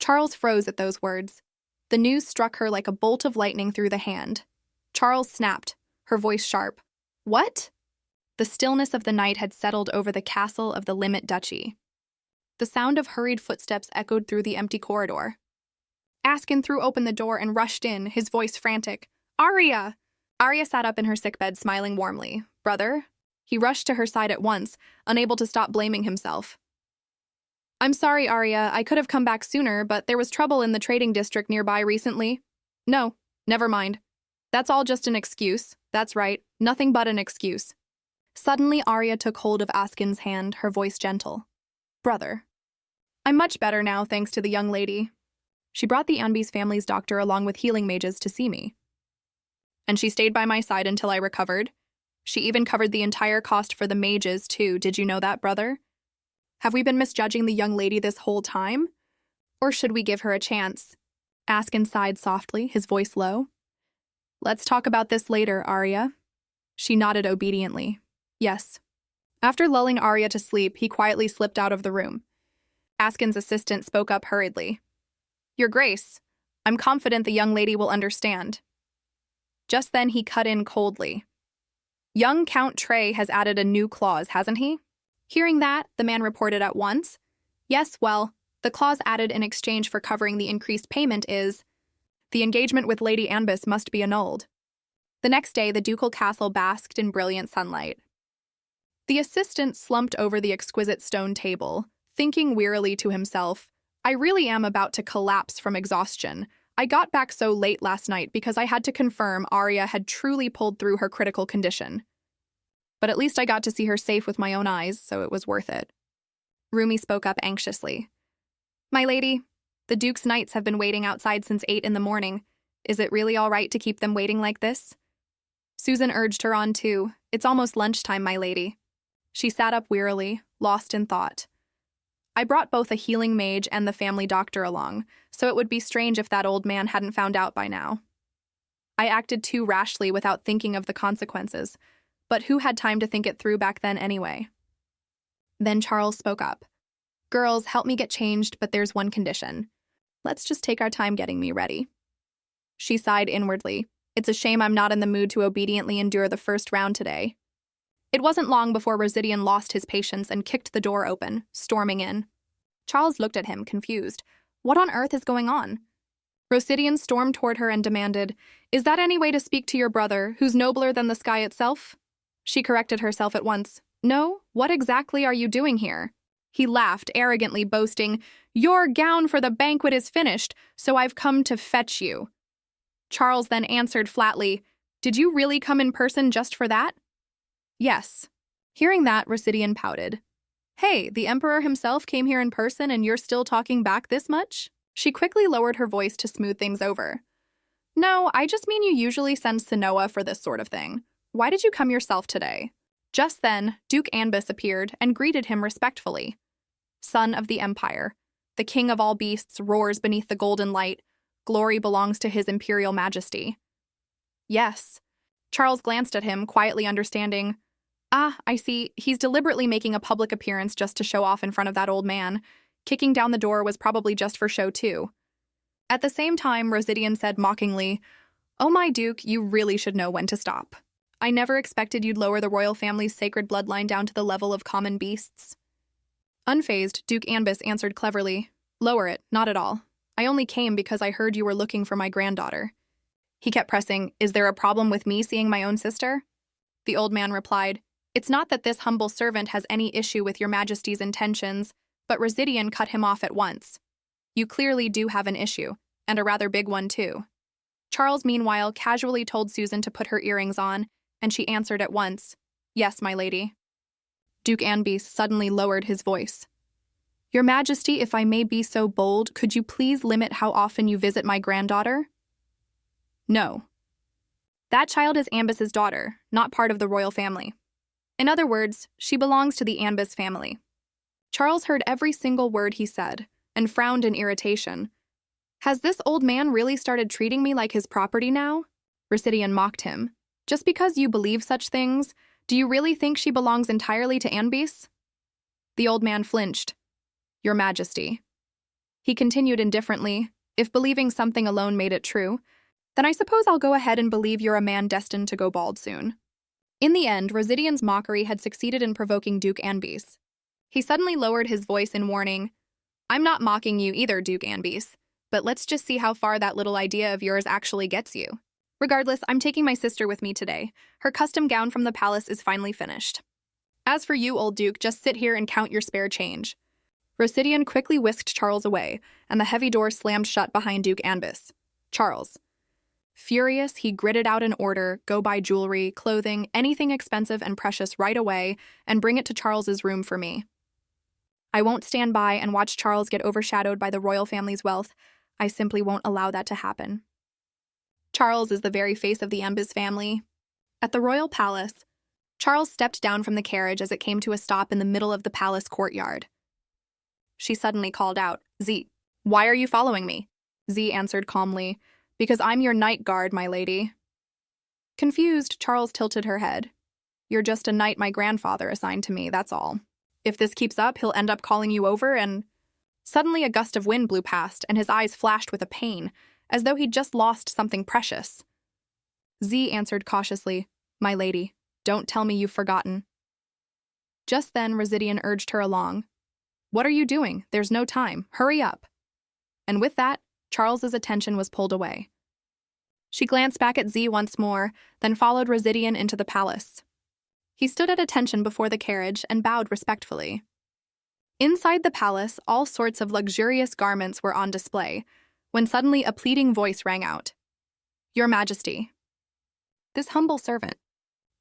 Charles froze at those words. The news struck her like a bolt of lightning through the hand. Charles snapped, her voice sharp. What? The stillness of the night had settled over the castle of the Limit Duchy. The sound of hurried footsteps echoed through the empty corridor. Askin threw open the door and rushed in, his voice frantic. Arya! Arya sat up in her sickbed, smiling warmly. Brother? He rushed to her side at once, unable to stop blaming himself. I'm sorry, Arya. I could have come back sooner, but there was trouble in the trading district nearby recently. No, never mind. That's all just an excuse. That's right, nothing but an excuse. Suddenly, Arya took hold of Askin's hand, her voice gentle. Brother. I'm much better now, thanks to the young lady. She brought the Anby's family's doctor along with healing mages to see me. And she stayed by my side until I recovered. She even covered the entire cost for the mages, too. Did you know that, brother? Have we been misjudging the young lady this whole time? Or should we give her a chance? Askin sighed softly, his voice low. Let's talk about this later, Arya. She nodded obediently. Yes. After lulling Arya to sleep, he quietly slipped out of the room. Askin's assistant spoke up hurriedly. Your Grace, I'm confident the young lady will understand. Just then he cut in coldly. Young Count Trey has added a new clause, hasn't he? Hearing that, the man reported at once. Yes, well, the clause added in exchange for covering the increased payment is, the engagement with Lady Anbis must be annulled. The next day, the ducal castle basked in brilliant sunlight. The assistant slumped over the exquisite stone table, thinking wearily to himself, I really am about to collapse from exhaustion. I got back so late last night because I had to confirm Arya had truly pulled through her critical condition. But at least I got to see her safe with my own eyes, so it was worth it. Rumi spoke up anxiously. My lady, the Duke's knights have been waiting outside since 8 in the morning. Is it really all right to keep them waiting like this? Susan urged her on too. It's almost lunchtime, my lady. She sat up wearily, lost in thought. I brought both a healing mage and the family doctor along, so it would be strange if that old man hadn't found out by now. I acted too rashly without thinking of the consequences, but who had time to think it through back then anyway? Then Charles spoke up. Girls, help me get changed, but there's one condition. Let's just take our time getting me ready. She sighed inwardly. It's a shame I'm not in the mood to obediently endure the first round today. It wasn't long before Rosidian lost his patience and kicked the door open, storming in. Charles looked at him, confused. What on earth is going on? Rosidian stormed toward her and demanded, Is that any way to speak to your brother, who's nobler than the sky itself? She corrected herself at once. No, what exactly are you doing here? He laughed, arrogantly boasting, Your gown for the banquet is finished, so I've come to fetch you. Charles then answered flatly, Did you really come in person just for that? Yes. Hearing that, Rosidian pouted. Hey, the Emperor himself came here in person and you're still talking back this much? She quickly lowered her voice to smooth things over. No, I just mean you usually send Sanoa for this sort of thing. Why did you come yourself today? Just then, Duke Anbis appeared and greeted him respectfully. Son of the Empire, the king of all beasts roars beneath the golden light. Glory belongs to his imperial majesty. Yes. Charles glanced at him, quietly understanding. Ah, I see. He's deliberately making a public appearance just to show off in front of that old man. Kicking down the door was probably just for show, too. At the same time, Rosidian said mockingly, Oh my Duke, you really should know when to stop. I never expected you'd lower the royal family's sacred bloodline down to the level of common beasts. Unfazed, Duke Anbis answered cleverly, Lower it, not at all. I only came because I heard you were looking for my granddaughter. He kept pressing, Is there a problem with me seeing my own sister? The old man replied, It's not that this humble servant has any issue with your majesty's intentions, but Rosidian cut him off at once. You clearly do have an issue, and a rather big one too. Charles, meanwhile, casually told Susan to put her earrings on, and she answered at once, Yes, my lady. Duke Anbis suddenly lowered his voice. Your Majesty, if I may be so bold, could you please limit how often you visit my granddaughter? No. That child is Anbis's daughter, not part of the royal family. In other words, she belongs to the Anbis family. Charles heard every single word he said, and frowned in irritation. Has this old man really started treating me like his property now? Rosidian mocked him. Just because you believe such things, do you really think she belongs entirely to Anbis? The old man flinched. Your Majesty. He continued indifferently, If believing something alone made it true, then I suppose I'll go ahead and believe you're a man destined to go bald soon. In the end, Rosidian's mockery had succeeded in provoking Duke Anbis. He suddenly lowered his voice in warning, I'm not mocking you either, Duke Anbis, but let's just see how far that little idea of yours actually gets you. Regardless, I'm taking my sister with me today. Her custom gown from the palace is finally finished. As for you, old Duke, just sit here and count your spare change. Rosidian quickly whisked Charles away, and the heavy door slammed shut behind Duke Anbis. Charles. Furious, he gritted out an order, go buy jewelry, clothing, anything expensive and precious right away, and bring it to Charles's room for me. I won't stand by and watch Charles get overshadowed by the royal family's wealth. I simply won't allow that to happen. Charles is the very face of the Anbis family. At the royal palace, Charles stepped down from the carriage as it came to a stop in the middle of the palace courtyard. She suddenly called out, Z, why are you following me? Z answered calmly, Because I'm your night guard, my lady. Confused, Charles tilted her head. You're just a knight my grandfather assigned to me, that's all. If this keeps up, he'll end up calling you over and... Suddenly a gust of wind blew past, and his eyes flashed with a pain, as though he'd just lost something precious. Z answered cautiously, My lady, don't tell me you've forgotten. Just then, Rosidian urged her along. What are you doing? There's no time. Hurry up. And with that, Charles's attention was pulled away. She glanced back at Z once more, then followed Rosidian into the palace. He stood at attention before the carriage and bowed respectfully. Inside the palace, all sorts of luxurious garments were on display, when suddenly a pleading voice rang out. Your Majesty. This humble servant.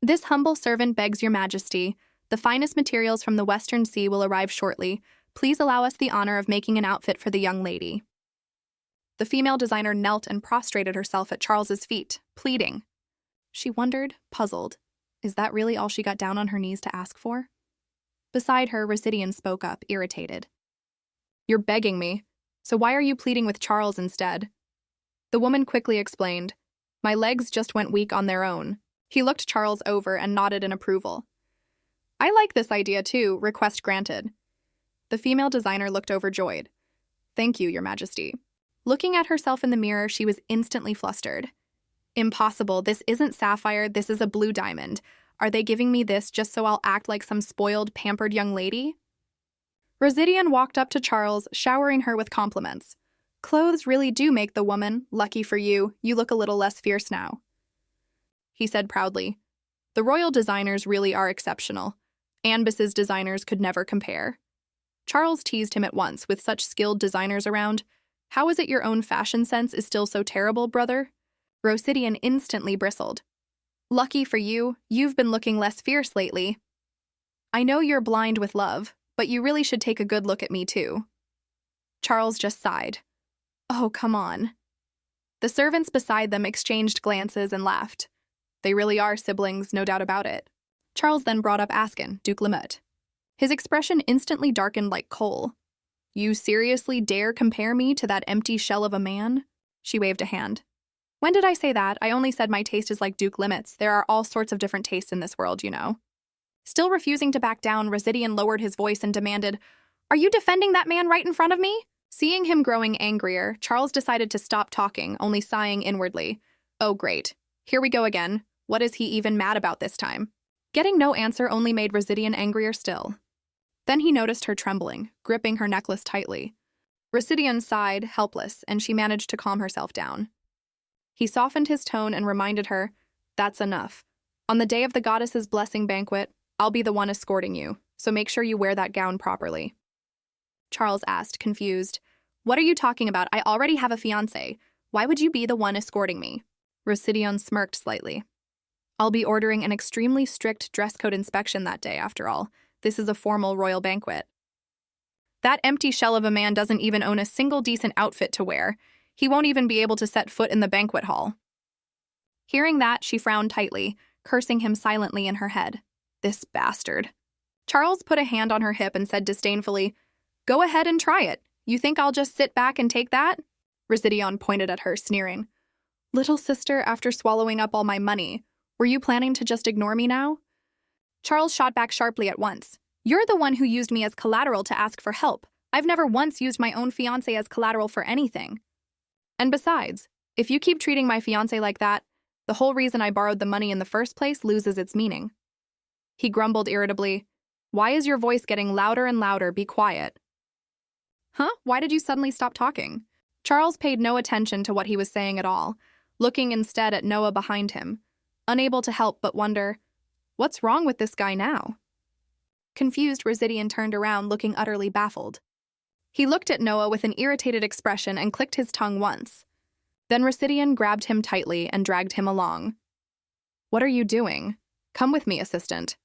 This humble servant begs your majesty. The finest materials from the Western Sea will arrive shortly. Please allow us the honor of making an outfit for the young lady. The female designer knelt and prostrated herself at Charles's feet, pleading. She wondered, puzzled. Is that really all she got down on her knees to ask for? Beside her, Residian spoke up, irritated. You're begging me. So why are you pleading with Charles instead? The woman quickly explained. My legs just went weak on their own. He looked Charles over and nodded in approval. I like this idea too, request granted. The female designer looked overjoyed. Thank you, Your Majesty. Looking at herself in the mirror, she was instantly flustered. Impossible, this isn't sapphire, this is a blue diamond. Are they giving me this just so I'll act like some spoiled, pampered young lady? Residian walked up to Charles, showering her with compliments. Clothes really do make the woman. Lucky for you, you look a little less fierce now. He said proudly. The royal designers really are exceptional. Anbis's designers could never compare. Charles teased him at once, with such skilled designers around. How is it your own fashion sense is still so terrible, brother? Rosidian instantly bristled. Lucky for you, you've been looking less fierce lately. I know you're blind with love, but you really should take a good look at me too. Charles just sighed. Oh, come on. The servants beside them exchanged glances and laughed. They really are siblings, no doubt about it. Charles then brought up Askin, Duke Limut. His expression instantly darkened like coal. You seriously dare compare me to that empty shell of a man? She waved a hand. When did I say that? I only said my taste is like Duke Limut's. There are all sorts of different tastes in this world, you know. Still refusing to back down, Residian lowered his voice and demanded, Are you defending that man right in front of me? Seeing him growing angrier, Charles decided to stop talking, only sighing inwardly. Oh, great. Here we go again. What is he even mad about this time? Getting no answer only made Residian angrier still. Then he noticed her trembling, gripping her necklace tightly. Residian sighed, helpless, and she managed to calm herself down. He softened his tone and reminded her, That's enough. On the day of the goddess's blessing banquet, I'll be the one escorting you, so make sure you wear that gown properly. Charles asked, confused. What are you talking about? I already have a fiancé. Why would you be the one escorting me? Residian smirked slightly. I'll be ordering an extremely strict dress code inspection that day, after all. This is a formal royal banquet. That empty shell of a man doesn't even own a single decent outfit to wear. He won't even be able to set foot in the banquet hall. Hearing that, she frowned tightly, cursing him silently in her head. This bastard. Charles put a hand on her hip and said disdainfully, Go ahead and try it. You think I'll just sit back and take that? Residian pointed at her, sneering. Little sister, after swallowing up all my money, were you planning to just ignore me now? Charles shot back sharply at once. You're the one who used me as collateral to ask for help. I've never once used my own fiancé as collateral for anything. And besides, if you keep treating my fiancé like that, the whole reason I borrowed the money in the first place loses its meaning. He grumbled irritably, Why is your voice getting louder and louder? Be quiet. Huh? Why did you suddenly stop talking? Charles paid no attention to what he was saying at all, looking instead at Noah behind him, unable to help but wonder, what's wrong with this guy now? Confused, Residian turned around, looking utterly baffled. He looked at Noah with an irritated expression and clicked his tongue once. Then Residian grabbed him tightly and dragged him along. What are you doing? Come with me, assistant.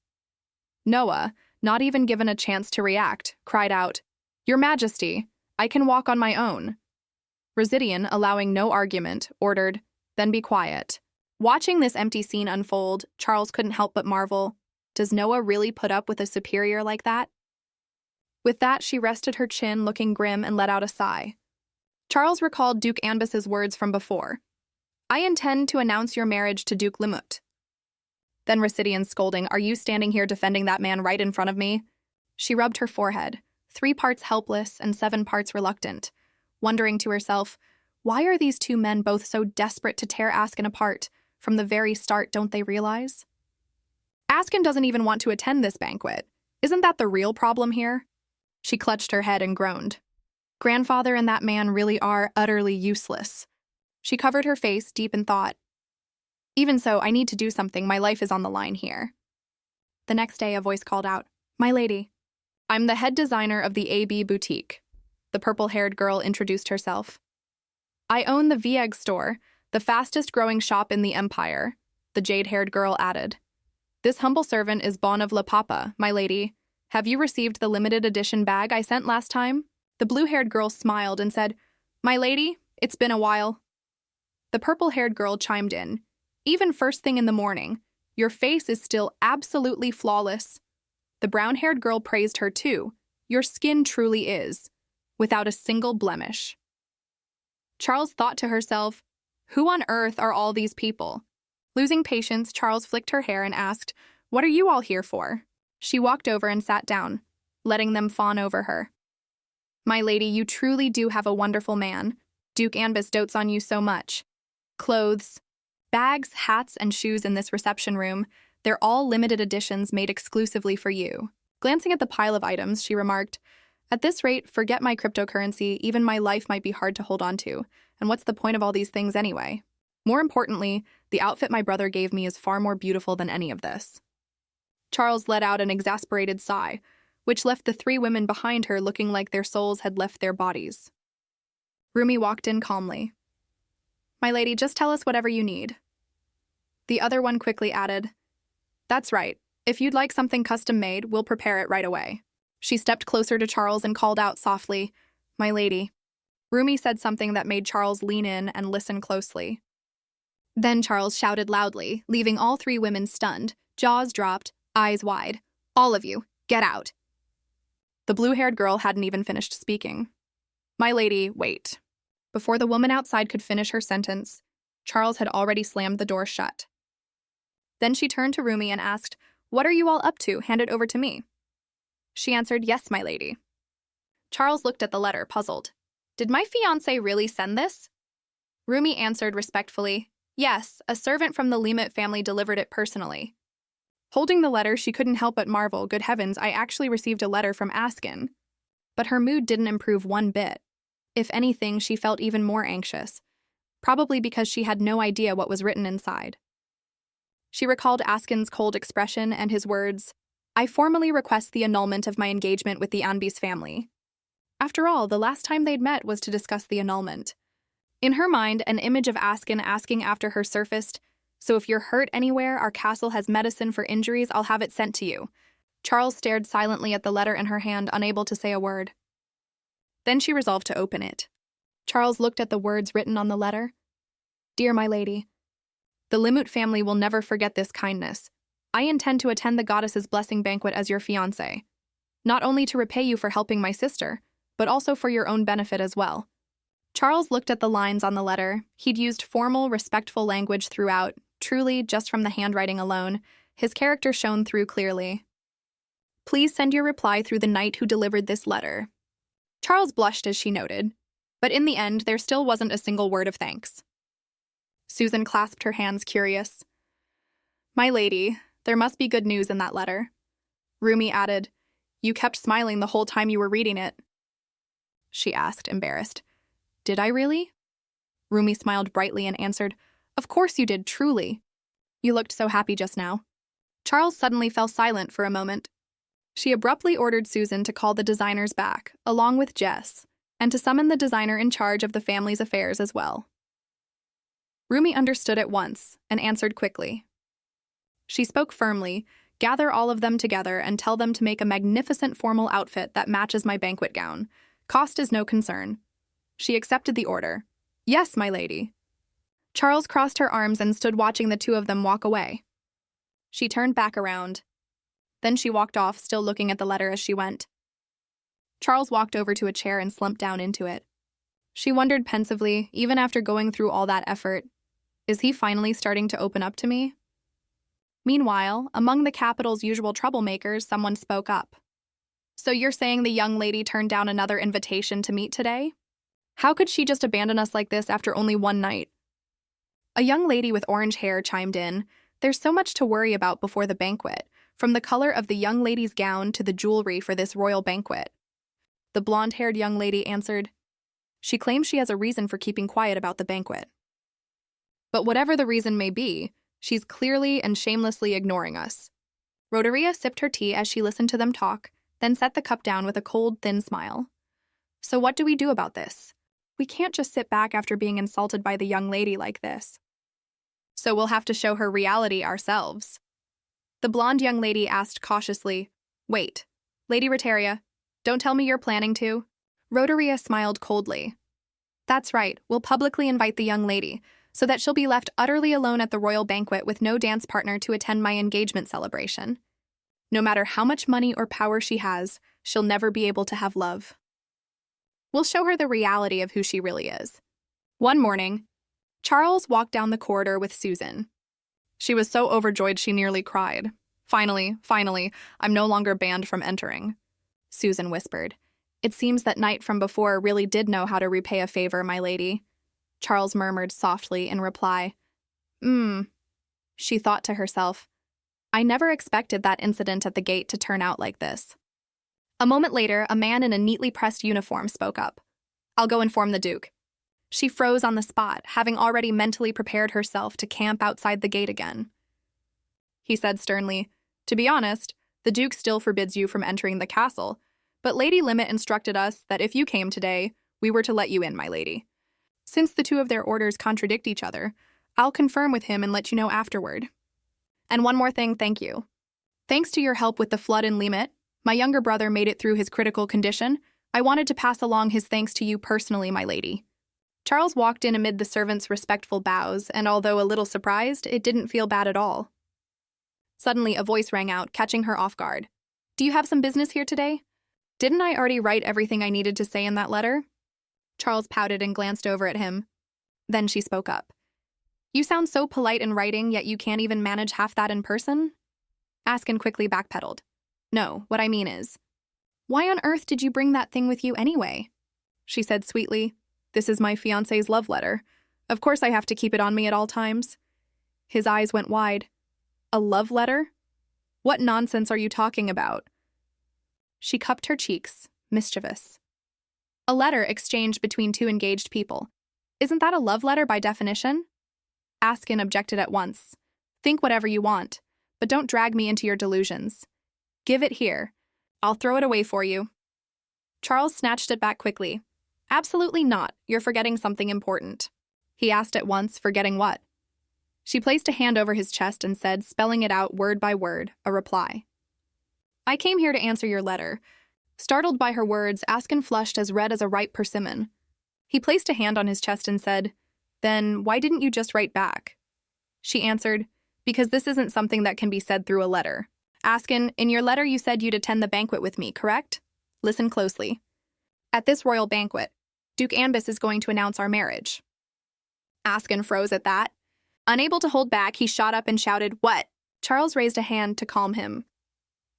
Noah, not even given a chance to react, cried out, Your Majesty, I can walk on my own. Residian, allowing no argument, ordered, Then be quiet. Watching this empty scene unfold, Charles couldn't help but marvel. Does Noah really put up with a superior like that? With that, she rested her chin, looking grim, and let out a sigh. Charles recalled Duke Anbis's words from before. I intend to announce your marriage to Duke Limut. Then Residian scolding, Are you standing here defending that man right in front of me? She rubbed her forehead, 3 parts helpless and 7 parts reluctant, wondering to herself, why are these two men both so desperate to tear Askin apart? From the very start, don't they realize? Askin doesn't even want to attend this banquet. Isn't that the real problem here? She clutched her head and groaned. Grandfather and that man really are utterly useless. She covered her face, deep in thought. Even so, I need to do something. My life is on the line here. The next day, a voice called out, My lady. I'm the head designer of the AB boutique. The purple-haired girl introduced herself. I own the Vieg store, the fastest-growing shop in the empire, the jade-haired girl added. This humble servant is Bon of La Papa, my lady. Have you received the limited edition bag I sent last time? The blue-haired girl smiled and said, My lady, it's been a while. The purple-haired girl chimed in, Even first thing in the morning, your face is still absolutely flawless. The brown-haired girl praised her too. Your skin truly is, without a single blemish. Charles thought to herself, Who on earth are all these people? Losing patience, Charles flicked her hair and asked, What are you all here for? She walked over and sat down, letting them fawn over her. My lady, you truly do have a wonderful man. Duke Anbis dotes on you so much. Clothes, bags, hats, and shoes in this reception room, they're all limited editions made exclusively for you. Glancing at the pile of items, she remarked, At this rate, forget my cryptocurrency, even my life might be hard to hold on to. And what's the point of all these things anyway? More importantly, the outfit my brother gave me is far more beautiful than any of this. Charles let out an exasperated sigh, which left the three women behind her looking like their souls had left their bodies. Rumi walked in calmly. My lady, just tell us whatever you need. The other one quickly added, That's right. If you'd like something custom-made, we'll prepare it right away. She stepped closer to Charles and called out softly, My lady. Rumi said something that made Charles lean in and listen closely. Then Charles shouted loudly, leaving all three women stunned, jaws dropped, eyes wide. All of you, get out. The blue-haired girl hadn't even finished speaking. My lady, wait. Before the woman outside could finish her sentence, Charles had already slammed the door shut. Then she turned to Rumi and asked, What are you all up to? Hand it over to me. She answered, Yes, my lady. Charles looked at the letter, puzzled. Did my fiancé really send this? Rumi answered respectfully, Yes, a servant from the Limit family delivered it personally. Holding the letter, she couldn't help but marvel, Good heavens, I actually received a letter from Askin. But her mood didn't improve one bit. If anything, she felt even more anxious, probably because she had no idea what was written inside. She recalled Askin's cold expression and his words, I formally request the annulment of my engagement with the Anbis family. After all, the last time they'd met was to discuss the annulment. In her mind, an image of Askin asking after her surfaced, So if you're hurt anywhere, our castle has medicine for injuries, I'll have it sent to you. Charles stared silently at the letter in her hand, unable to say a word. Then she resolved to open it. Charles looked at the words written on the letter. Dear my lady, the Limut family will never forget this kindness. I intend to attend the goddess's blessing banquet as your fiancé, not only to repay you for helping my sister, but also for your own benefit as well. Charles looked at the lines on the letter. He'd used formal, respectful language throughout. Truly, just from the handwriting alone, his character shone through clearly. Please send your reply through the knight who delivered this letter. Charles blushed as she noted, but in the end, there still wasn't a single word of thanks. Susan clasped her hands, curious. My lady, there must be good news in that letter. Rumi added, You kept smiling the whole time you were reading it. She asked, embarrassed. Did I really? Rumi smiled brightly and answered, Of course you did, truly. You looked so happy just now. Charles suddenly fell silent for a moment. She abruptly ordered Susan to call the designers back, along with Jess, and to summon the designer in charge of the family's affairs as well. Rumi understood at once and answered quickly. She spoke firmly, Gather all of them together and tell them to make a magnificent formal outfit that matches my banquet gown. Cost is no concern. She accepted the order. Yes, my lady. Charles crossed her arms and stood watching the two of them walk away. She turned back around. Then she walked off, still looking at the letter as she went. Charles walked over to a chair and slumped down into it. She wondered pensively, even after going through all that effort, is he finally starting to open up to me? Meanwhile, among the capital's usual troublemakers, someone spoke up. So you're saying the young lady turned down another invitation to meet today? How could she just abandon us like this after only one night? A young lady with orange hair chimed in, There's so much to worry about before the banquet, from the color of the young lady's gown to the jewelry for this royal banquet. The blonde-haired young lady answered, She claims she has a reason for keeping quiet about the banquet. But whatever the reason may be, she's clearly and shamelessly ignoring us. Rodaria sipped her tea as she listened to them talk, then set the cup down with a cold, thin smile. So what do we do about this? We can't just sit back after being insulted by the young lady like this. So we'll have to show her reality ourselves. The blonde young lady asked cautiously, "Wait, Lady Rotaria, don't tell me you're planning to?" Rotaria smiled coldly. "That's right, we'll publicly invite the young lady, so that she'll be left utterly alone at the royal banquet with no dance partner to attend my engagement celebration. No matter how much money or power she has, she'll never be able to have love. We'll show her the reality of who she really is." One morning, Charles walked down the corridor with Susan. She was so overjoyed she nearly cried. Finally, I'm no longer banned from entering," Susan whispered. "It seems that knight from before really did know how to repay a favor, my lady," Charles murmured softly in reply. She thought to herself. I never expected that incident at the gate to turn out like this. A moment later, a man in a neatly pressed uniform spoke up. "I'll go inform the Duke." She froze on the spot, having already mentally prepared herself to camp outside the gate again. He said sternly, "To be honest, the Duke still forbids you from entering the castle, but Lady Limit instructed us that if you came today, we were to let you in, my lady. Since the two of their orders contradict each other, I'll confirm with him and let you know afterward. And one more thing, thank you. Thanks to your help with the flood in Limit, my younger brother made it through his critical condition. I wanted to pass along his thanks to you personally, my lady." Charles walked in amid the servants' respectful bows, and although a little surprised, it didn't feel bad at all. Suddenly, a voice rang out, catching her off guard. "Do you have some business here today? Didn't I already write everything I needed to say in that letter?" Charles pouted and glanced over at him. Then she spoke up. "You sound so polite in writing, yet you can't even manage half that in person?" Askin quickly backpedaled. "No, what I mean is, why on earth did you bring that thing with you anyway?" She said sweetly, "This is my fiance's love letter. Of course I have to keep it on me at all times." His eyes went wide. "A love letter? What nonsense are you talking about?" She cupped her cheeks, mischievous. "A letter exchanged between two engaged people. Isn't that a love letter by definition?" Askin objected at once. "Think whatever you want, but don't drag me into your delusions. Give it here. I'll throw it away for you." Charles snatched it back quickly. "Absolutely not. You're forgetting something important." He asked at once, forgetting what? She placed a hand over his chest and said, spelling it out word by word, a reply. "I came here to answer your letter." Startled by her words, Askin flushed as red as a ripe persimmon. He placed a hand on his chest and said, "Then why didn't you just write back?" She answered, "Because this isn't something that can be said through a letter. Askin, in your letter you said you'd attend the banquet with me, correct? Listen closely. At this royal banquet, Duke Anbis is going to announce our marriage." Askin froze at that. Unable to hold back, he shot up and shouted, "What?" Charles raised a hand to calm him.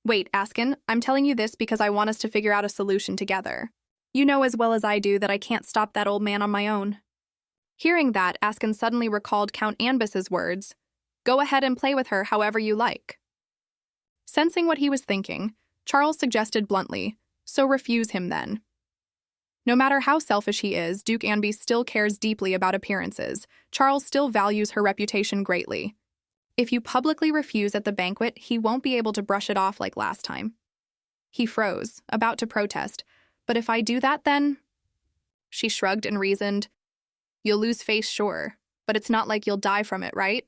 "Wait, Askin, I'm telling you this because I want us to figure out a solution together. You know as well as I do that I can't stop that old man on my own." Hearing that, Askin suddenly recalled Count Anbis's words, "Go ahead and play with her however you like." Sensing what he was thinking, Charles suggested bluntly, "So refuse him then." No matter how selfish he is, Duke Anbis still cares deeply about appearances. Charles still values her reputation greatly. If you publicly refuse at the banquet, he won't be able to brush it off like last time. He froze, about to protest. "But if I do that, then?" She shrugged and reasoned, "You'll lose face, sure, but it's not like you'll die from it, right?"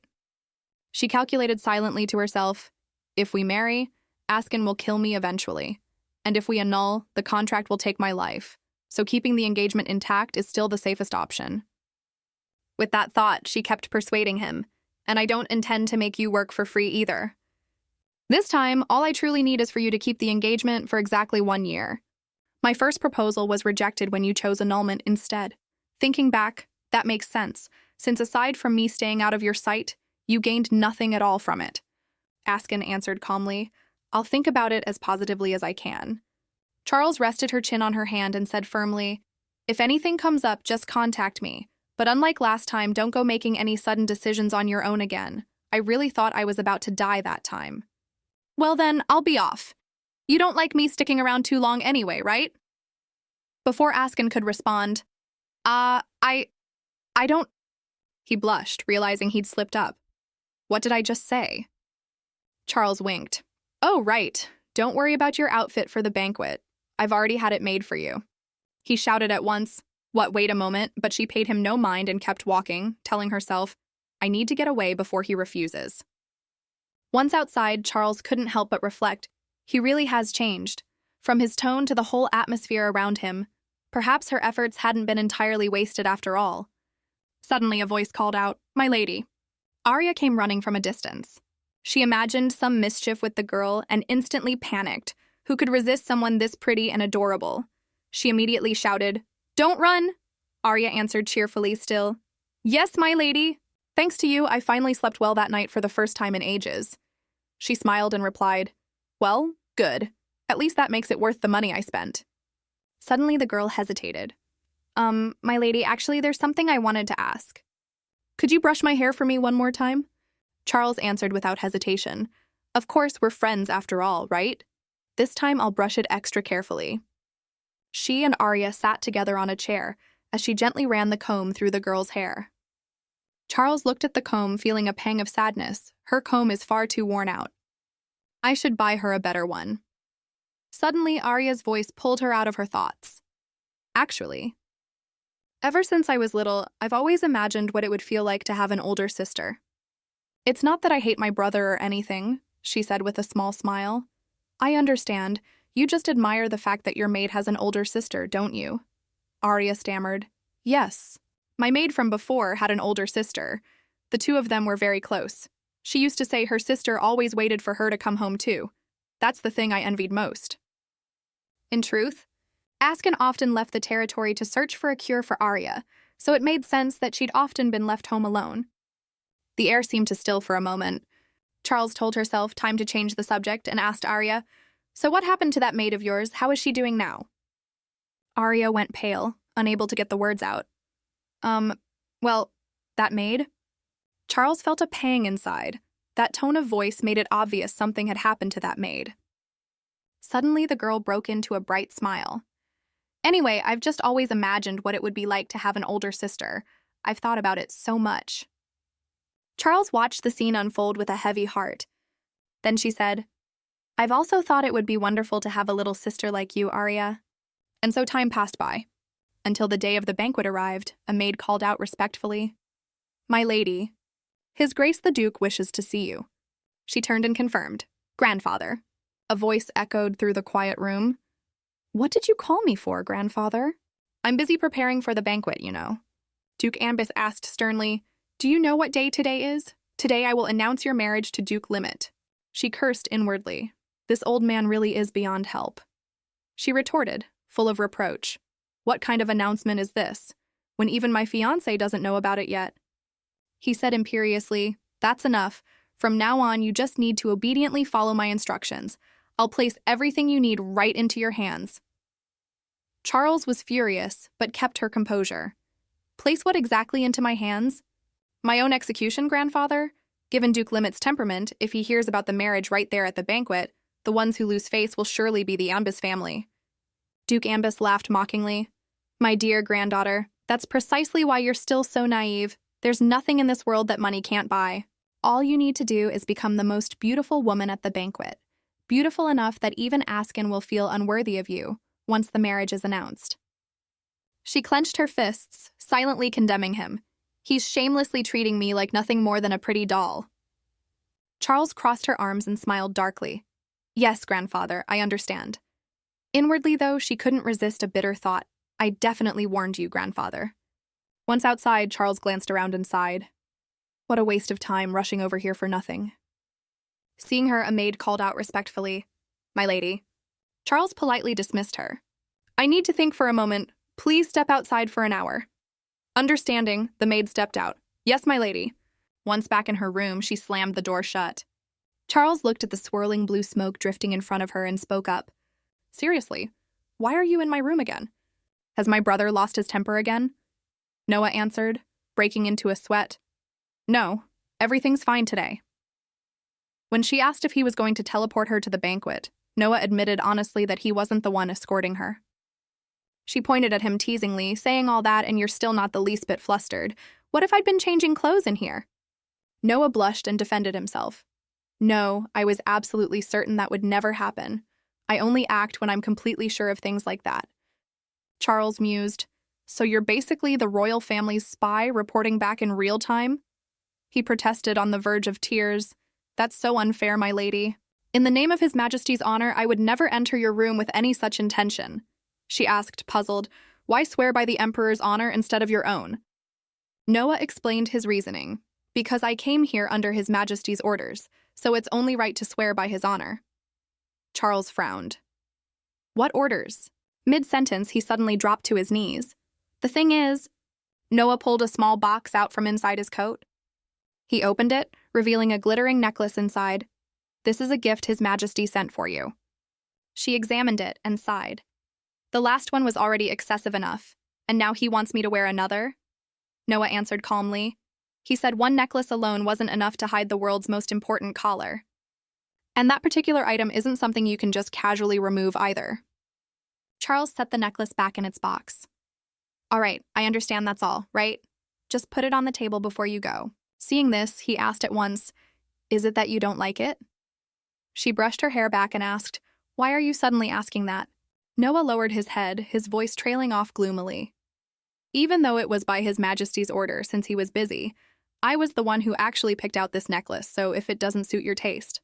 She calculated silently to herself, "If we marry, Askin will kill me eventually. And if we annul, the contract will take my life. So keeping the engagement intact is still the safest option." With that thought, she kept persuading him, "And I don't intend to make you work for free either. This time, all I truly need is for you to keep the engagement for exactly 1 year. My first proposal was rejected when you chose annulment instead. Thinking back, that makes sense, since aside from me staying out of your sight, you gained nothing at all from it." Askin answered calmly, "I'll think about it as positively as I can." Charles rested her chin on her hand and said firmly, "If anything comes up, just contact me. But unlike last time, don't go making any sudden decisions on your own again. I really thought I was about to die that time." "Well then, I'll be off. You don't like me sticking around too long anyway, right?" Before Askin could respond, I don't..." He blushed, realizing he'd slipped up. "What did I just say?" Charles winked. "Oh, right. Don't worry about your outfit for the banquet. I've already had it made for you." He shouted at once, "What, wait a moment," but she paid him no mind and kept walking, telling herself, "I need to get away before he refuses." Once outside, Charles couldn't help but reflect. He really has changed. From his tone to the whole atmosphere around him, perhaps her efforts hadn't been entirely wasted after all. Suddenly, a voice called out, "My lady." Arya came running from a distance. She imagined some mischief with the girl and instantly panicked. Who could resist someone this pretty and adorable? She immediately shouted, "Don't run!" Arya answered cheerfully still, "Yes, my lady. Thanks to you, I finally slept well that night for the first time in ages." She smiled and replied, "Well, good. At least that makes it worth the money I spent." Suddenly, the girl hesitated. My lady, actually, there's something I wanted to ask." "Could you brush my hair for me one more time?" Charles answered without hesitation. "Of course, we're friends after all, right? This time I'll brush it extra carefully." She and Arya sat together on a chair as she gently ran the comb through the girl's hair. Charles looked at the comb, feeling a pang of sadness. Her comb is far too worn out. I should buy her a better one. Suddenly, Arya's voice pulled her out of her thoughts. "Actually, ever since I was little, I've always imagined what it would feel like to have an older sister. It's not that I hate my brother or anything," she said with a small smile. "I understand. You just admire the fact that your maid has an older sister, don't you?" Arya stammered. "Yes. My maid from before had an older sister. The two of them were very close. She used to say her sister always waited for her to come home too. That's the thing I envied most." In truth, Askin often left the territory to search for a cure for Arya, so it made sense that she'd often been left home alone. The air seemed to still for a moment. Charles told herself time to change the subject and asked Arya, "So what happened to that maid of yours? How is she doing now?" Arya went pale, unable to get the words out. Well, that maid?" Charles felt a pang inside. That tone of voice made it obvious something had happened to that maid. Suddenly, the girl broke into a bright smile. "Anyway, I've just always imagined what it would be like to have an older sister. I've thought about it so much." Charles watched the scene unfold with a heavy heart. Then she said, "I've also thought it would be wonderful to have a little sister like you, Arya." And so time passed by. Until the day of the banquet arrived, a maid called out respectfully, "My lady, His Grace the Duke wishes to see you." She turned and confirmed, "Grandfather." A voice echoed through the quiet room. "What did you call me for, Grandfather?" "I'm busy preparing for the banquet, you know." Duke Ambus asked sternly, "Do you know what day today is? Today I will announce your marriage to Duke Limit." She cursed inwardly. This old man really is beyond help. She retorted, full of reproach, "What kind of announcement is this, when even my fiancé doesn't know about it yet?" He said imperiously, "That's enough. From now on, you just need to obediently follow my instructions. I'll place everything you need right into your hands." Charles was furious, but kept her composure. "Place what exactly into my hands?" "My own execution, Grandfather? Given Duke Limit's temperament, if he hears about the marriage right there at the banquet, the ones who lose face will surely be the Ambus family." Duke Ambus laughed mockingly. "My dear granddaughter, that's precisely why you're still so naive. There's nothing in this world that money can't buy. All you need to do is become the most beautiful woman at the banquet. Beautiful enough that even Askin will feel unworthy of you once the marriage is announced." She clenched her fists, silently condemning him. "He's shamelessly treating me like nothing more than a pretty doll." Charles crossed her arms and smiled darkly. "Yes, Grandfather, I understand." Inwardly, though, she couldn't resist a bitter thought. "I definitely warned you, Grandfather." Once outside, Charles glanced around and sighed. What a waste of time rushing over here for nothing. Seeing her, a maid called out respectfully, "My lady." Charles politely dismissed her. "I need to think for a moment. Please step outside for an hour." Understanding, the maid stepped out. "Yes, my lady." Once back in her room, she slammed the door shut. Charles looked at the swirling blue smoke drifting in front of her and spoke up. "Seriously, why are you in my room again? Has my brother lost his temper again?" Noah answered, breaking into a sweat. "No, everything's fine today." When she asked if he was going to teleport her to the banquet, Noah admitted honestly that he wasn't the one escorting her. She pointed at him teasingly, "Saying all that and you're still not the least bit flustered. What if I'd been changing clothes in here?" Noah blushed and defended himself. "No, I was absolutely certain that would never happen. I only act when I'm completely sure of things like that." Charles mused, "So you're basically the royal family's spy reporting back in real time?" He protested on the verge of tears. That's so unfair, my lady. In the name of His Majesty's honor, I would never enter your room with any such intention. She asked, puzzled. Why swear by the Emperor's honor instead of your own? Noah explained his reasoning. Because I came here under His Majesty's orders, so it's only right to swear by his honor. Charles frowned. What orders? Mid-sentence, he suddenly dropped to his knees. The thing is, Noah pulled a small box out from inside his coat. He opened it, revealing a glittering necklace inside. This is a gift His Majesty sent for you. She examined it and sighed. The last one was already excessive enough, and now he wants me to wear another? Noah answered calmly. He said one necklace alone wasn't enough to hide the world's most important collar. And that particular item isn't something you can just casually remove either. Charles set the necklace back in its box. All right, I understand that's all, right? Just put it on the table before you go. Seeing this, he asked at once, Is it that you don't like it? She brushed her hair back and asked, Why are you suddenly asking that? Noah lowered his head, his voice trailing off gloomily. Even though it was by His Majesty's order since he was busy, I was the one who actually picked out this necklace, so if it doesn't suit your taste.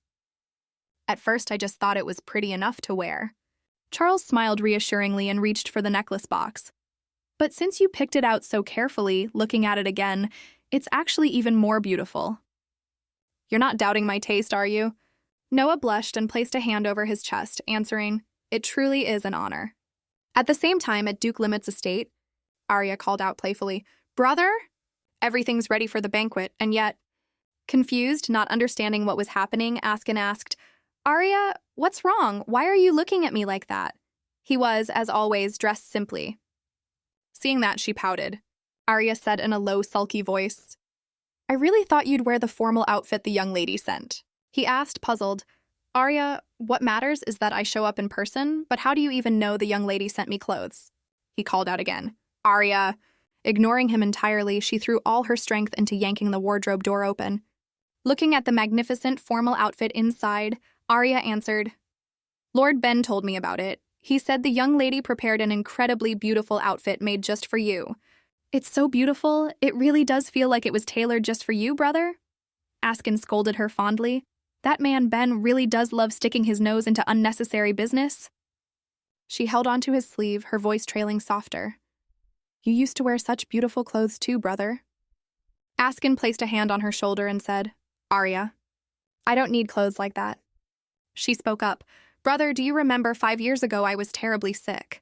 At first, I just thought it was pretty enough to wear. Charles smiled reassuringly and reached for the necklace box. But since you picked it out so carefully, looking at it again, it's actually even more beautiful. You're not doubting my taste, are you? Noah blushed and placed a hand over his chest, answering, It truly is an honor. At the same time, at Duke Limit's estate, Arya called out playfully, Brother? Everything's ready for the banquet, and yet... Confused, not understanding what was happening, Askin asked, Arya, what's wrong? Why are you looking at me like that? He was, as always, dressed simply. Seeing that, she pouted. Arya said in a low, sulky voice, I really thought you'd wear the formal outfit the young lady sent. He asked, puzzled, Arya, what matters is that I show up in person, but how do you even know the young lady sent me clothes? He called out again. Arya. Ignoring him entirely, she threw all her strength into yanking the wardrobe door open. Looking at the magnificent formal outfit inside, Arya answered, Lord Ben told me about it. He said the young lady prepared an incredibly beautiful outfit made just for you. It's so beautiful, it really does feel like it was tailored just for you, brother? Askin scolded her fondly. That man Ben really does love sticking his nose into unnecessary business. She held onto his sleeve, her voice trailing softer. You used to wear such beautiful clothes too, brother. Askin placed a hand on her shoulder and said, Arya, I don't need clothes like that. She spoke up. Brother, do you remember 5 years ago I was terribly sick?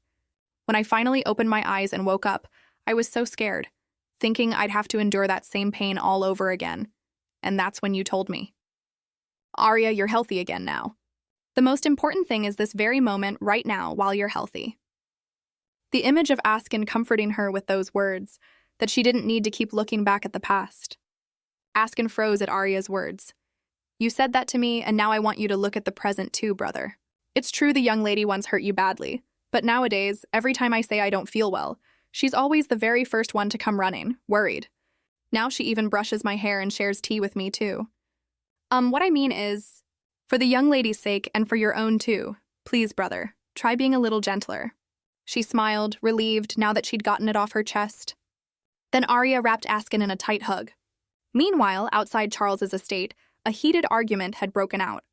When I finally opened my eyes and woke up, I was so scared, thinking I'd have to endure that same pain all over again. And that's when you told me. Arya, you're healthy again now. The most important thing is this very moment right now while you're healthy. The image of Askin comforting her with those words, that she didn't need to keep looking back at the past. Askin froze at Arya's words. You said that to me, and now I want you to look at the present too, brother. It's true the young lady once hurt you badly, but nowadays, every time I say I don't feel well, she's always the very first one to come running, worried. Now she even brushes my hair and shares tea with me too. What I mean is, for the young lady's sake and for your own too, please, brother, try being a little gentler. She smiled, relieved now that she'd gotten it off her chest. Then Arya wrapped Askin in a tight hug. Meanwhile, outside Charles's estate, a heated argument had broken out.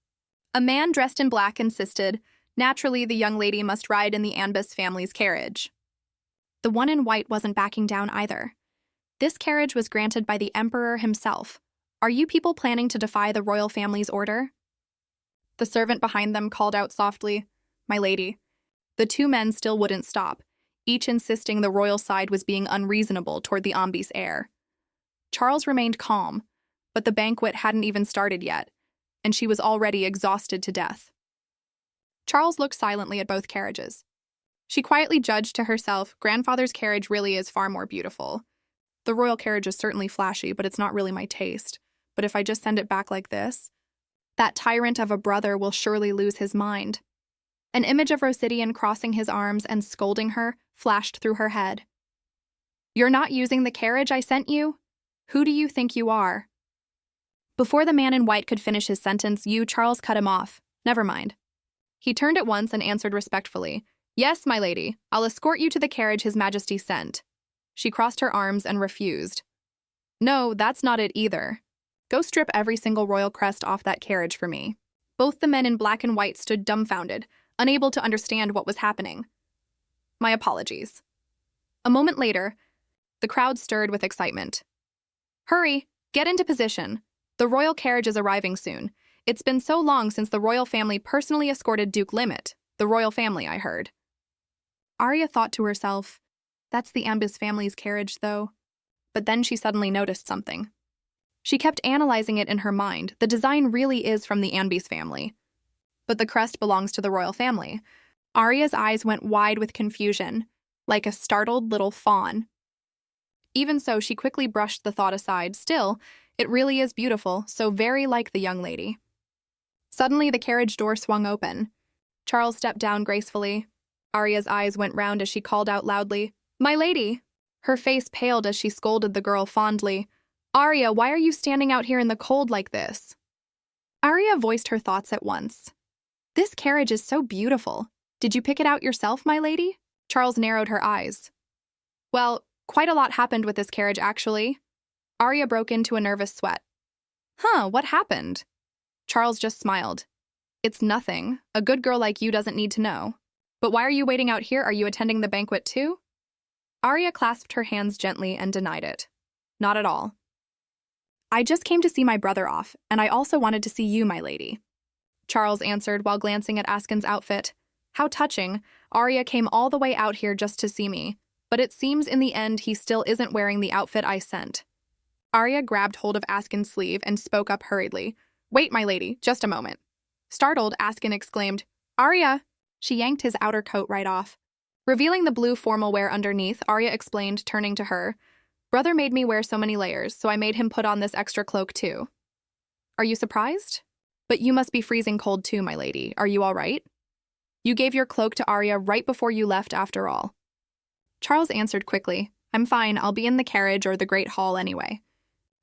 A man dressed in black insisted, naturally the young lady must ride in the Anbis family's carriage. The one in white wasn't backing down either. This carriage was granted by the Emperor himself. Are you people planning to defy the royal family's order? The servant behind them called out softly, My lady. The two men still wouldn't stop, each insisting the royal side was being unreasonable toward the Ambis heir. Charles remained calm, but the banquet hadn't even started yet, and she was already exhausted to death. Charles looked silently at both carriages. She quietly judged to herself, grandfather's carriage really is far more beautiful. The royal carriage is certainly flashy, but it's not really my taste. But if I just send it back like this, that tyrant of a brother will surely lose his mind. An image of Rosidian crossing his arms and scolding her flashed through her head. You're not using the carriage I sent you? Who do you think you are? Before the man in white could finish his sentence, Charles cut him off. Never mind. He turned at once and answered respectfully, Yes, my lady, I'll escort you to the carriage His Majesty sent. She crossed her arms and refused. No, that's not it either. Go strip every single royal crest off that carriage for me." Both the men in black and white stood dumbfounded, unable to understand what was happening. "My apologies." A moment later, the crowd stirred with excitement. "Hurry, get into position. The royal carriage is arriving soon. It's been so long since the royal family personally escorted Duke Limit. The royal family, I heard." Arya thought to herself, "That's the Ambis family's carriage, though." But then she suddenly noticed something. She kept analyzing it in her mind. The design really is from the Ambis family. But the crest belongs to the royal family. Arya's eyes went wide with confusion, like a startled little fawn. Even so, she quickly brushed the thought aside. Still, it really is beautiful, so very like the young lady. Suddenly, the carriage door swung open. Charles stepped down gracefully. Arya's eyes went round as she called out loudly, "My lady!" Her face paled as she scolded the girl fondly. "Arya, why are you standing out here in the cold like this?" Arya voiced her thoughts at once. "This carriage is so beautiful. Did you pick it out yourself, my lady?" Charles narrowed her eyes. "Well, quite a lot happened with this carriage, actually." Arya broke into a nervous sweat. "Huh, what happened?" Charles just smiled. "It's nothing. A good girl like you doesn't need to know. But why are you waiting out here? Are you attending the banquet too?" Arya clasped her hands gently and denied it. "Not at all. I just came to see my brother off, and I also wanted to see you, my lady," Charles answered while glancing at Askin's outfit. "How touching. Arya came all the way out here just to see me, but it seems in the end he still isn't wearing the outfit I sent." Arya grabbed hold of Askin's sleeve and spoke up hurriedly. "Wait, my lady, just a moment." Startled, Askin exclaimed, "Arya!" She yanked his outer coat right off. Revealing the blue formal wear underneath, Arya explained, turning to her, "Brother made me wear so many layers, so I made him put on this extra cloak too." "Are you surprised? But you must be freezing cold too, my lady. Are you all right? You gave your cloak to Arya right before you left after all." Charles answered quickly, "I'm fine, I'll be in the carriage or the Great Hall anyway."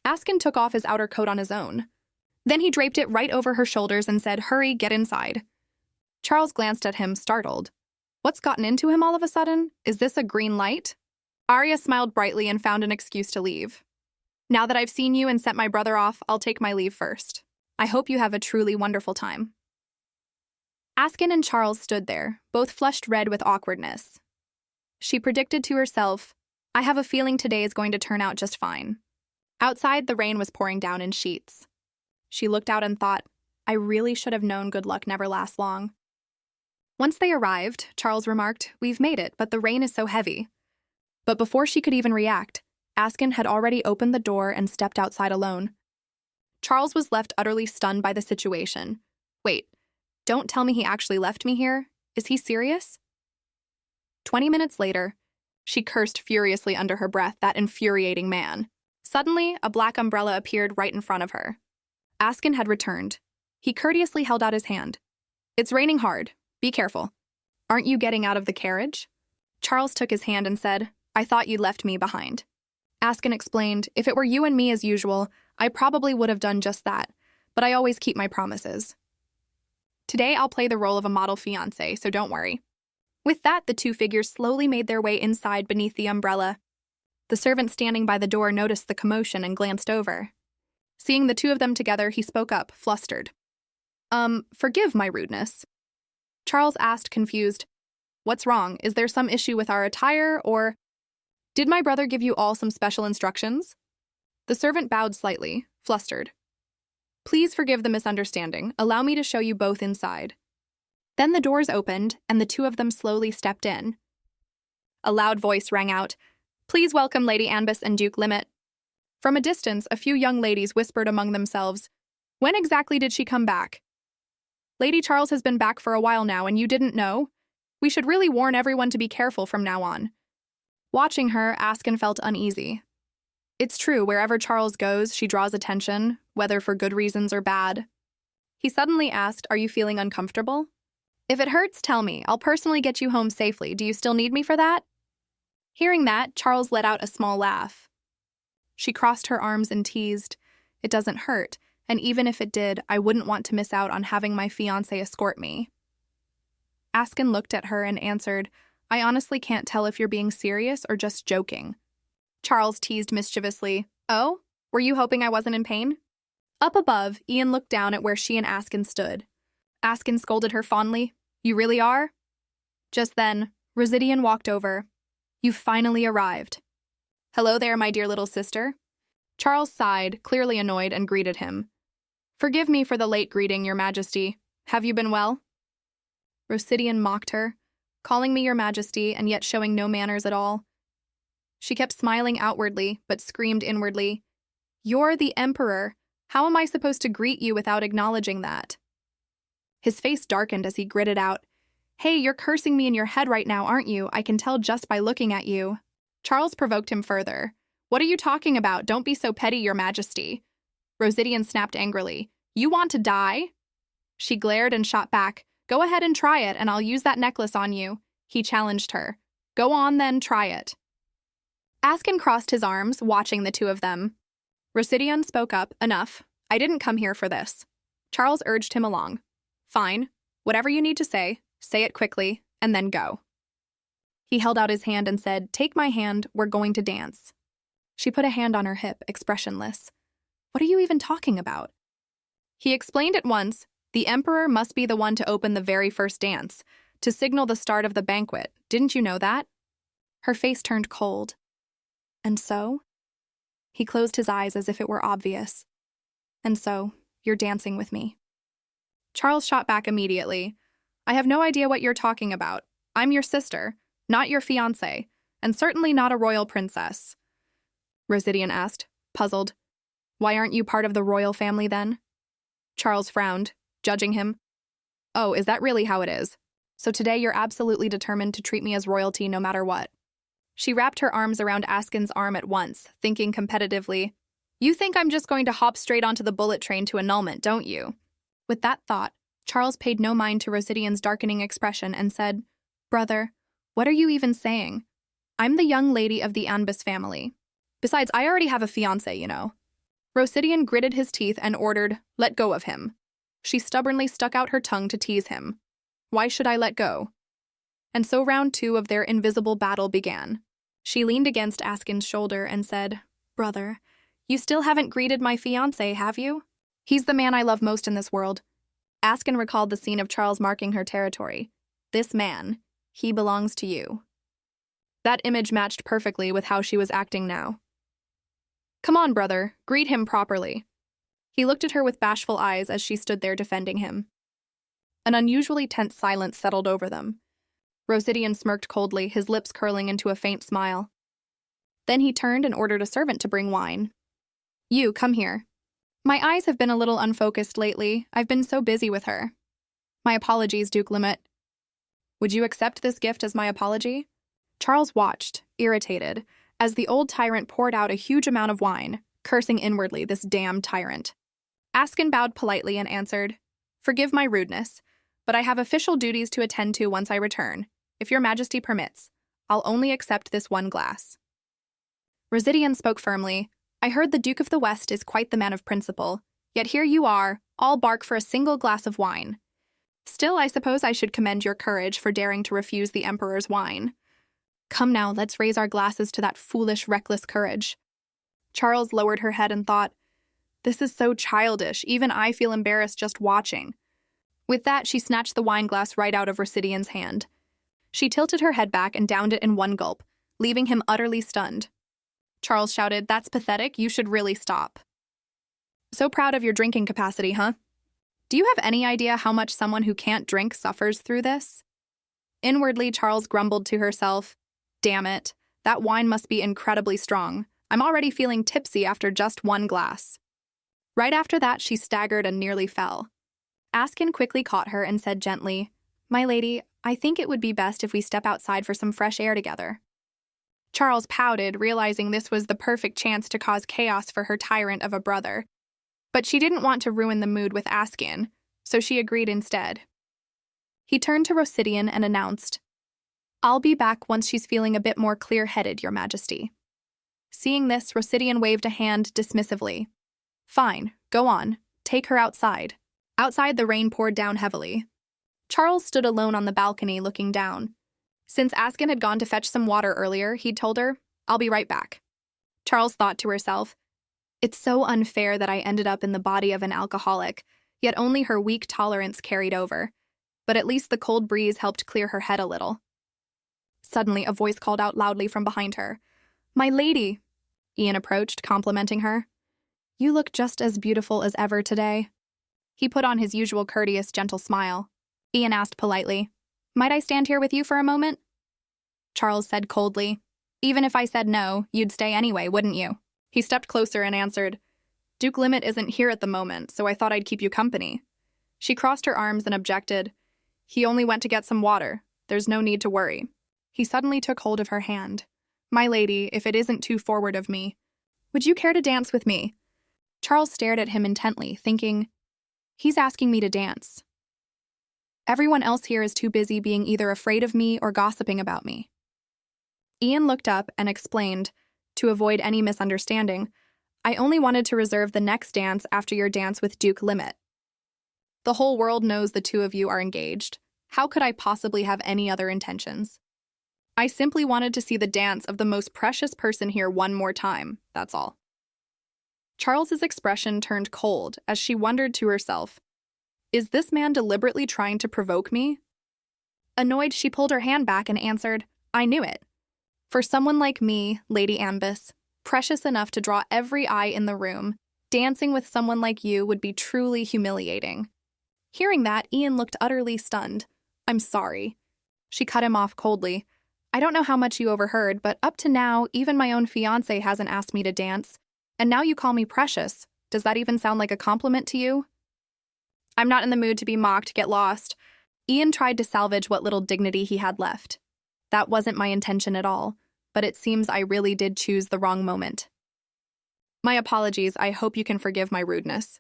Askin took off his outer coat on his own. Then he draped it right over her shoulders and said, "Hurry, get inside." Charles glanced at him, startled. What's gotten into him all of a sudden? Is this a green light? Arya smiled brightly and found an excuse to leave. "Now that I've seen you and sent my brother off, I'll take my leave first. I hope you have a truly wonderful time." Askin and Charles stood there, both flushed red with awkwardness. She predicted to herself, "I have a feeling today is going to turn out just fine." Outside, the rain was pouring down in sheets. She looked out and thought, "I really should have known good luck never lasts long." Once they arrived, Charles remarked, "We've made it, but the rain is so heavy." But before she could even react, Askin had already opened the door and stepped outside alone. Charles was left utterly stunned by the situation. Wait, don't tell me he actually left me here? Is he serious? 20 minutes later, she cursed furiously under her breath, that infuriating man. Suddenly, a black umbrella appeared right in front of her. Askin had returned. He courteously held out his hand. "It's raining hard. Be careful. Aren't you getting out of the carriage?" Charles took his hand and said, "I thought you'd left me behind." Askin explained, "If it were you and me as usual, I probably would have done just that, but I always keep my promises. Today I'll play the role of a model fiance, so don't worry." With that, the two figures slowly made their way inside beneath the umbrella. The servant standing by the door noticed the commotion and glanced over. Seeing the two of them together, he spoke up, flustered. Forgive my rudeness." Charles asked, confused, "What's wrong? Is there some issue with our attire, or did my brother give you all some special instructions?" The servant bowed slightly, flustered. "Please forgive the misunderstanding. Allow me to show you both inside." Then the doors opened, and the two of them slowly stepped in. A loud voice rang out, "Please welcome Lady Ambis and Duke Limit." From a distance, a few young ladies whispered among themselves, "When exactly did she come back?" "Lady Charles has been back for a while now, and you didn't know? We should really warn everyone to be careful from now on." Watching her, Askin felt uneasy. It's true, wherever Charles goes, she draws attention, whether for good reasons or bad. He suddenly asked, "Are you feeling uncomfortable?" "If it hurts, tell me. I'll personally get you home safely. Do you still need me for that?" Hearing that, Charles let out a small laugh. She crossed her arms and teased, "It doesn't hurt, and even if it did, I wouldn't want to miss out on having my fiancé escort me." Askin looked at her and answered, "I honestly can't tell if you're being serious or just joking." Charles teased mischievously, "Oh, were you hoping I wasn't in pain?" Up above, Ian looked down at where she and Askin stood. Askin scolded her fondly. You really are? Just then, Rosidian walked over. You finally arrived. Hello there, my dear little sister. Charles sighed, clearly annoyed, and greeted him. Forgive me for the late greeting, Your Majesty. Have you been well? Rosidian mocked her, calling me Your Majesty and yet showing no manners at all. She kept smiling outwardly, but screamed inwardly, You're the Emperor. How am I supposed to greet you without acknowledging that? His face darkened as he gritted out, Hey, you're cursing me in your head right now, aren't you? I can tell just by looking at you. Charles provoked him further. What are you talking about? Don't be so petty, Your Majesty. Rosidian snapped angrily. You want to die? She glared and shot back. Go ahead and try it, and I'll use that necklace on you. He challenged her. Go on then, try it. Askin crossed his arms, watching the two of them. Rosidian spoke up, Enough. I didn't come here for this. Charles urged him along. Fine. Whatever you need to say it quickly, and then go. He held out his hand and said, Take my hand, we're going to dance. She put a hand on her hip, expressionless. What are you even talking about? He explained at once, the Emperor must be the one to open the very first dance, to signal the start of the banquet. Didn't you know that? Her face turned cold. And so? He closed his eyes as if it were obvious. And so, you're dancing with me. Charles shot back immediately. I have no idea what you're talking about. I'm your sister, not your fiancé, and certainly not a royal princess. Rosidian asked, puzzled. Why aren't you part of the royal family then? Charles frowned, judging him. Oh, is that really how it is? So today you're absolutely determined to treat me as royalty no matter what. She wrapped her arms around Askin's arm at once, thinking competitively, You think I'm just going to hop straight onto the bullet train to annulment, don't you? With that thought, Charles paid no mind to Rosidian's darkening expression and said, Brother, what are you even saying? I'm the young lady of the Anbis family. Besides, I already have a fiancé, you know. Rosidian gritted his teeth and ordered, Let go of him. She stubbornly stuck out her tongue to tease him. Why should I let go? And so round 2 of their invisible battle began. She leaned against Askin's shoulder and said, Brother, you still haven't greeted my fiancé, have you? He's the man I love most in this world. Askin recalled the scene of Charles marking her territory. This man, he belongs to you. That image matched perfectly with how she was acting now. Come on, brother, greet him properly. He looked at her with bashful eyes as she stood there defending him. An unusually tense silence settled over them. Rosidian smirked coldly, his lips curling into a faint smile. Then he turned and ordered a servant to bring wine. You, come here. My eyes have been a little unfocused lately. I've been so busy with her. My apologies, Duke Limit. Would you accept this gift as my apology? Charles watched, irritated, as the old tyrant poured out a huge amount of wine, cursing inwardly this damned tyrant. Askin bowed politely and answered, Forgive my rudeness, but I have official duties to attend to once I return. If your majesty permits, I'll only accept this one glass. Rosidian spoke firmly. I heard the Duke of the West is quite the man of principle, yet here you are, all bark for a single glass of wine. Still, I suppose I should commend your courage for daring to refuse the Emperor's wine. Come now, let's raise our glasses to that foolish, reckless courage. Charles lowered her head and thought, This is so childish, even I feel embarrassed just watching. With that, she snatched the wine glass right out of Rosidian's hand. She tilted her head back and downed it in one gulp, leaving him utterly stunned. Charles shouted, That's pathetic, you should really stop. So proud of your drinking capacity, huh? Do you have any idea how much someone who can't drink suffers through this? Inwardly, Charles grumbled to herself, Damn it, that wine must be incredibly strong. I'm already feeling tipsy after just one glass. Right after that, she staggered and nearly fell. Askin quickly caught her and said gently, My lady, I think it would be best if we step outside for some fresh air together. Charles pouted, realizing this was the perfect chance to cause chaos for her tyrant of a brother. But she didn't want to ruin the mood with Askin, so she agreed instead. He turned to Rosidian and announced, I'll be back once she's feeling a bit more clear-headed, Your Majesty. Seeing this, Rosidian waved a hand dismissively. Fine, go on, take her outside. Outside, the rain poured down heavily. Charles stood alone on the balcony looking down. Since Askin had gone to fetch some water earlier, he'd told her, I'll be right back. Charles thought to herself, It's so unfair that I ended up in the body of an alcoholic, yet only her weak tolerance carried over. But at least the cold breeze helped clear her head a little. Suddenly, a voice called out loudly from behind her. "My lady!" Ian approached, complimenting her. "You look just as beautiful as ever today." He put on his usual courteous, gentle smile. Ian asked politely, "Might I stand here with you for a moment?" Charles said coldly, "Even if I said no, you'd stay anyway, wouldn't you?" He stepped closer and answered, "Duke Limit isn't here at the moment, so I thought I'd keep you company." She crossed her arms and objected, "He only went to get some water. There's no need to worry." He suddenly took hold of her hand. "My lady, if it isn't too forward of me, would you care to dance with me?" Charles stared at him intently, thinking, "He's asking me to dance. Everyone else here is too busy being either afraid of me or gossiping about me." Ian looked up and explained, to avoid any misunderstanding, "I only wanted to reserve the next dance after your dance with Duke Limit. The whole world knows the two of you are engaged. How could I possibly have any other intentions? I simply wanted to see the dance of the most precious person here one more time, that's all." Charles's expression turned cold as she wondered to herself, "Is this man deliberately trying to provoke me?" Annoyed, she pulled her hand back and answered, "I knew it. For someone like me, Lady Ambus, precious enough to draw every eye in the room, dancing with someone like you would be truly humiliating." Hearing that, Ian looked utterly stunned. "I'm sorry." She cut him off coldly. "I don't know how much you overheard, but up to now, even my own fiancé hasn't asked me to dance. And now you call me precious. Does that even sound like a compliment to you?" "I'm not in the mood to be mocked, get lost." Ian tried to salvage what little dignity he had left. "That wasn't my intention at all, but it seems I really did choose the wrong moment. My apologies, I hope you can forgive my rudeness."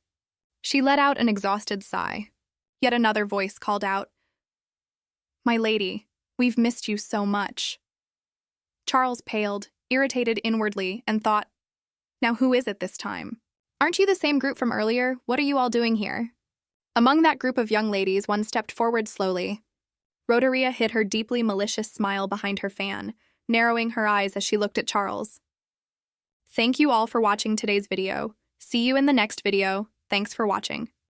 She let out an exhausted sigh. Yet another voice called out, "My lady, we've missed you so much." Charles paled, irritated inwardly, and thought, "Now who is it this time? Aren't you the same group from earlier? What are you all doing here?" Among that group of young ladies, one stepped forward slowly. Rhodaria hid her deeply malicious smile behind her fan, narrowing her eyes as she looked at Charles. Thank you all for watching today's video. See you in the next video. Thanks for watching.